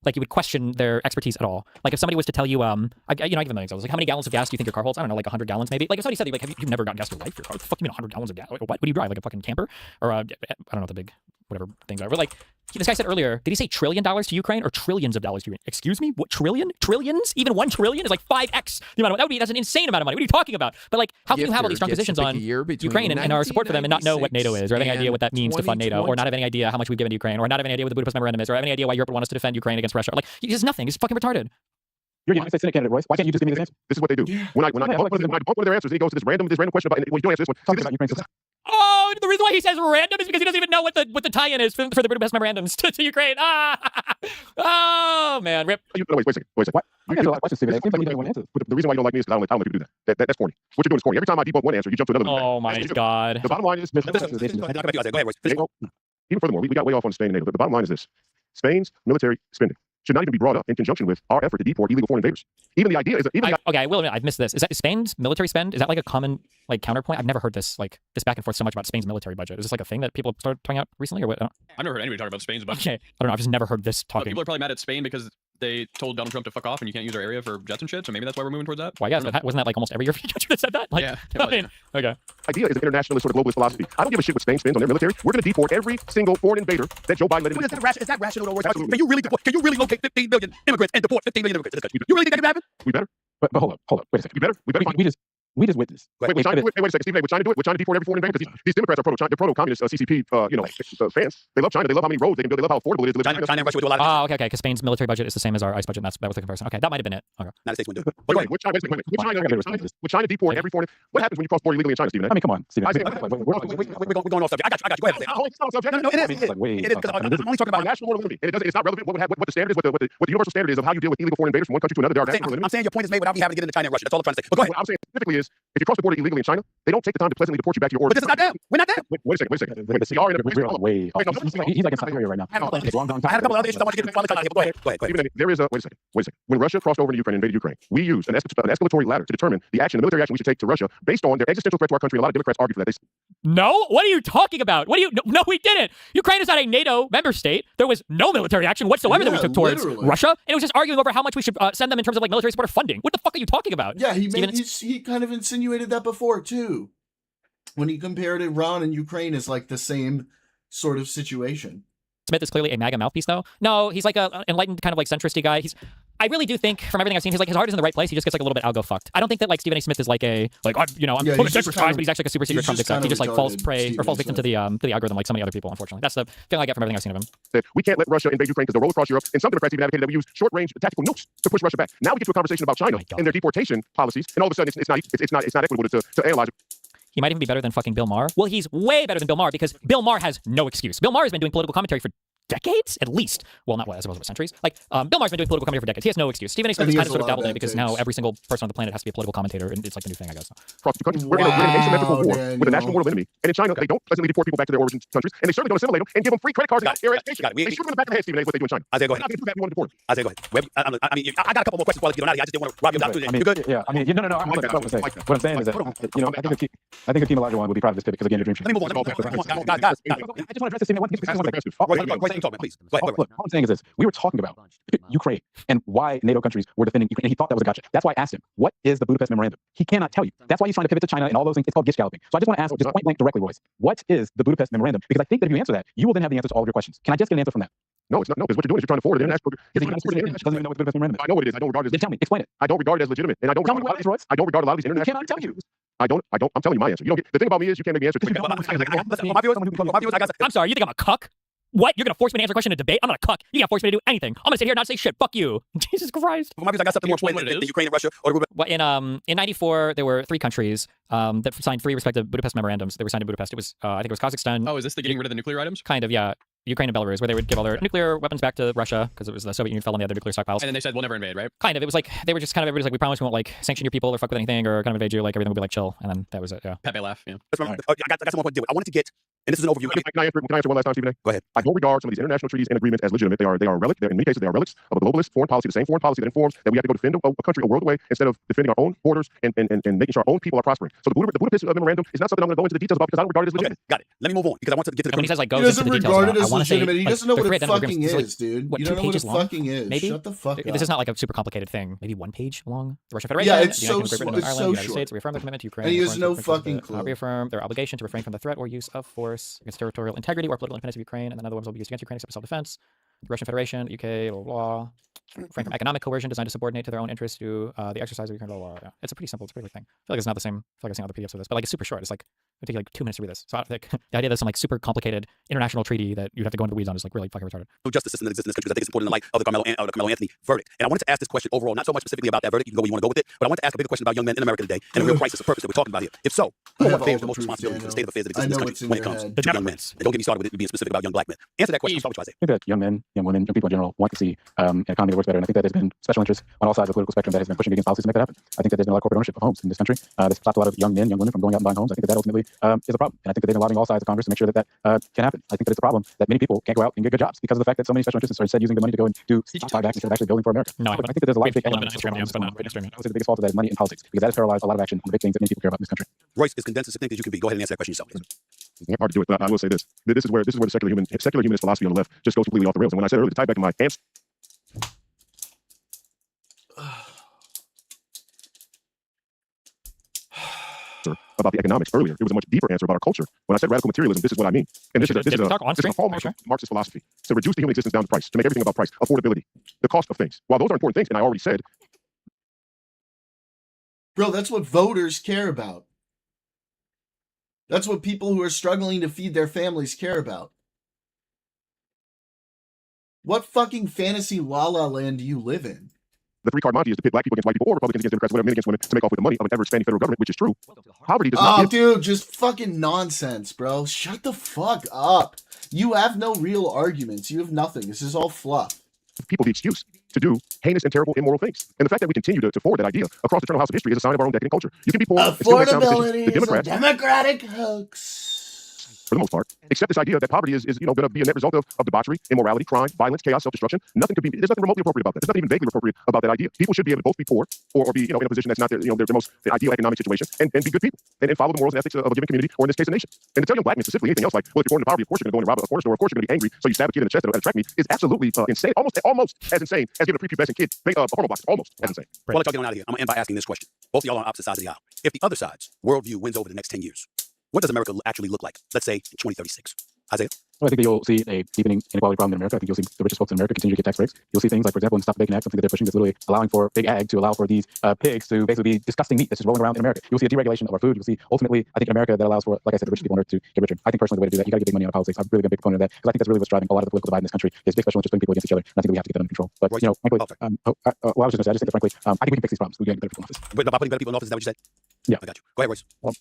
S16: their expertise at all. Like if somebody was to tell you, I give them an example. Like, how many gallons of gas do you think your car holds? I don't know, like 100 gallons maybe. Like if somebody said, like, you've never gotten gas in your life? Your car? What the fuck you mean 100 gallons of gas? What do you drive? Like a fucking camper? Or I don't know what the big whatever things are. But like this guy said earlier, did he say $1 trillion to Ukraine or trillions of dollars to Ukraine? Excuse me? What trillion? Trillions? Even 1 trillion is like 5x the amount of that's an insane amount of money. What are you talking about? But like how can you have all these strong positions on Ukraine and our support for them and not know what NATO is, or have any idea what that means to fund NATO, or not have any idea how much we've given to Ukraine, or not have any idea what the Budapest Memorandum is, or have any idea why Europe would want us to defend Ukraine against Russia? Like it's nothing. It's fucking retarded.
S6: You're a United States Senate candidate, Royce. Why can't you just give me this answer?
S15: This is what they do. When I bump one of their answers, he goes to this random question about. Well, you don't answer this one.
S6: Talking about Ukraine.
S16: Oh, the reason why he says random is because he doesn't even know what the tie-in is for the Budapest Memorandums to Ukraine. Oh man, rip.
S15: Wait a second.
S6: What? I got a lot of questions, Stephen. It seems like you don't want answers.
S15: The reason why you don't like me is because I don't let people do that. That's corny. What you're doing is corny. Every time I debunk one answer, you jump to another.
S16: Oh my God.
S15: The bottom line is, even furthermore, we got way off on Spain and NATO. But the bottom line is this: Spain's military spending should not even be brought up in conjunction with our effort to deport illegal foreign invaders. Even the idea is that
S16: okay, I will admit I've missed this. Is that Spain's military spend? Is that like a common counterpoint? I've never heard this back and forth so much about Spain's military budget. Is this like a thing that people started talking about recently, or what?
S17: I've never heard anybody talk about Spain's budget.
S16: Okay, I don't know. I've just never heard this talking.
S17: People are probably mad at Spain because they told Donald Trump to fuck off and you can't use our area for jets and shit. So maybe that's why we're moving towards that.
S16: Well, yeah, wasn't that like almost every European country that said that? Like,
S17: yeah.
S16: Okay.
S15: Idea is an internationalist sort of globalist philosophy. I don't give a shit what Spain spends on their military. We're going to deport every single foreign invader that Joe Biden let in.
S18: Is that rational? Can you really locate 15 million immigrants and deport 15 million immigrants in this country? You really think that can happen?
S15: We better.
S6: But hold up. Wait a second.
S15: We better.
S6: We just witnessed.
S15: Wait a second, Stephen. Would China do it? Would China deport every foreign invader? Because these Democrats are proto-communist CCP, fans. They love China. They love how many roads they can build. They love how affordable it is to live in China.
S18: China and Russia would do a lot of.
S16: Oh, okay. Because Spain's military budget is the same as our ICE budget, and that was the comparison. Okay, that might have been it. Okay.
S18: United States wouldn't do it.
S15: Wait, would China deport every foreign? What happens when you cross border illegally in China, Stephen?
S6: I mean, come on, Stephen.
S18: We're going off subject. I got you. Go ahead. No, it is. I'm only talking about
S15: national moral limit. It's not relevant what the standard is, what the universal standard is of how you deal with illegal foreign invaders from one country to another.
S18: I'm saying your point is made without me having to get into China and Russia. That's all I'm trying to say. But go ahead.
S15: What I'm saying specifically is, if you cross the border illegally in China, they don't take the time to pleasantly deport you back to your origin.
S18: But this is not them. We're not them.
S15: Wait a second. We are in a
S6: way off. He's like in South Korea right now.
S18: I had a couple of other issues I want to get into. Go ahead.
S15: There is a wait a second. When Russia crossed over into Ukraine and invaded Ukraine, we used an escalatory ladder to determine the military action we should take to Russia based on their existential threat to our country. A lot of Democrats argue for that.
S16: No? What are you talking about? No, we didn't. Ukraine is not a NATO member state. There was no military action whatsoever that we took towards Russia, and it was just arguing over how much we should send them in terms of like military support or funding. What the fuck are you talking about?
S1: Yeah, he kind of insinuated that before too, when he compared Iran and Ukraine as like the same sort of situation.
S16: Smith is clearly a MAGA mouthpiece, though. No, he's like an enlightened kind of like centristy guy. I really do think, from everything I've seen, his heart is in the right place. He just gets like a little bit algo fucked. I don't think that like Stephen A. Smith is like I'm fully centrist, but he's actually like a super secret Trump dictator. He just like falls victim to the algorithm like so many other people. Unfortunately, that's the feeling I get from everything I've seen of him.
S15: We can't let Russia invade Ukraine because they'll roll across Europe. And some Democrats even advocated that we use short-range tactical nukes to push Russia back. Now we get to a conversation about China and their deportation policies, and all of a sudden it's not equitable to analyze it.
S16: He might even be better than fucking Bill Maher. Well, he's way better than Bill Maher because Bill Maher has no excuse. Bill Maher has been doing political commentary for decades, at least. Well, not I suppose it was centuries. Like Bill Maher's been doing political commentary for decades. He has no excuse. Stephen A. Smith has kind of sort of dabbled in it because now every single person on the planet has to be a political commentator, and it's like the new thing, I guess.
S15: Across the country, we're in an asymmetrical war with a national mortal enemy. And in China, they don't pleasantly deport people back to their origin countries, and they certainly don't assimilate them and give them free credit cards and their education. They shoot them in the back of the head, Stephen A. What they do in China.
S18: Isaiah, go ahead. Isaiah, go ahead. I mean, I got a couple more questions while you get on out of here. I just didn't want to rob you of the opportunity. You good?
S6: Yeah. I mean, no. What I'm saying is that I think Akeem Olajuwon would be proud of this pick because again, your dream.
S18: Let me move on. Guys.
S6: I just want to address this.
S18: Please.
S6: Look, all I'm saying is this. We were talking about Ukraine and why NATO countries were defending Ukraine, and he thought that was a gotcha. That's why I asked him, what is the Budapest Memorandum? He cannot tell you. That's why he's trying to pivot to China and all those things. It's called gish galloping. So I just want to ask, just point blank directly, Royce, what is the Budapest Memorandum? Because I think that if you answer that, you will then have the answers to all of your questions. Can I just get an answer from that?
S15: No, it's not. No, because what you're doing is you're trying to forward it international.
S6: Doesn't even know what the Budapest Memorandum is.
S15: I know what it is. I don't regard it as.
S6: Then tell me. Explain it.
S15: I don't regard it as legitimate, and I don't.
S6: Tell me what it is, Royce.
S15: I don't regard a lot of these international.
S6: I cannot tell you.
S15: I don't. I'm telling you my answer. You don't get the thing about me is you can't make me answer.
S16: I'm sorry. You think I'm a cuck? What? You're going to force me to answer a question in a debate? I'm not a cuck. You can't force me to do anything. I'm going to sit here and not say shit. Fuck you. Jesus Christ.
S18: For my views, I got something more explained than Ukraine and Russia.
S16: Well, in 94, there were 3 countries that signed 3 respective Budapest memorandums. They were signed in Budapest. It was, I think it was Kazakhstan.
S17: Oh, is this the getting rid of the nuclear items?
S16: Kind of, yeah. Ukraine and Belarus, where they would give all their nuclear weapons back to Russia because it was the Soviet Union fell on the other nuclear stockpiles.
S17: And then they said we'll never invade, right?
S16: Kind of. It was like they were just kind of everybody's like, we promise we won't like sanction your people or fuck with anything or kind of invade you. Like everything will be like chill. And then that was it. Yeah.
S17: Pepe laugh. Yeah.
S18: I got some more point to do. I wanted to get, and this is an overview.
S15: Can I answer one last time, Stephen A?
S18: Go ahead.
S15: I don't regard some of these international treaties and agreements as legitimate. They are a relic. In many cases, they are relics of a globalist foreign policy, the same foreign policy that informs that we have to go defend a country a world away instead of defending our own borders and making sure our own people are prospering. So the Budapest Memorandum is not something I'm going to go into the details about because I don't regard it as legitimate.
S18: Got it. Let me move on because I want to get to the.
S16: When he says like goes
S1: He doesn't
S16: into the details
S1: regard it
S16: about,
S1: as
S16: I wanna say,
S1: legitimate. He
S16: like,
S1: doesn't know
S16: the
S1: what
S16: three
S1: it
S16: identical
S1: fucking
S16: agreements,
S1: is, dude.
S16: What,
S1: You
S16: 2
S1: don't know what it
S16: pages long?
S1: fucking is.
S16: Maybe?
S1: Shut the fuck up.
S16: This is not like a super complicated thing. Maybe 1 page long. The Russian Federation,
S1: Yeah, it's
S16: the United
S1: so
S16: Kingdom, Great Britain,
S1: it's
S16: Ireland,
S1: so
S16: the United
S1: short.
S16: States reaffirm their commitment to Ukraine.
S1: And he has no
S16: according to
S1: fucking clue.
S16: Reaffirm their obligation to refrain from the threat or use of force against territorial integrity or political independence of Ukraine, and then other ones will be used against Ukraine except for self-defense. The Russian Federation, UK, blah, blah, blah. Refrain from economic coercion designed to subordinate to their own interests to the exercise of Ukraine, blah, blah, blah. Yeah. It's a pretty simple, it's a pretty quick thing. I feel like it's not the same. I feel like I've seen other PDFs of this, but like it's super short. It's like, it would take like 2 minutes to read this. So I think the idea that some like super complicated international treaty that you'd have to go into the weeds on is like really fucking retarded.
S18: No justice system that exists in this country because I think it's important in the light of the Carmelo Anthony verdict. And I wanted to ask this question overall, not so much specifically about that verdict. You can go where you want to go with it, but I want to ask a bigger question about young men in America today and the real crisis of purpose that we're talking about here. If so, who bears the most responsibility for the state of affairs that exists in this country when it comes to young men? And don't get me started with it being specific about young black men. Answer that question. I'll start with you, Isaiah.
S6: I think that young men, young women, young people in general want to see an economy that works better. And I think that there's been special interests on all sides of the political spectrum that has been pushing against policies to make that happen. I think that there's been a lot of corporate ownership of homes in this country. This stopped a lot of young men, young women from going out and buying homes. I think that ultimately is a problem. And I think that they've been lobbying all sides of Congress to make sure that can happen. I think that it's a problem that many people can't go out and get good jobs because of the fact that so many special interests are instead using the money to go and do stock buybacks instead of actually building for America.
S16: No,
S6: I think that there's a lot of big elements. I would say the biggest fault of that is money in politics because that has paralyzed a lot of action on the big things that many people care about in this country.
S18: Royce, as condensed as succinct as you can be. Go ahead and answer that question yourself.
S15: It's hard to do it, but I will say this. This is where the secular humanist philosophy on the left just goes completely off the rails. And when I said earlier, to tie back to my answer about the economics earlier, it was a much deeper answer about our culture. When I said radical materialism, this is what I mean. And this is a hallmark of Marxist philosophy. To reduce the human existence down to price, to make everything about price, affordability, the cost of things. While those are important things, and I already said.
S1: Bro, that's what voters care about. That's what people who are struggling to feed their families care about. What fucking fantasy la la land do you live in?
S15: The three-card Monty is to pit black people against white people or Republicans against Democrats, whatever, men against women, to make off with the money of an ever-expanding federal government, which is true. Poverty does not
S1: dude, just fucking nonsense, bro. Shut the fuck up. You have no real arguments. You have nothing. This is all fluff.
S15: People the excuse to do heinous and terrible immoral things. And the fact that we continue to forward that idea across the eternal house of history is a sign of our own decadent culture. You can be poor and still make sound decisions. The Democrats,
S1: democratic hoax.
S15: For the most part, accept this idea that poverty is going to be a net result of debauchery, immorality, crime, violence, chaos, self-destruction. There's nothing remotely appropriate about that. There's nothing even vaguely appropriate about that idea. People should be able to both be poor or be in a position that's not their most ideal economic situation and be good people and follow the morals and ethics of a given community or in this case a nation. And to tell young black men specifically anything else like, well, if you're born into poverty, of course you're going to go and rob a corner store, of course you're going to be angry, so you stab a kid in the chest that'll attract me is absolutely insane. Almost as insane as giving a prepubescent kid porno box. Almost as insane.
S18: Well, I'll let y'all get on out of here. I'm going to end by asking this question. Both of y'all on opposite sides of the aisle. If the other side's worldview wins over the next 10 years, what does America actually look like? Let's say in 2036. Isaiah?
S6: Well, I think that you'll see a deepening inequality problem in America. I think you'll see the richest folks in America continue to get tax breaks. You'll see things like, for example, in the Stop the Bacon Act, something that they're pushing that's literally allowing for big ag to allow for these pigs to basically be disgusting meat that's just rolling around in America. You'll see a deregulation of our food. You'll see, ultimately, I think in America that allows for, like I said, the richest people on earth to get richer. I think personally the way to do that, you got to get big money out of politics. I've really been a big proponent of that because I think that's really what's driving a lot of the political divide in this country is big special interests putting people against each other. And I think that we have to get that under control. But, frankly, I was just going to say, I just think that, frankly, I think we can fix these problems. We can get better people in office.
S18: Wait, by putting better people in office, is that what you said?
S6: Yeah.
S18: I got you. Go ahead, Royce.
S15: Well,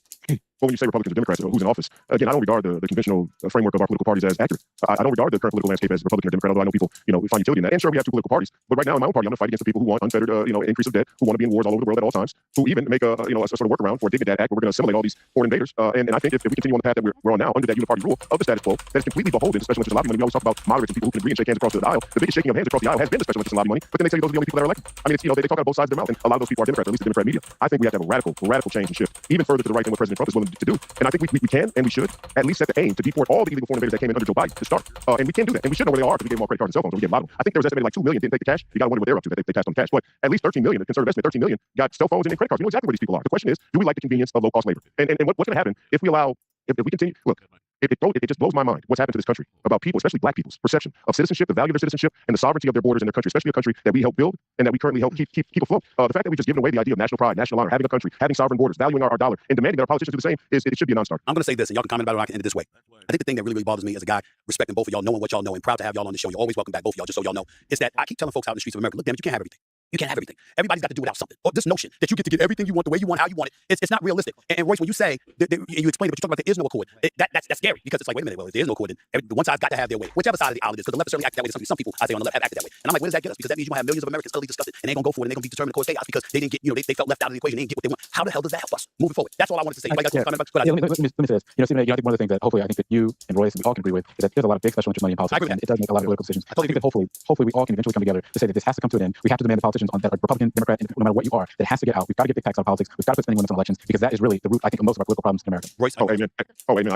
S15: when you say Republicans or Democrats, who's in office, again, I don't regard the conventional framework of our political parties as accurate. I don't regard the current political landscape as Republican or Democrat, although I know people, find utility in that. And sure, we have two political parties. But right now in my own party, I'm going to fight against the people who want unfettered, increase of debt, who want to be in wars all over the world at all times, who even make a sort of workaround for a Dignidad Act where we're going to assimilate all these foreign invaders. And I think if we continue on the path that we're on now, under that uniparty rule of the status quo, that is completely beholden to special interest lobby money. We always talk about moderates and people who can agree and shake hands across the aisle. The biggest shaking of hands across the aisle has been the special interest and lobby money. But then they say those are the only people that are elected. I mean, they talk out both sides of their mouth, and a lot of those people are Democrats, at least the Democrat media. I think we have to have a radical change and shift, even further to the right than what President Trump is willing to do. And I think we can and we should at least set the aim to deport all the illegal foreign invaders that came in under Joe Biden to start. And we can do that. And we should know where they are because we gave them all credit cards and cell phones. So we get a lot of them. I think there was estimated like 2 million didn't take the cash. You got to wonder what they're up to. They passed on the cash. But at least 13 million, the conservative estimate, 13 million got cell phones and credit cards. You know exactly where these people are. The question is, do we like the convenience of low-cost labor? And what's going to happen if we allow, if we continue, look, it just blows my mind what's happened to this country about people, especially black people's perception of citizenship, the value of their citizenship, and the sovereignty of their borders and their country, especially a country that we help build and that we currently help keep afloat. The fact that we've just given away the idea of national pride, national honor, having a country, having sovereign borders, valuing our dollar, and demanding that our politicians do the same, it should be a non-starter.
S18: I'm going to say this, and y'all can comment about it, or I can end it this way. I think the thing that really bothers me as a guy, respecting both of y'all, knowing what y'all know, and proud to have y'all on the show, you're always welcome back, both of y'all, just so y'all know, is that I keep telling folks out in the streets of America, look, damn it, you can't have everything. You can't have everything. Everybody's got to do without something. Or this notion that you get to get everything you want the way you want, how you want it, it's not realistic. And Royce, when you say, you explain it, but you talk about there is no accord, that's scary because it's like, wait a minute, well, if there is no accord, then the one side's got to have their way. Whichever side of the aisle it is, because the left certainly acted that way to some people, I say on the left, have acted that way. And I'm like, where does that get us? Because that means you're going to have millions of Americans utterly disgusted and they're going to go for it and they're going to be determined to cause chaos because they didn't get, they felt left out of the equation, they didn't get what they want. How the hell does that help us moving forward? That's all I wanted to say.
S6: Let me say this. Stephen A., I think one of the things that hopefully I think that you and Royce and we all can agree with is that there's a lot of big special interest money in politics, and it does make a lot of political decisions. I think that hopefully we all can eventually come together to say that this has to come to an end. We have to demand the politicians that are Republican, Democrat, no matter what you are, that has to get out. We've got to get big tax out of politics. We've got to put spending limits on elections because that is really the root, I think, of most of our political problems in America.
S18: Royce,
S15: amen. I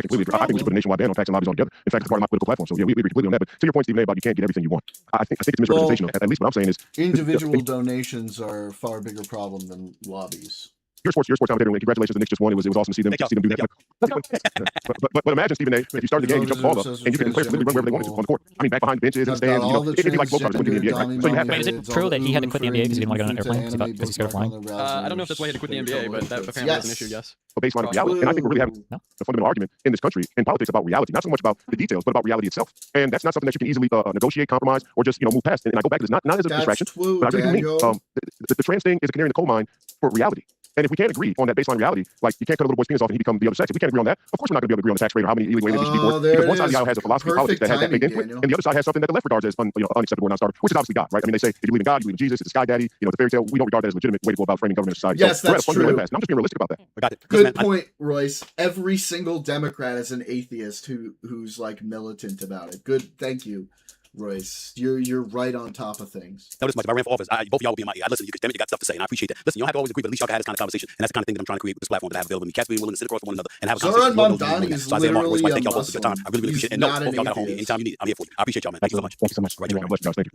S15: completely agree. I think we should put a nationwide ban on tax and lobbies altogether. In fact, it's part of my political platform. So yeah, we agree completely on that. But to your point, Stephen A., about you can't get everything you want. I think it's misrepresentation. At least what I'm saying is
S1: individual donations are a far bigger problem than lobbies.
S15: Your sports commentator, congratulations. The Knicks just won. It was awesome to see them do that. But imagine, Stephen A., if you start the game, you jump the ball up, and you can players literally run wherever they wanted to on the court. I mean, back behind benches and stands. It'd be like both parties went to the NBA, right? So you have
S16: Wait, is it true that he had to quit the NBA because he didn't want to get on an airplane because he's scared of flying?
S17: I don't know if that's why he had to quit the NBA, but that apparently was an issue, yes.
S15: A baseline of reality. And I think we're really having a fundamental argument in this country in politics about reality, not so much about the details, but about reality itself. And that's not something that you can easily negotiate, compromise, or just move past. And I go back to this, not as a distraction, but I really do mean the trans thing is a canary in the coal mine for reality. And if we can't agree on that baseline reality, like you can't cut a little boy's penis off and he become the other sex. If we can't agree on that, of course we're not going to be able to agree on the tax rate or how many illegal aliens there should be born. Because one side of the aisle has a philosophy of politics that has that baked into it, and the other side has something that the left regards as unacceptable or non-starter, which is obviously God, right? I mean, they say if you believe in God, you believe in Jesus, it's a sky daddy, the fairy tale. We don't regard that as a legitimate way to go about framing government and society.
S1: Yes,
S15: so
S1: that's true.
S15: And I'm just being realistic about that.
S18: I got it.
S1: Good point, Royce. Every single Democrat is an atheist who's like militant about it. Good, thank you, Royce. You're right on top of things.
S18: Notice much. If I ran for office, both of y'all would be in my ear. I listen, you got stuff to say, and I appreciate that. Listen, you don't have to always agree, but at least y'all can have this kind of conversation, and that's the kind of thing that I'm trying to create with this platform that I have available to me. Cats being willing to sit across from one another and have a conversation.
S1: Zoran Mamdani is
S18: so Isaiah Martin, Royce,
S1: literally
S18: thank y'all
S1: a
S18: both for your time. I really appreciate it. And no, both y'all got a home anytime you need it. I'm here for you. I appreciate y'all, man. Thank you so much.
S6: Thank you so much.
S18: Right, no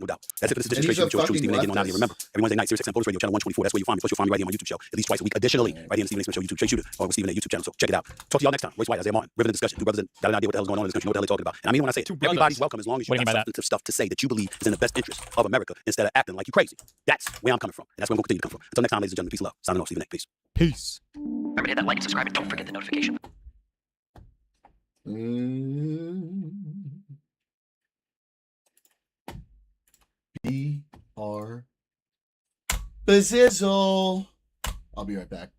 S18: doubt. That's it for this edition of George Stephen A. getting on out here. Remember, every Wednesday night, Sirius XM Bonus Radio, channel 124. That's where you'll find me. Plus, you'll find me right here on my YouTube show at least twice a week. Additionally, right here on the Stephen A. Smith Show YouTube, Straight Shooter, or with Stephen A. YouTube channel. So check it out. Talk to y'all next time. Royce White, Isaiah Martin, Riveting Discussion. Two brothers that got an idea what the hell's going on in this country, know what the hell they're talking about. And I mean when I say it, everybody's welcome as long as you got substantive stuff to say that you believe is in the best interest of America instead of acting like you crazy. That's where I'm coming from. And that's where I'm going to continue to come from. Until next time, ladies and gentlemen, peace and love. Signing off, Stephen A. Peace.
S16: Peace.
S22: Remember to hit that like and subscribe and don't forget the notification.
S1: BR Bazizzle. I'll be right back.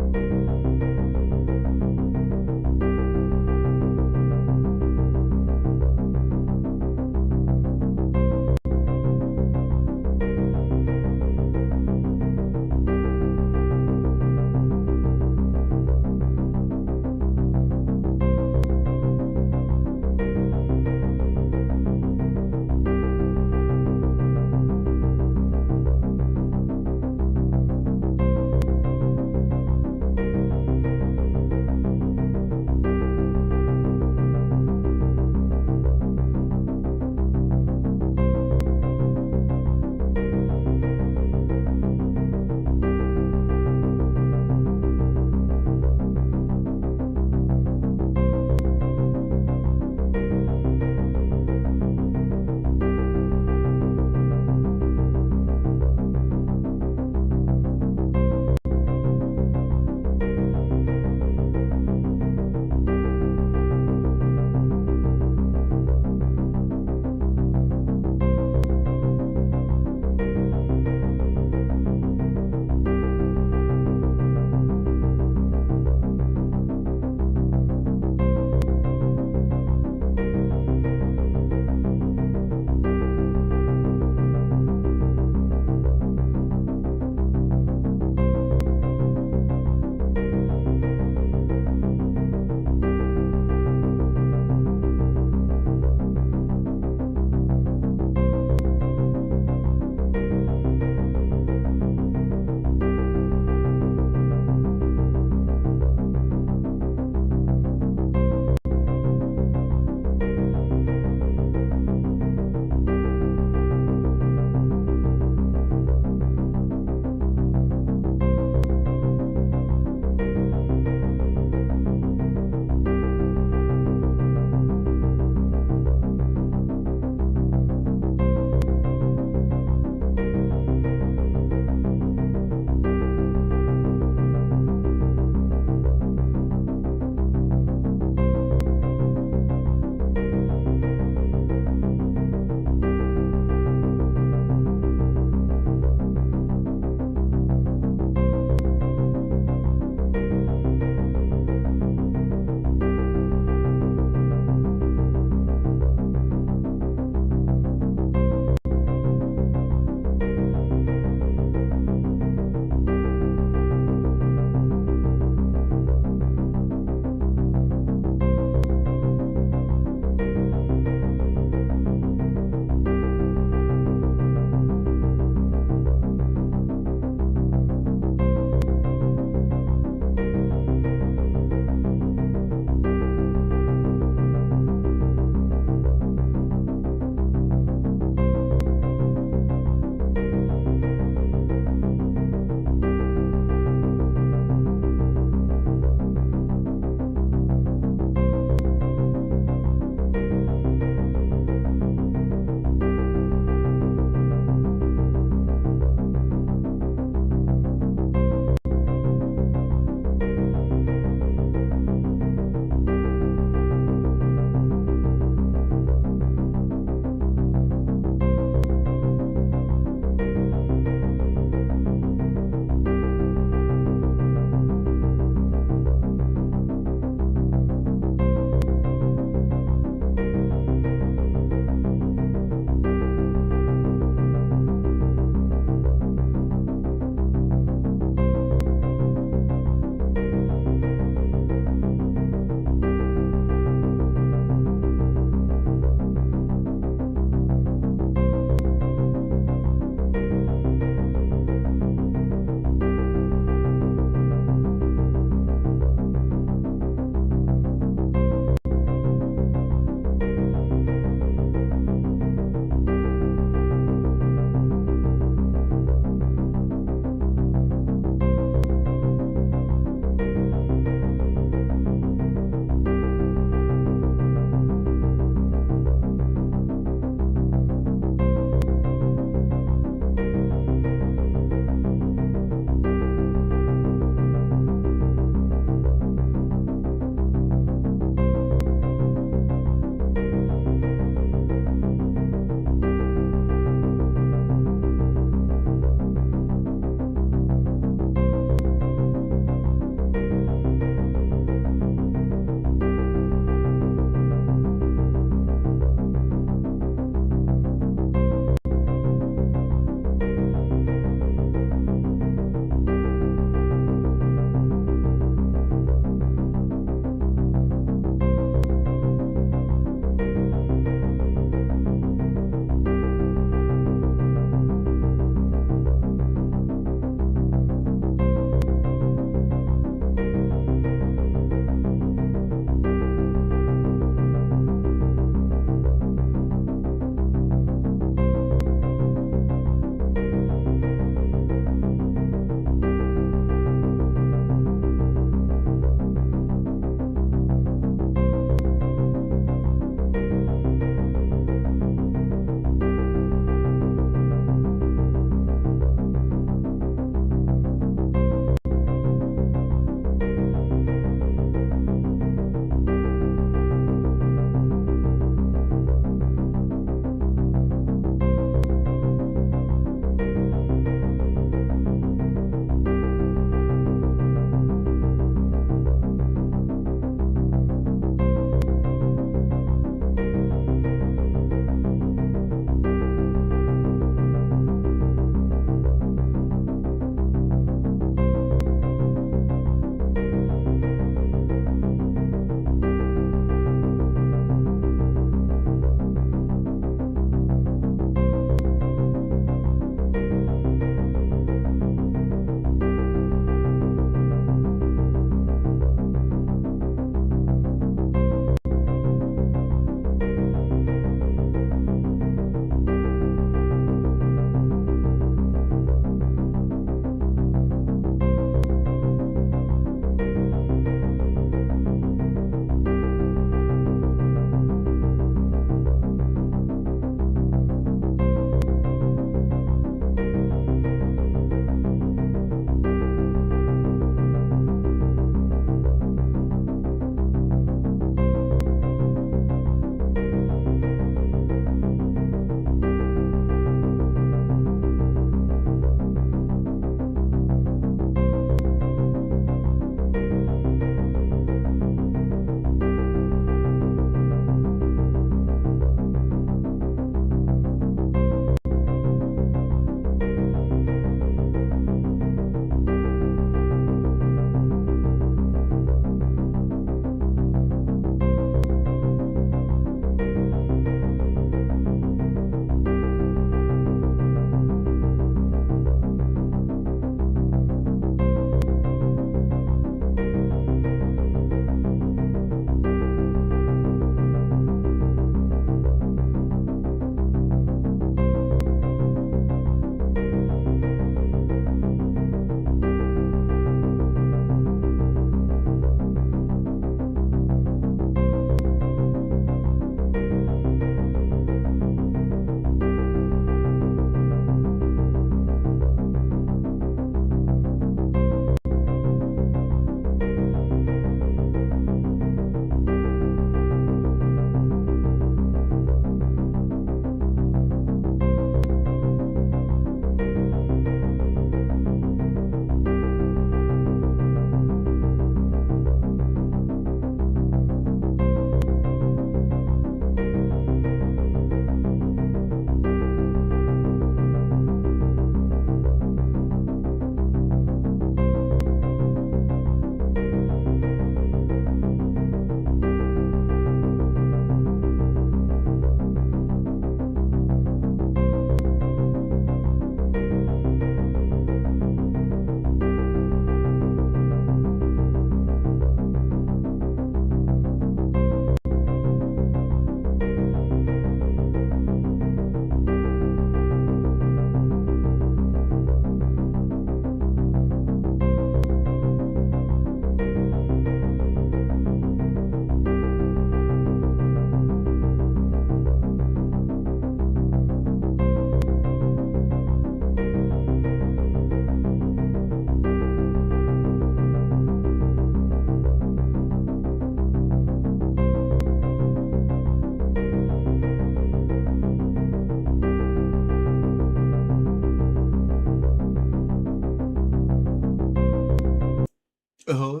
S1: Oh.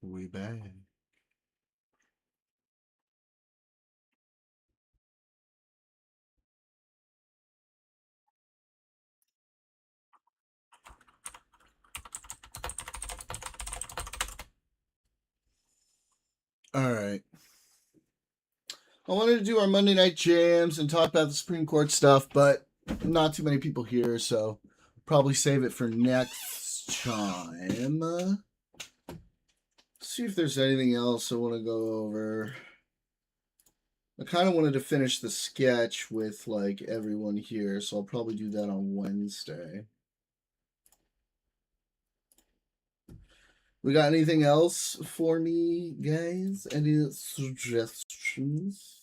S1: We back. All right. I wanted to do our Monday night jams and talk about the Supreme Court stuff, but not too many people here, so probably save it for next time. See if there's anything else I want to go over. I kind of wanted to finish the sketch with like everyone here, so I'll probably do that on Wednesday. We got anything else for me, guys? Any suggestions?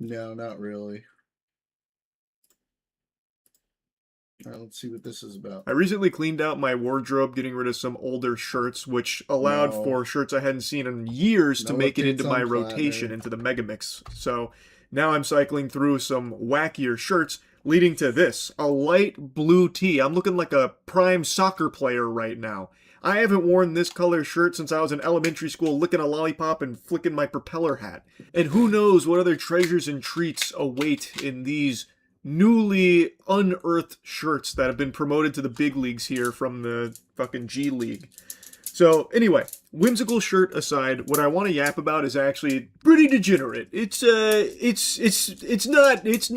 S1: No, not really. All right, let's see what this is about.
S9: I recently cleaned out my wardrobe, getting rid of some older shirts, which allowed for shirts I hadn't seen in years to make it into my rotation, into the mega mix. So now I'm cycling through some wackier shirts, leading to this, a light blue tee. I'm looking like a prime soccer player right now. I haven't worn this color shirt since I was in elementary school, licking a lollipop and flicking my propeller hat. And who knows what other treasures and treats await in these newly unearthed shirts that have been promoted to the big leagues here from the fucking G League. So anyway, whimsical shirt aside, what I want to yap about is actually pretty degenerate. It's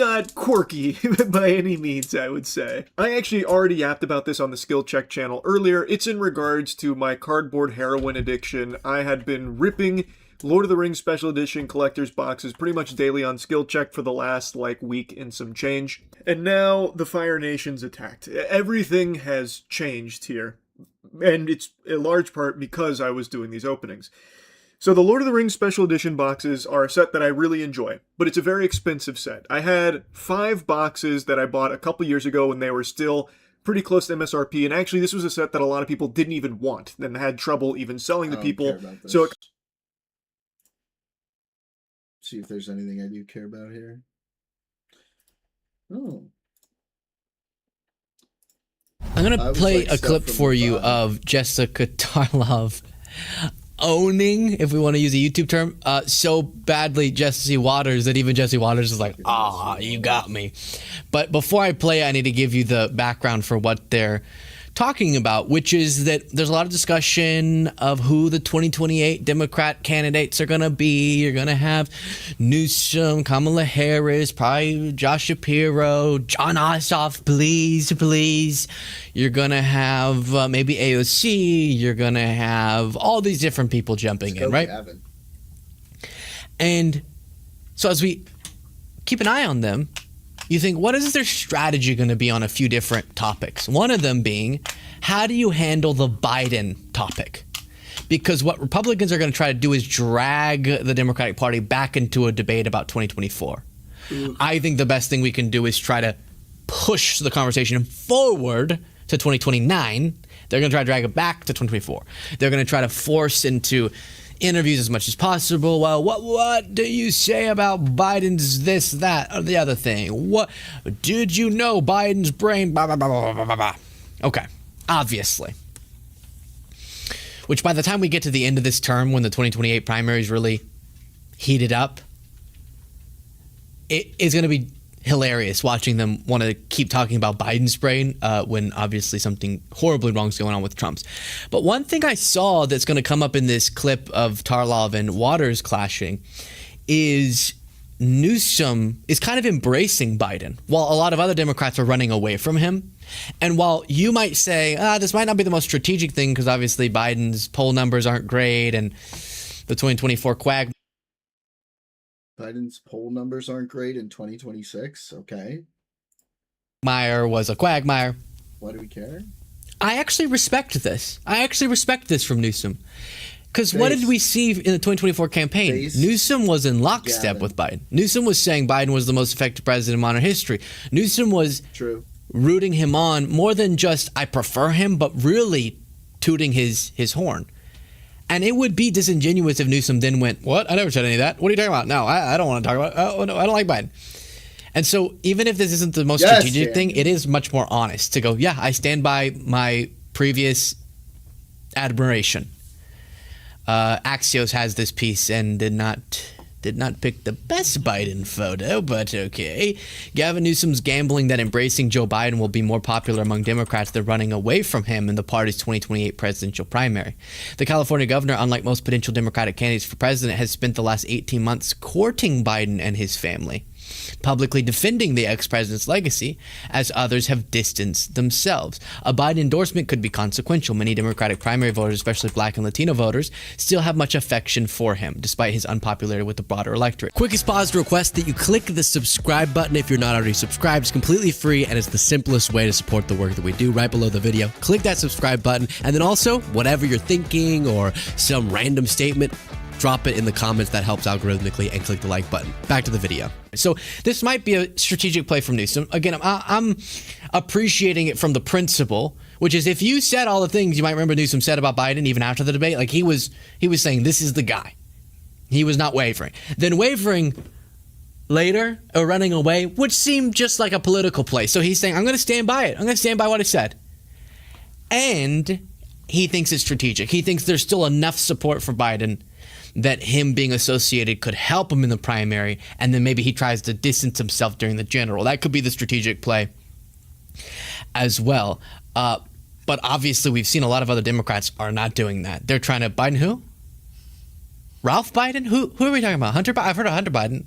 S9: not quirky by any means, I would say. I actually already yapped about this on the Skill Check channel earlier. It's in regards to my cardboard heroin addiction. I had been ripping Lord of the Rings Special Edition collector's boxes pretty much daily on Skill Check for the last week and some change. And now the Fire Nation's attacked. Everything has changed here. And it's in large part because I was doing these openings. So the Lord of the Rings Special Edition boxes are a set that I really enjoy, but it's a very expensive set. I had 5 boxes that I bought a couple years ago when they were still pretty close to MSRP, and actually this was a set that a lot of people didn't even want and had trouble even selling to people. So
S1: see if there's anything I do care about here. Oh.
S4: I'm going to play a clip for you of Jessica Tarlov owning, if we want to use a YouTube term, so badly Jesse Waters that even Jesse Waters is like, you got me. But before I play, I need to give you the background for what they're talking about, which is that there's a lot of discussion of who the 2028 Democrat candidates are going to be. You're going to have Newsom, Kamala Harris, probably Josh Shapiro, John Ossoff, please. You're going to have maybe AOC. You're going to have all these different people jumping in, right? And so as we keep an eye on them, you think, what is their strategy going to be on a few different topics? One of them being, how do you handle the Biden topic? Because what Republicans are going to try to do is drag the Democratic Party back into a debate about 2024. I think the best thing we can do is try to push the conversation forward to 2029. They're going to try to drag it back to 2024. They're going to try to force into interviews as much as possible. Well, what do you say about Biden's this, that, or the other thing? What did you know Biden's brain? Blah, blah, blah, blah, blah, blah, blah. Okay, obviously. Which by the time we get to the end of this term, when the 2028 primaries really heated up, it is going to be hilarious watching them want to keep talking about Biden's brain when obviously something horribly wrong is going on with Trump's. But one thing I saw that's going to come up in this clip of Tarlov and Waters clashing is Newsom is kind of embracing Biden while a lot of other Democrats are running away from him. And while you might say, this might not be the most strategic thing because obviously Biden's poll numbers aren't great and the 2024 quag.
S1: Biden's poll numbers aren't great in 2026. Okay.
S4: quagmire was a quagmire.
S1: Why do we care?
S4: I actually respect this. From Newsom. Because what did we see in the 2024 campaign? Newsom was in lockstep with Biden. Newsom was saying Biden was the most effective president in modern history. Newsom was rooting him on more than just I prefer him, but really tooting his horn. And it would be disingenuous if Newsom then went, what? I never said any of that. What are you talking about? No, I don't want to talk about it. Oh, no, I don't like Biden. And so even if this isn't the most strategic thing, it is much more honest to go, yeah, I stand by my previous admiration. Axios has this piece and did not pick the best Biden photo, but okay. Gavin Newsom's gambling that embracing Joe Biden will be more popular among Democrats than running away from him in the party's 2028 presidential primary. The California governor, unlike most potential Democratic candidates for president, has spent the last 18 months courting Biden and his family, publicly defending the ex-president's legacy, as others have distanced themselves. A Biden endorsement could be consequential. Many Democratic primary voters, especially Black and Latino voters, still have much affection for him, despite his unpopularity with the broader electorate.
S2: Quickest pause to request that you click the subscribe button if you're not already subscribed. It's completely free, and it's the simplest way to support the work that we do. Right below the video, click that subscribe button, and then also, whatever you're thinking or some random statement, drop it in the comments. That helps algorithmically, and click the like button. Back to the video.
S4: So this might be a strategic play from Newsom. Again, I'm appreciating it from the principle, which is if you said all the things you might remember Newsom said about Biden even after the debate, like he was saying this is the guy. He was not wavering. Then wavering later or running away would seem just like a political play. So he's saying, I'm going to stand by it. I'm going to stand by what I said. And he thinks it's strategic. He thinks there's still enough support for Biden that him being associated could help him in the primary, and then maybe he tries to distance himself during the general. That could be the strategic play as well. But obviously, we've seen a lot of other Democrats are not doing that. They're trying to Biden who? Ralph Biden? Who are we talking about? Hunter Biden? I've heard of Hunter Biden.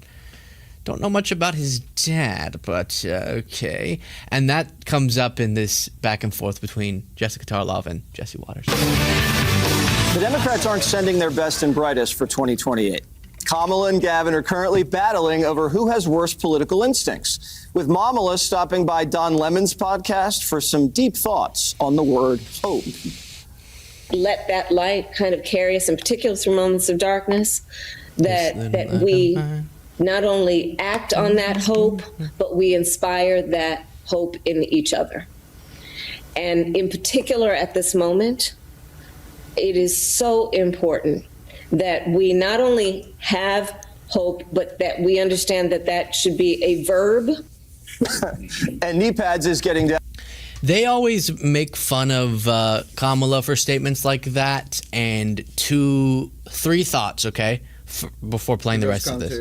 S4: Don't know much about his dad, but okay. And that comes up in this back and forth between Jessica Tarlov and Jesse Waters.
S19: The Democrats aren't sending their best and brightest for 2028. Kamala and Gavin are currently battling over who has worse political instincts, with Mamala stopping by Don Lemon's podcast for some deep thoughts on the word hope.
S20: Let that light kind of carry us, in particular through moments of darkness, that we not only act on that hope, but we inspire that hope in each other. And in particular at this moment, it is so important that we not only have hope, but that we understand that that should be a verb.
S19: And knee pads is getting down.
S4: They always make fun of Kamala for statements like that. And 3 thoughts, okay, before playing the rest of this.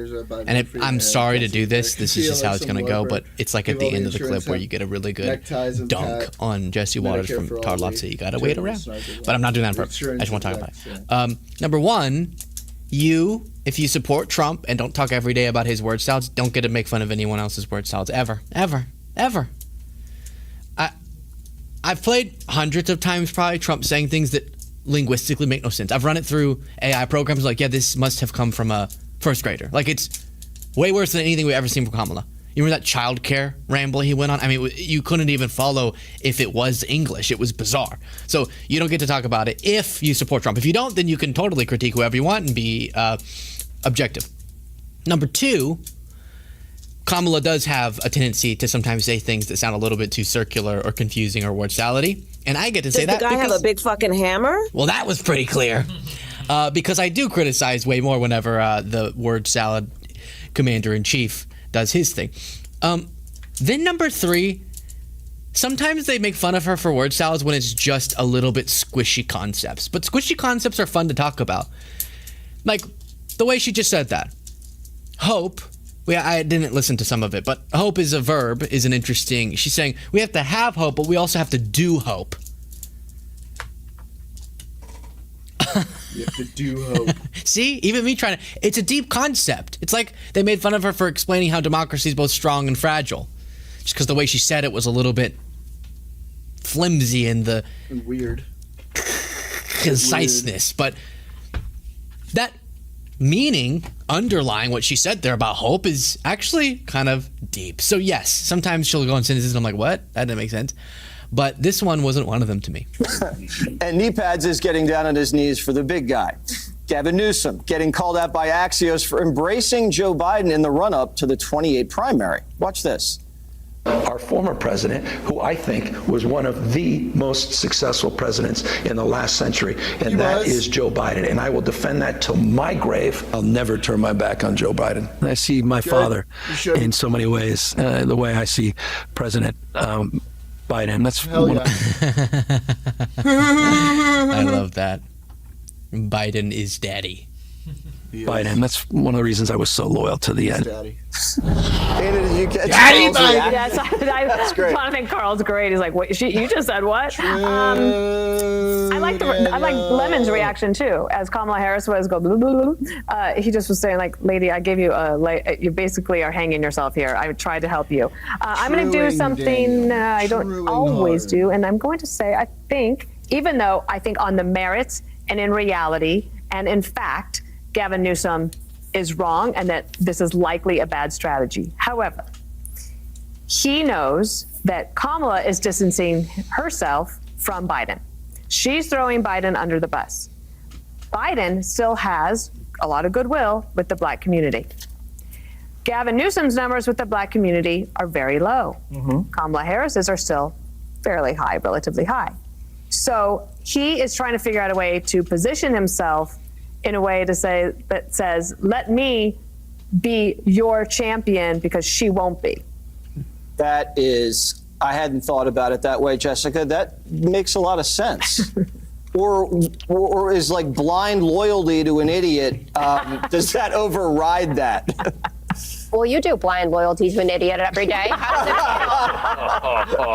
S4: And I'm sorry to do this. This is just how it's going to go. But it's like at the end of the clip where you get a really good dunk on Jesse Waters from Tarlov. So you got to wait around. But I'm not doing that on purpose. I just want to talk about it. Number one, if you support Trump and don't talk every day about his word salads, don't get to make fun of anyone else's word salads ever. I've played hundreds of times probably Trump saying things that linguistically make no sense. I've run it through AI programs like, yeah, this must have come from a first grader. Like, it's way worse than anything we've ever seen from Kamala. You remember that childcare ramble he went on? I mean, you couldn't even follow if it was English. It was bizarre. So you don't get to talk about it if you support Trump. If you don't, then you can totally critique whoever you want and be objective. Number 2, Kamala does have a tendency to sometimes say things that sound a little bit too circular or confusing or word salad-y. And I get to say that
S20: because... Does the guy have a big fucking hammer?
S4: Well, that was pretty clear. Because I do criticize way more whenever the word salad commander-in-chief does his thing. Then number 3, sometimes they make fun of her for word salads when it's just a little bit squishy concepts. But squishy concepts are fun to talk about. Like the way she just said that. Hope... I didn't listen to some of it, but hope is a verb, is an interesting... She's saying we have to have hope, but we also have to do hope.
S1: You have to do hope.
S4: See? Even me trying to... It's a deep concept. It's like they made fun of her for explaining how democracy is both strong and fragile. Just because the way she said it was a little bit flimsy in the...
S1: And weird.
S4: Conciseness. But that... Meaning, underlying what she said there about hope is actually kind of deep. So yes, sometimes she'll go on sentences and I'm like, what? That didn't make sense. But this one wasn't one of them to me.
S19: And knee pads is getting down on his knees for the big guy. Gavin Newsom getting called out by Axios for embracing Joe Biden in the run-up to the 28 primary. Watch this.
S3: Our former president, who I think was one of the most successful presidents in the last century, and that is Joe Biden. And I will defend that till my grave.
S11: I'll never turn my back on Joe Biden. I see my father in so many ways, the way I see President Biden. That's
S4: I love that. Biden is daddy.
S11: Biden. That's one of the reasons I was so loyal to the end.
S19: Daddy. Dana, did you catch
S11: Daddy
S19: Carl's
S11: Biden.
S19: reaction?
S21: That's
S19: great.
S21: Jonathan Carl's great. He's like, "Wait, you just said what?" I like Lemon's reaction too, as Kamala Harris was go. Blah, blah, blah. He just was saying like, "Lady, I gave you you basically are hanging yourself here. I tried to help you. I'm going to do something I don't always do, and I'm going to say I think, even though I think on the merits and in reality and in fact, Gavin Newsom is wrong and that this is likely a bad strategy. However, he knows that Kamala is distancing herself from Biden. She's throwing Biden under the bus. Biden still has a lot of goodwill with the black community. Gavin Newsom's numbers with the black community are very low. Kamala Harris's are still fairly high, relatively high. So he is trying to figure out a way to position himself in a way to say that says, let me be your champion because she won't be.
S19: That is, I hadn't thought about it that way, Jessica. That makes a lot of sense. or is like blind loyalty to an idiot, does that override that?
S23: Well, you do blind loyalty to an idiot every day. How does it feel?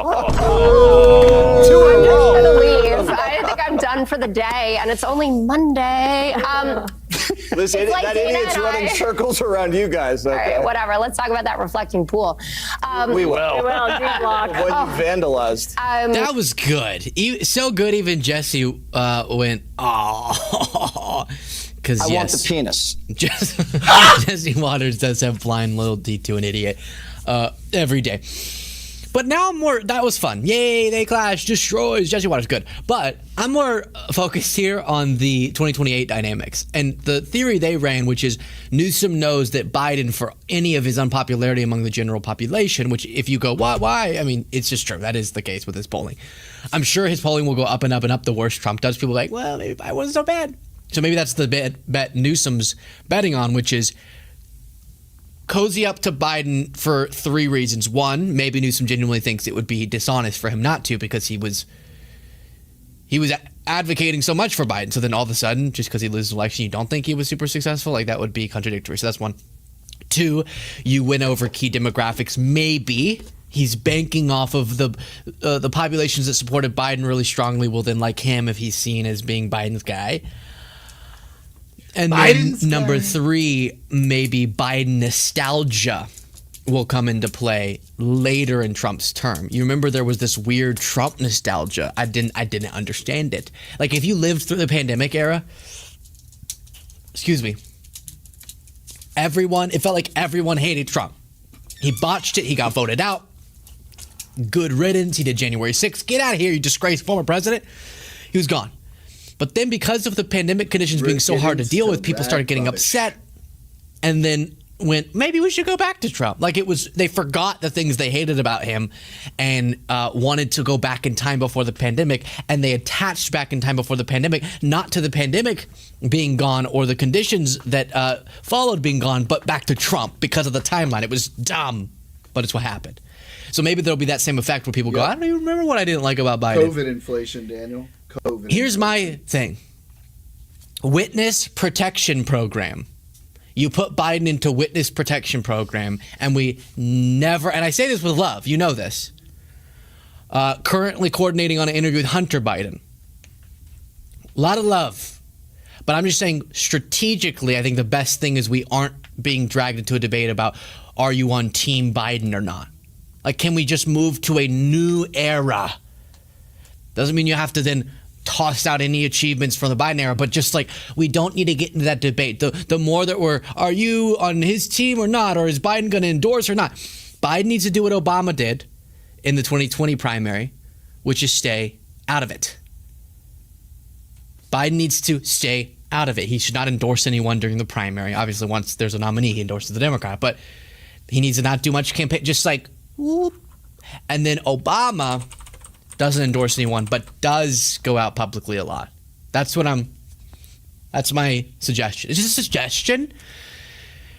S23: I'm just gonna leave. I think I'm done for the day, and it's only Monday.
S19: This idiot,
S23: like
S19: that
S23: Dana
S19: idiot's
S23: and
S19: running
S23: I.
S19: circles around you guys. Okay.
S23: All right, whatever. Let's talk about that reflecting pool.
S19: We will.
S23: We will. Deep block.
S19: What you vandalized.
S4: That was good. So good, even Jesse went, oh. Because
S19: I want the penis.
S4: Jesse Waters does have blind loyalty to an idiot every day. But now I'm more, that was fun. Yay, they clash, destroys, Jesse Waters, good. But I'm more focused here on the 2028 dynamics. And the theory they ran, which is Newsom knows that Biden, for any of his unpopularity among the general population, which if you go, why? I mean, it's just true. That is the case with his polling. I'm sure his polling will go up and up and up the worse Trump does. People are like, well, maybe I wasn't so bad. So maybe that's the bet Newsom's betting on, which is cozy up to Biden for three reasons. One, maybe Newsom genuinely thinks it would be dishonest for him not to because he was advocating so much for Biden. So then all of a sudden, just because he loses the election, you don't think he was super successful? Like, that would be contradictory. So that's one. Two, you win over key demographics. Maybe he's banking off of the populations that supported Biden really strongly will then like him if he's seen as being Biden's guy. And then number three, maybe Biden nostalgia will come into play later in Trump's term. You remember there was this weird Trump nostalgia. I didn't understand it. Like if you lived through the pandemic era, it felt like everyone hated Trump. He botched it. He got voted out. Good riddance. He did January 6th. Get out of here, you disgraced former president. He was gone. But then because of the pandemic conditions being so hard to deal with, people started getting upset and then went, maybe we should go back to Trump. Like they forgot the things they hated about him and wanted to go back in time before the pandemic. And they attached back in time before the pandemic, not to the pandemic being gone or the conditions that followed being gone, but back to Trump because of the timeline. It was dumb, but it's what happened. So maybe there'll be that same effect where people go, I don't even remember what I didn't like about Biden.
S1: COVID inflation, Daniel. COVID.
S4: Here's my thing. Witness protection program. You put Biden into witness protection program, and we never, and I say this with love, you know this, currently coordinating on an interview with Hunter Biden. A lot of love. But I'm just saying, strategically, I think the best thing is we aren't being dragged into a debate about, are you on Team Biden or not? Like, can we just move to a new era? Doesn't mean you have to then toss out any achievements from the Biden era, but just like, we don't need to get into that debate. The more that are you on his team or not, or is Biden going to endorse or not? Biden needs to do what Obama did in the 2020 primary, which is stay out of it. Biden needs to stay out of it. He should not endorse anyone during the primary. Obviously, once there's a nominee, he endorses the Democrat, but he needs to not do much campaign, just like, whoop. And then Obama doesn't endorse anyone, but does go out publicly a lot. That's my suggestion. It's just a suggestion.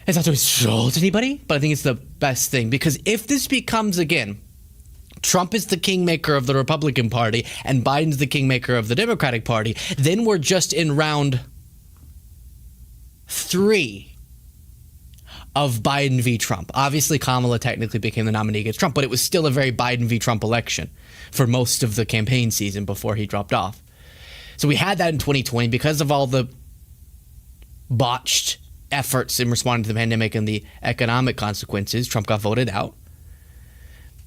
S4: It's not to insult anybody, but I think it's the best thing, because if this becomes, again, Trump is the kingmaker of the Republican Party and Biden's the kingmaker of the Democratic Party, then we're just in round 3 of Biden v. Trump. Obviously, Kamala technically became the nominee against Trump, but it was still a very Biden v. Trump election for most of the campaign season before he dropped off. So we had that in 2020 because of all the botched efforts in responding to the pandemic and the economic consequences. Trump got voted out.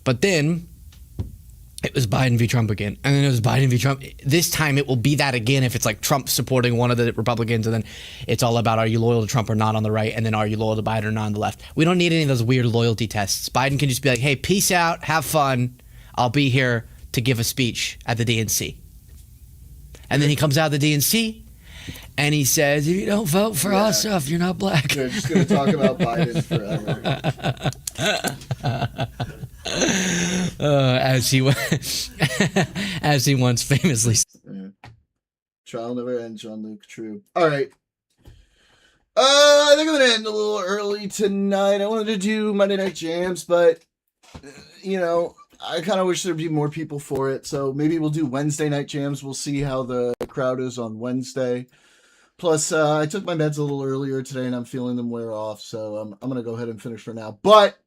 S4: But then it was Biden v. Trump again. And then it was Biden v. Trump. This time it will be that again if it's like Trump supporting one of the Republicans, and then it's all about, are you loyal to Trump or not on the right, and then are you loyal to Biden or not on the left. We don't need any of those weird loyalty tests. Biden can just be like, hey, peace out, have fun. I'll be here to give a speech at the DNC. And then he comes out of the DNC and he says, if you don't vote for us, if you're not black.
S1: They're just going to talk about Biden forever.
S4: As he once famously said.
S1: Yeah. Trial never ends, Jean-Luc. True. All right. I think I'm going to end a little early tonight. I wanted to do Monday Night Jams, but, I kind of wish there'd be more people for it. So maybe we'll do Wednesday Night Jams. We'll see how the crowd is on Wednesday. Plus, I took my meds a little earlier today, and I'm feeling them wear off. So I'm going to go ahead and finish for now. But,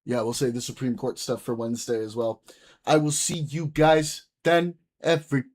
S1: yeah, we'll save the Supreme Court stuff for Wednesday as well. I will see you guys then, everybody.